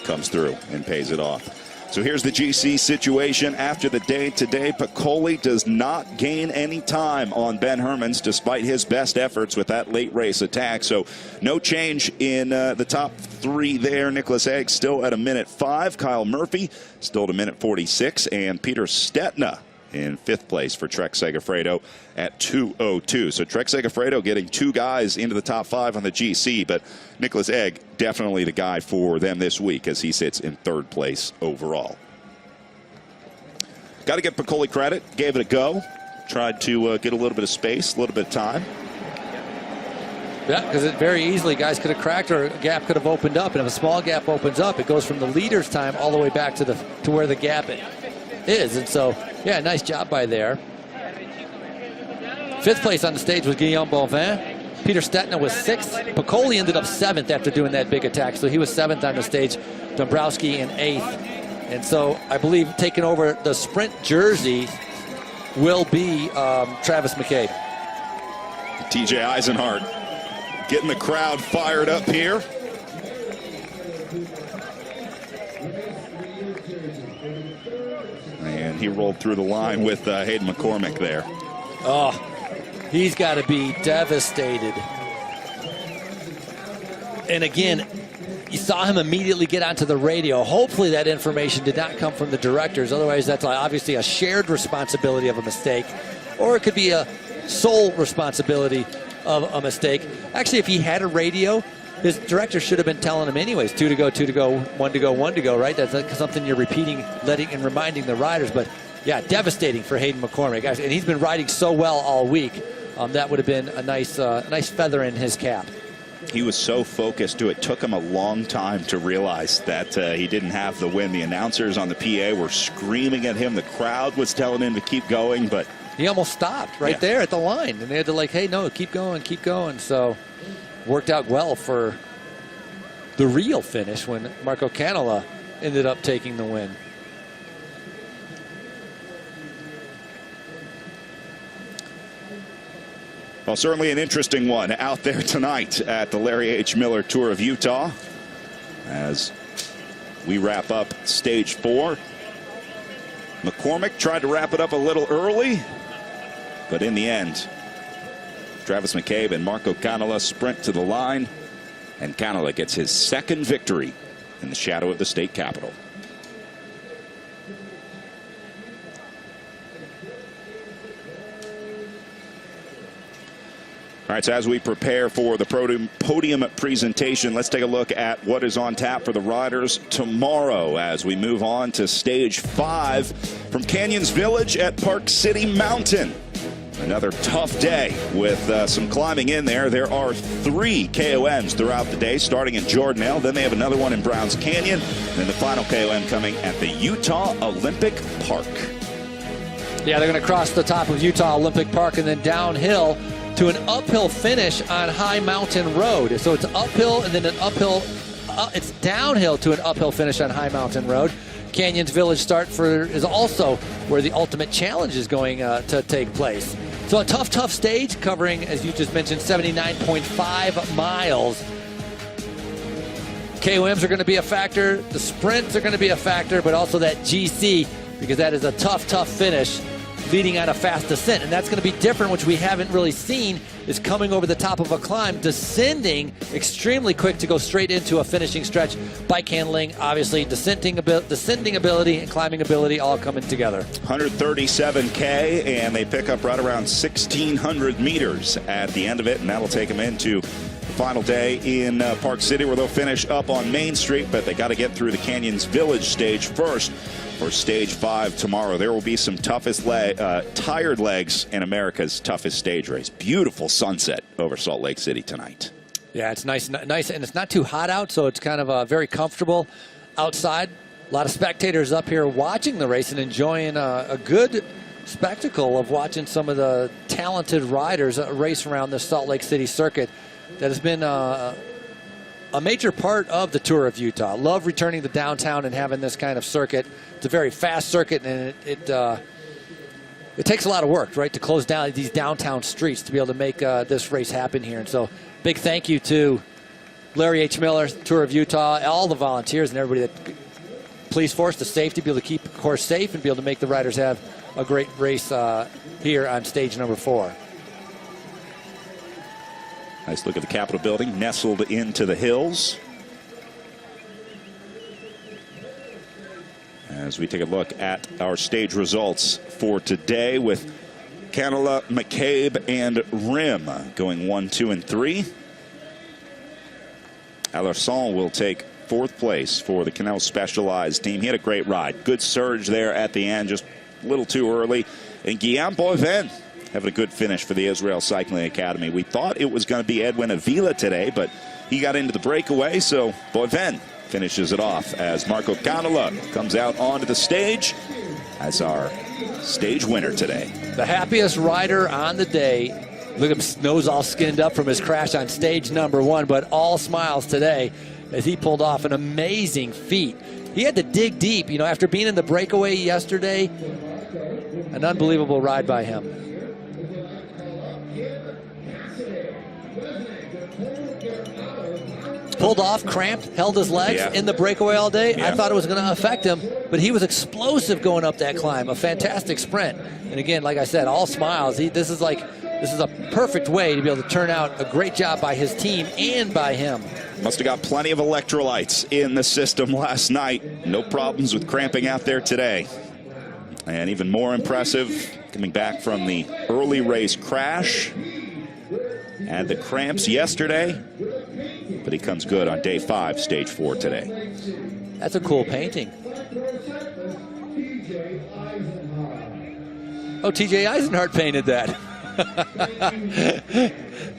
comes through and pays it off. So here's the GC situation after the day today. Piccoli does not gain any time on Ben Hermans despite his best efforts with that late race attack. So no change in the top three there. Nicholas Egg still at 1:05. Kyle Murphy still at 1:46. And Peter Stetina in 5th place for Trek Segafredo at 2:02. So Trek Segafredo getting 2 guys into the top 5 on the GC, but Nicholas Egg definitely the guy for them this week as he sits in 3rd place overall. Got to give Piccoli credit. Gave it a go. Tried to get a little bit of space, a little bit of time. Yeah, because it very easily guys could have cracked or a gap could have opened up, and if a small gap opens up, it goes from the leader's time all the way back to where the gap is. And so, yeah, nice job by there. 5th place on the stage was Guillaume Bovin. Peter Stetina was 6th. Piccoli ended up 7th after doing that big attack, so he was 7th on the stage. Dombrowski in 8th. And so I believe taking over the sprint jersey will be Travis McCabe. TJ Eisenhart getting the crowd fired up here. And he rolled through the line with Hayden McCormick there. Oh, he's got to be devastated. And again, you saw him immediately get onto the radio. Hopefully that information did not come from the directors. Otherwise, that's obviously a shared responsibility of a mistake. Or it could be a sole responsibility of a mistake. Actually, if he had a radio, his director should have been telling him anyways, 2 to go, 2 to go, 1 to go, 1 to go, right? That's like something you're repeating, letting and reminding the riders. But yeah, devastating for Hayden McCormick. And he's been riding so well all week. That would have been a nice feather in his cap. He was so focused, too. It took him a long time to realize that he didn't have the win. The announcers on the PA were screaming at him. The crowd was telling him to keep going, but he almost stopped right there at the line. And they had to hey, no, keep going, keep going. So worked out well for the real finish when Marco Canola ended up taking the win. Well, certainly an interesting one out there tonight at the Larry H. Miller Tour of Utah as we wrap up stage 4. McCormick tried to wrap it up a little early, but in the end, Travis McCabe and Marco Canola sprint to the line, and Canola gets his 2nd victory in the shadow of the state capitol. All right, so as we prepare for the podium presentation, let's take a look at what is on tap for the riders tomorrow as we move on to stage 5 from Canyons Village at Park City Mountain. Another tough day with some climbing in there. There are 3 KOMs throughout the day, starting in Jordanelle. Then they have another one in Browns Canyon. And then the final KOM coming at the Utah Olympic Park. Yeah, they're going to cross the top of Utah Olympic Park and then downhill to an uphill finish on High Mountain Road. So it's uphill and then an uphill, it's downhill to an uphill finish on High Mountain Road. Canyons Village start is also where the ultimate challenge is going to take place. So a tough stage covering, as you just mentioned, 79.5 miles. KOMs are going to be a factor. The sprints are going to be a factor, but also that GC, because that is a tough finish leading on a fast descent. And that's going to be different, which we haven't really seen, is coming over the top of a climb, descending extremely quick to go straight into a finishing stretch. Bike handling, obviously, descending ability and climbing ability all coming together. 137K, and they pick up right around 1,600 meters at the end of it, and that'll take them into the final day in Park City, where they'll finish up on Main Street, but they got to get through the Canyons Village stage first for stage 5 tomorrow. There will be some tired legs in America's toughest stage race. Beautiful sunset over Salt Lake City tonight. Yeah, it's nice, and it's not too hot out, so it's kind of very comfortable outside. A lot of spectators up here watching the race and enjoying a good spectacle of watching some of the talented riders race around the Salt Lake City circuit that has been a major part of the Tour of Utah. Love returning to downtown and having this kind of circuit. It's a very fast circuit, and it takes a lot of work, right, to close down these downtown streets to be able to make this race happen here. And so big thank you to Larry H. Miller, Tour of Utah, all the volunteers and everybody that police force, the safety, be able to keep the course safe and be able to make the riders have a great race here on stage number 4. Nice look at the Capitol building, nestled into the hills. As we take a look at our stage results for today, with Canola, McCabe, and Rim going 1, 2, and 3. Alarson will take 4th place for the Canal Specialized team. He had a great ride. Good surge there at the end, just a little too early. And Guillaume Boivin having a good finish for the Israel Cycling Academy. We thought it was going to be Edwin Avila today, but he got into the breakaway, so Boivin finishes it off as Marco Canola comes out onto the stage as our stage winner today. The happiest rider on the day. Look at him, nose all skinned up from his crash on stage number 1, but all smiles today as he pulled off an amazing feat. He had to dig deep, you know, after being in the breakaway yesterday. An unbelievable ride by him. Pulled off, cramped, held his legs in the breakaway all day. I thought it was going to affect him, but he was explosive going up that climb. A fantastic sprint. And again, like I said, all smiles. This is a perfect way to be able to turn out a great job by his team and by him. Must have got plenty of electrolytes in the system last night. No problems with cramping out there today. And even more impressive, coming back from the early race crash. Had the cramps yesterday, but he comes good on day 5, stage 4 today. That's a cool painting. Oh, TJ Eisenhart painted that.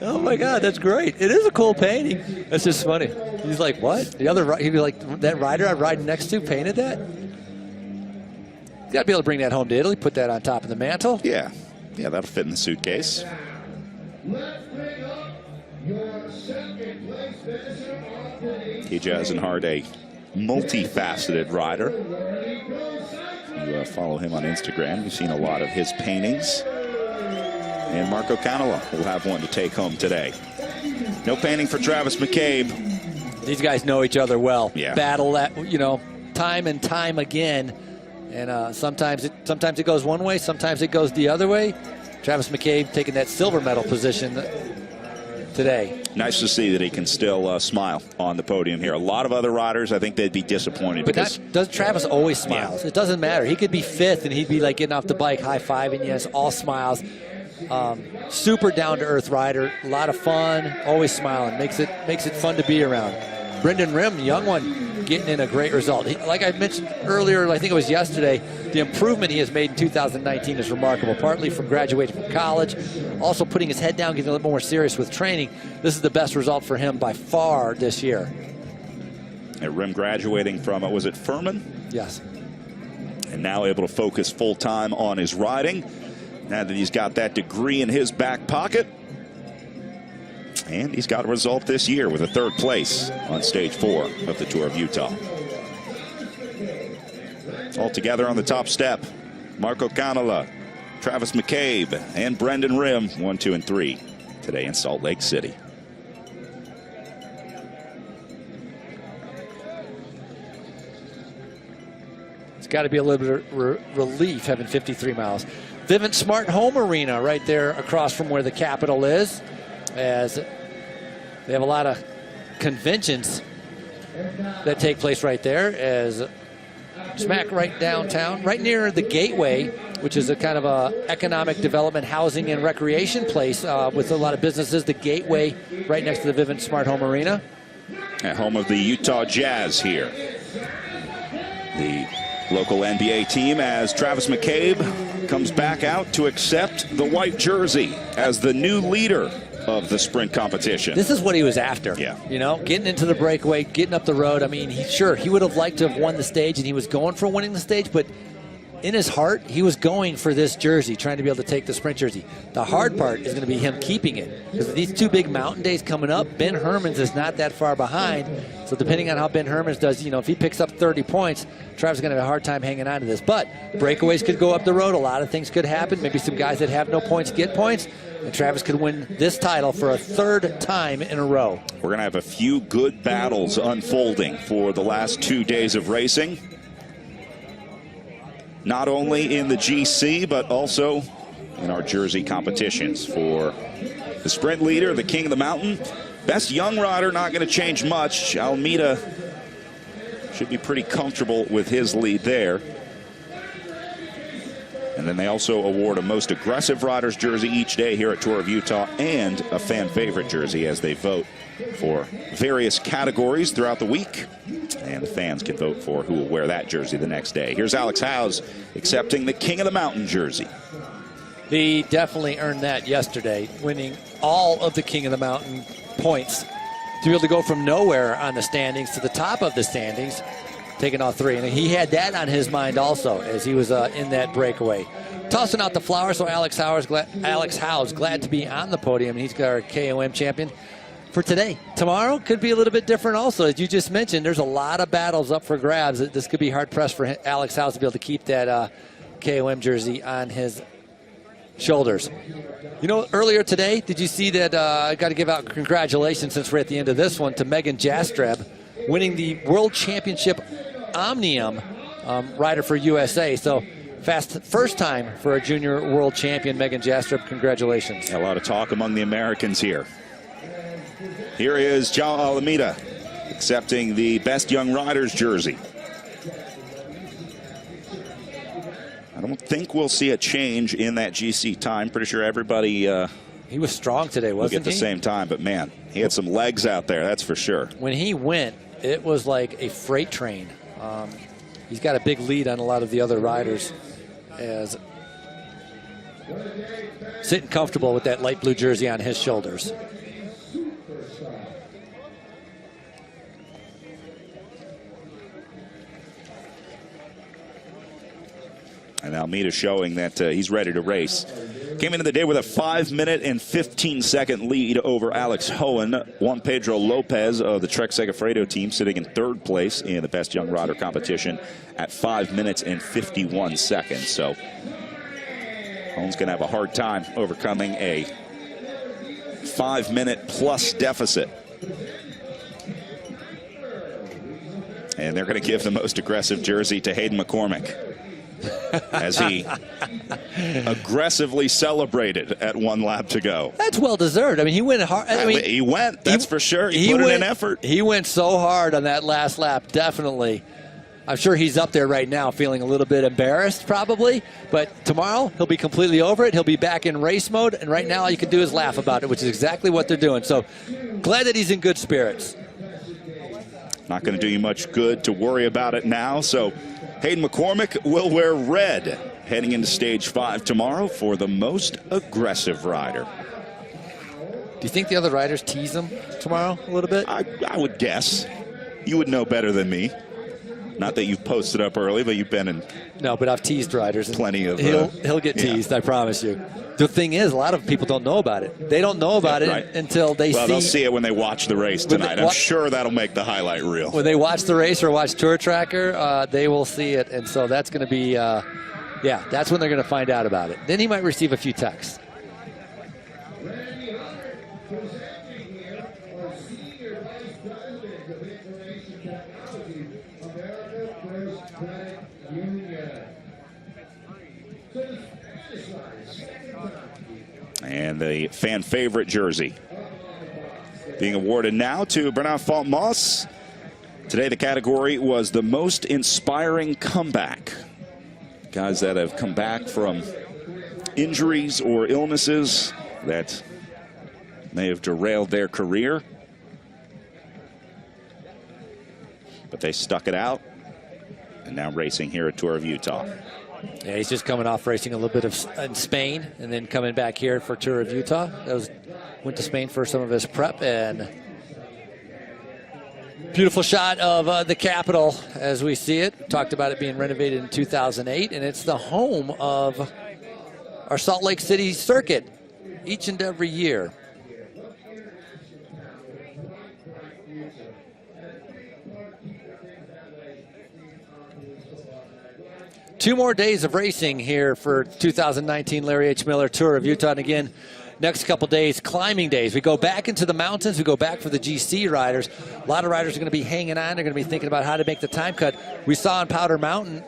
Oh my God, that's great. It is a cool painting. That's just funny. He's like, what? He'd be like, that rider I'm riding next to painted that? You gotta be able to bring that home to Italy, put that on top of the mantle. Yeah, that'll fit in the suitcase. TJ Eisenhart, a multifaceted rider. If you follow him on Instagram, you've seen a lot of his paintings. And Marco Canola will have one to take home today. No painting for Travis McCabe. These guys know each other well. Yeah. Battle that, you know, time and time again. And sometimes it goes one way, sometimes it goes the other way. Travis McCabe taking that silver medal position today. Nice to see that he can still smile on the podium here. A lot of other riders, I think they'd be disappointed. But does Travis always smiles? Yeah. It doesn't matter. He could be 5th and he'd be like getting off the bike, high-fiving, yes, all smiles. Super down-to-earth rider, a lot of fun, always smiling. Makes it fun to be around. Brendan Rim, young one, getting in a great result. Like I mentioned earlier, I think it was yesterday, the improvement he has made in 2019 is remarkable, partly from graduating from college, also putting his head down, getting a little more serious with training. This is the best result for him by far this year. And Rim graduating from, was it Furman? Yes. And now able to focus full-time on his riding, now that he's got that degree in his back pocket. And he's got a result this year with a 3rd place on stage 4 of the Tour of Utah. All together on the top step, Marco Canola, Travis McCabe, and Brendan Rim, 1, 2, and 3 today in Salt Lake City. It's got to be a little bit of relief having 53 miles. Vivint Smart Home Arena right there across from where the Capitol is, as they have a lot of conventions that take place right there, as smack right downtown, right near the Gateway, which is a kind of a economic development, housing, and recreation place with a lot of businesses. The Gateway right next to the Vivint Smart Home Arena. At home of the Utah Jazz here. The local NBA team, as Travis McCabe comes back out to accept the white jersey as the new leader of the sprint competition. This is what he was after. Yeah. You know, getting into the breakaway, getting up the road. I mean, he would have liked to have won the stage, and he was going for winning the stage, but in his heart, he was going for this jersey, trying to be able to take the sprint jersey. The hard part is going to be him keeping it. Because with these two big mountain days coming up, Ben Hermans is not that far behind. So depending on how Ben Hermans does, you know, if he picks up 30 points, Travis is going to have a hard time hanging on to this. But breakaways could go up the road. A lot of things could happen. Maybe some guys that have no points get points. And Travis could win this title for a third time in a row. We're going to have a few good battles unfolding for the last 2 days of racing. Not only in the GC, but also in our jersey competitions. For the sprint leader, the king of the mountain, best young rider, not going to change much. Almeida should be pretty comfortable with his lead there. And then they also award a most aggressive riders jersey each day here at Tour of Utah, and a fan favorite jersey as they vote for various categories throughout the week. And the fans can vote for who will wear that jersey the next day. Here's Alex Howes accepting the King of the Mountain jersey. He definitely earned that yesterday, winning all of the King of the Mountain points to be able to go from nowhere on the standings to the top of the standings, taking all three. And he had that on his mind also as he was in that breakaway. Tossing out the flowers, so Alex Howes glad to be on the podium. He's our KOM champion for today. Tomorrow could be a little bit different also. As you just mentioned, there's a lot of battles up for grabs. This could be hard-pressed for Alex Howes to be able to keep that KOM jersey on his shoulders. You know, earlier today, did you see that? I got to give out congratulations, since we're at the end of this one, to Megan Jastreb winning the World Championship Omnium rider for USA. So first time for a junior world champion, Megan Jastreb. Congratulations. A lot of talk among the Americans here. Here is João Almeida accepting the best young riders jersey. I don't think we'll see a change in that GC time. Pretty sure everybody he was strong today, wasn't he? At the same time, but man, he had some legs out there, that's for sure. When he went, it was like a freight train. He's got a big lead on a lot of the other riders, as sitting comfortable with that light blue jersey on his shoulders. And Almeida showing that he's ready to race. Came into the day with a 5-minute and 15-second lead over Alex Hohen. Juan Pedro Lopez of the Trek Segafredo team sitting in third place in the best young rider competition at 5 minutes and 51 seconds. So Hohen's going to have a hard time overcoming a 5-minute plus deficit. And they're going to give the most aggressive jersey to Hayden McCormick, as he aggressively celebrated at 1 lap to go. That's well deserved. I mean, he went hard. I mean, he went, that's for sure. He put in effort. He went so hard on that last lap, definitely. I'm sure he's up there right now feeling a little bit embarrassed probably, but tomorrow he'll be completely over it. He'll be back in race mode, and right now all you can do is laugh about it, which is exactly what they're doing. So glad that he's in good spirits. Not going to do you much good to worry about it now, so Hayden McCormick will wear red heading into stage 5 tomorrow for the most aggressive rider. Do you think the other riders tease him tomorrow a little bit? I would guess. You would know better than me. Not that you've posted up early, but you've been in. No, but I've teased riders. Plenty of. He'll get teased, yeah. I promise you. The thing is, a lot of people don't know about it. They don't know about it until they see. Well, they'll see it when they watch the race tonight. I'm sure that'll make the highlight reel. When they watch the race or watch Tour Tracker, they will see it, and so that's going to be, yeah, that's when they're going to find out about it. Then he might receive a few texts. And the fan favorite jersey being awarded now to Bernard Font-Moss. Today the category was the most inspiring comeback. Guys that have come back from injuries or illnesses that may have derailed their career, but they stuck it out and now racing here at Tour of Utah. Yeah, he's just coming off racing a little bit in Spain and then coming back here for Tour of Utah. Went to Spain for some of his prep, and beautiful shot of the Capitol as we see it. We talked about it being renovated in 2008, and it's the home of our Salt Lake City circuit each and every year. Two more days of racing here for 2019 Larry H. Miller Tour of Utah. And again, next couple days, climbing days. We go back into the mountains. We go back for the GC riders. A lot of riders are going to be hanging on. They're going to be thinking about how to make the time cut. We saw on Powder Mountain,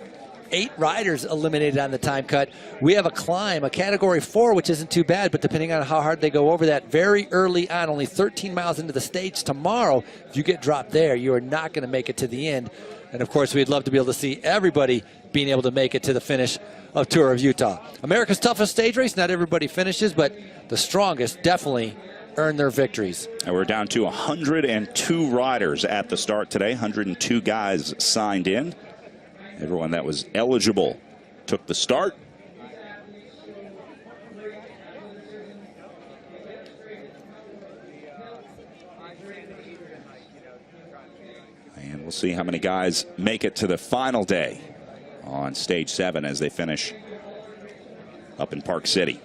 8 riders eliminated on the time cut. We have a climb, a category 4, which isn't too bad, but depending on how hard they go over that very early on, only 13 miles into the stage tomorrow, if you get dropped there, you are not going to make it to the end. And of course, we'd love to be able to see everybody being able to make it to the finish of Tour of Utah. America's toughest stage race. Not everybody finishes, but the strongest definitely earn their victories. And we're down to 102 riders at the start today. 102 guys signed in. Everyone that was eligible took the start. And we'll see how many guys make it to the final day on stage 7 as they finish up in Park City.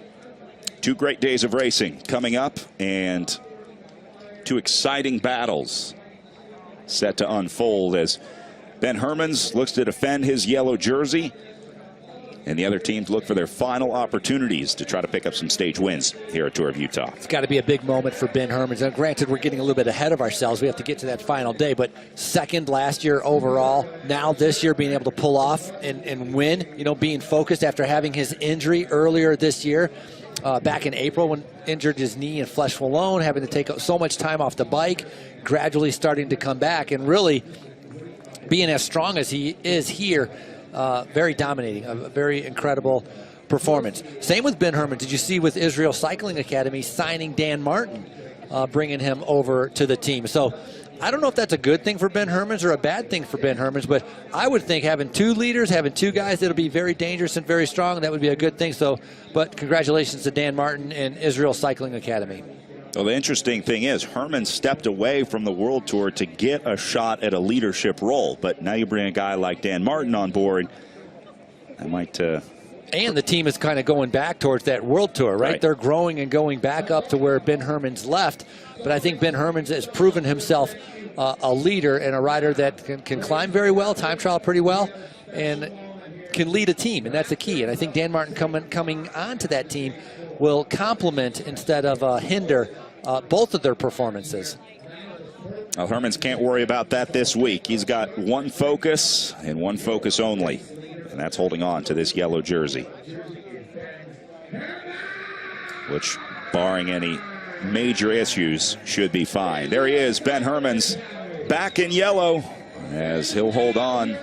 2 great days of racing coming up, and 2 exciting battles set to unfold as Ben Hermans looks to defend his yellow jersey, and the other teams look for their final opportunities to try to pick up some stage wins here at Tour of Utah. It's got to be a big moment for Ben Hermans. And granted, we're getting a little bit ahead of ourselves. We have to get to that final day, but second last year overall. Now this year being able to pull off and win, you know, being focused after having his injury earlier this year. Back in April when injured his knee and flesh alone, having to take so much time off the bike, gradually starting to come back and really being as strong as he is here. Very dominating, a very incredible performance. Same with Ben Hermans. Did you see with Israel Cycling Academy signing Dan Martin, bringing him over to the team? So I don't know if that's a good thing for Ben Hermans or a bad thing for Ben Hermans, but I would think having 2 leaders, having 2 guys that'll be very dangerous and very strong, that would be a good thing. So, but congratulations to Dan Martin and Israel Cycling Academy. Well, the interesting thing is Hermans stepped away from the World Tour to get a shot at a leadership role, but now you bring a guy like Dan Martin on board. I might and the team is kind of going back towards that World Tour, right? They're growing and going back up to where Ben Hermans left. But I think Ben Hermans has proven himself a leader and a rider that can climb very well, time trial pretty well, and can lead a team, and that's the key. And I think Dan Martin coming onto that team will complement instead of hinder both of their performances. Well, Hermans can't worry about that this week. He's got one focus and one focus only, and that's holding on to this yellow jersey, which, barring any major issues, should be fine. There he is, Ben Hermans, back in yellow, as he'll hold on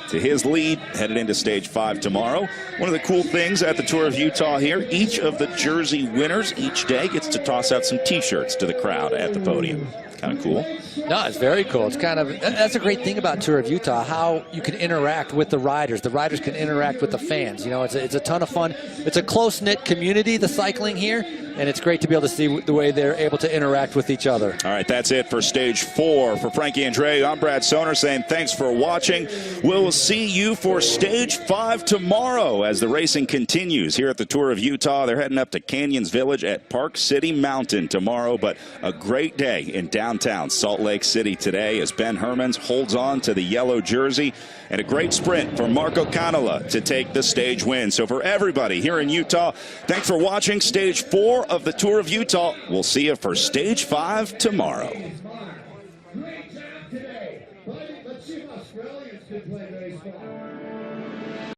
to his lead headed into stage 5 tomorrow. One of the cool things at the Tour of Utah here, each of the jersey winners each day gets to toss out some t-shirts to the crowd at the podium. Kind of cool. No, it's very cool. It's kind of, that's a great thing about Tour of Utah, how you can interact with the riders. The riders can interact with the fans. You know, it's a ton of fun. It's a close-knit community, the cycling here, and it's great to be able to see the way they're able to interact with each other. All right, that's it for stage 4. For Frankie Andre, I'm Brad Soner saying thanks for watching. We'll see you for stage 5 tomorrow as the racing continues here at the Tour of Utah. They're heading up to Canyons Village at Park City Mountain tomorrow, but a great day in downtown Salt Lake City today as Ben Hermans holds on to the yellow jersey, and a great sprint for Marco Canola to take the stage win. So for everybody here in Utah, thanks for watching stage 4 of the Tour of Utah. We'll see you for stage 5 tomorrow. Let's see if Australians can play baseball.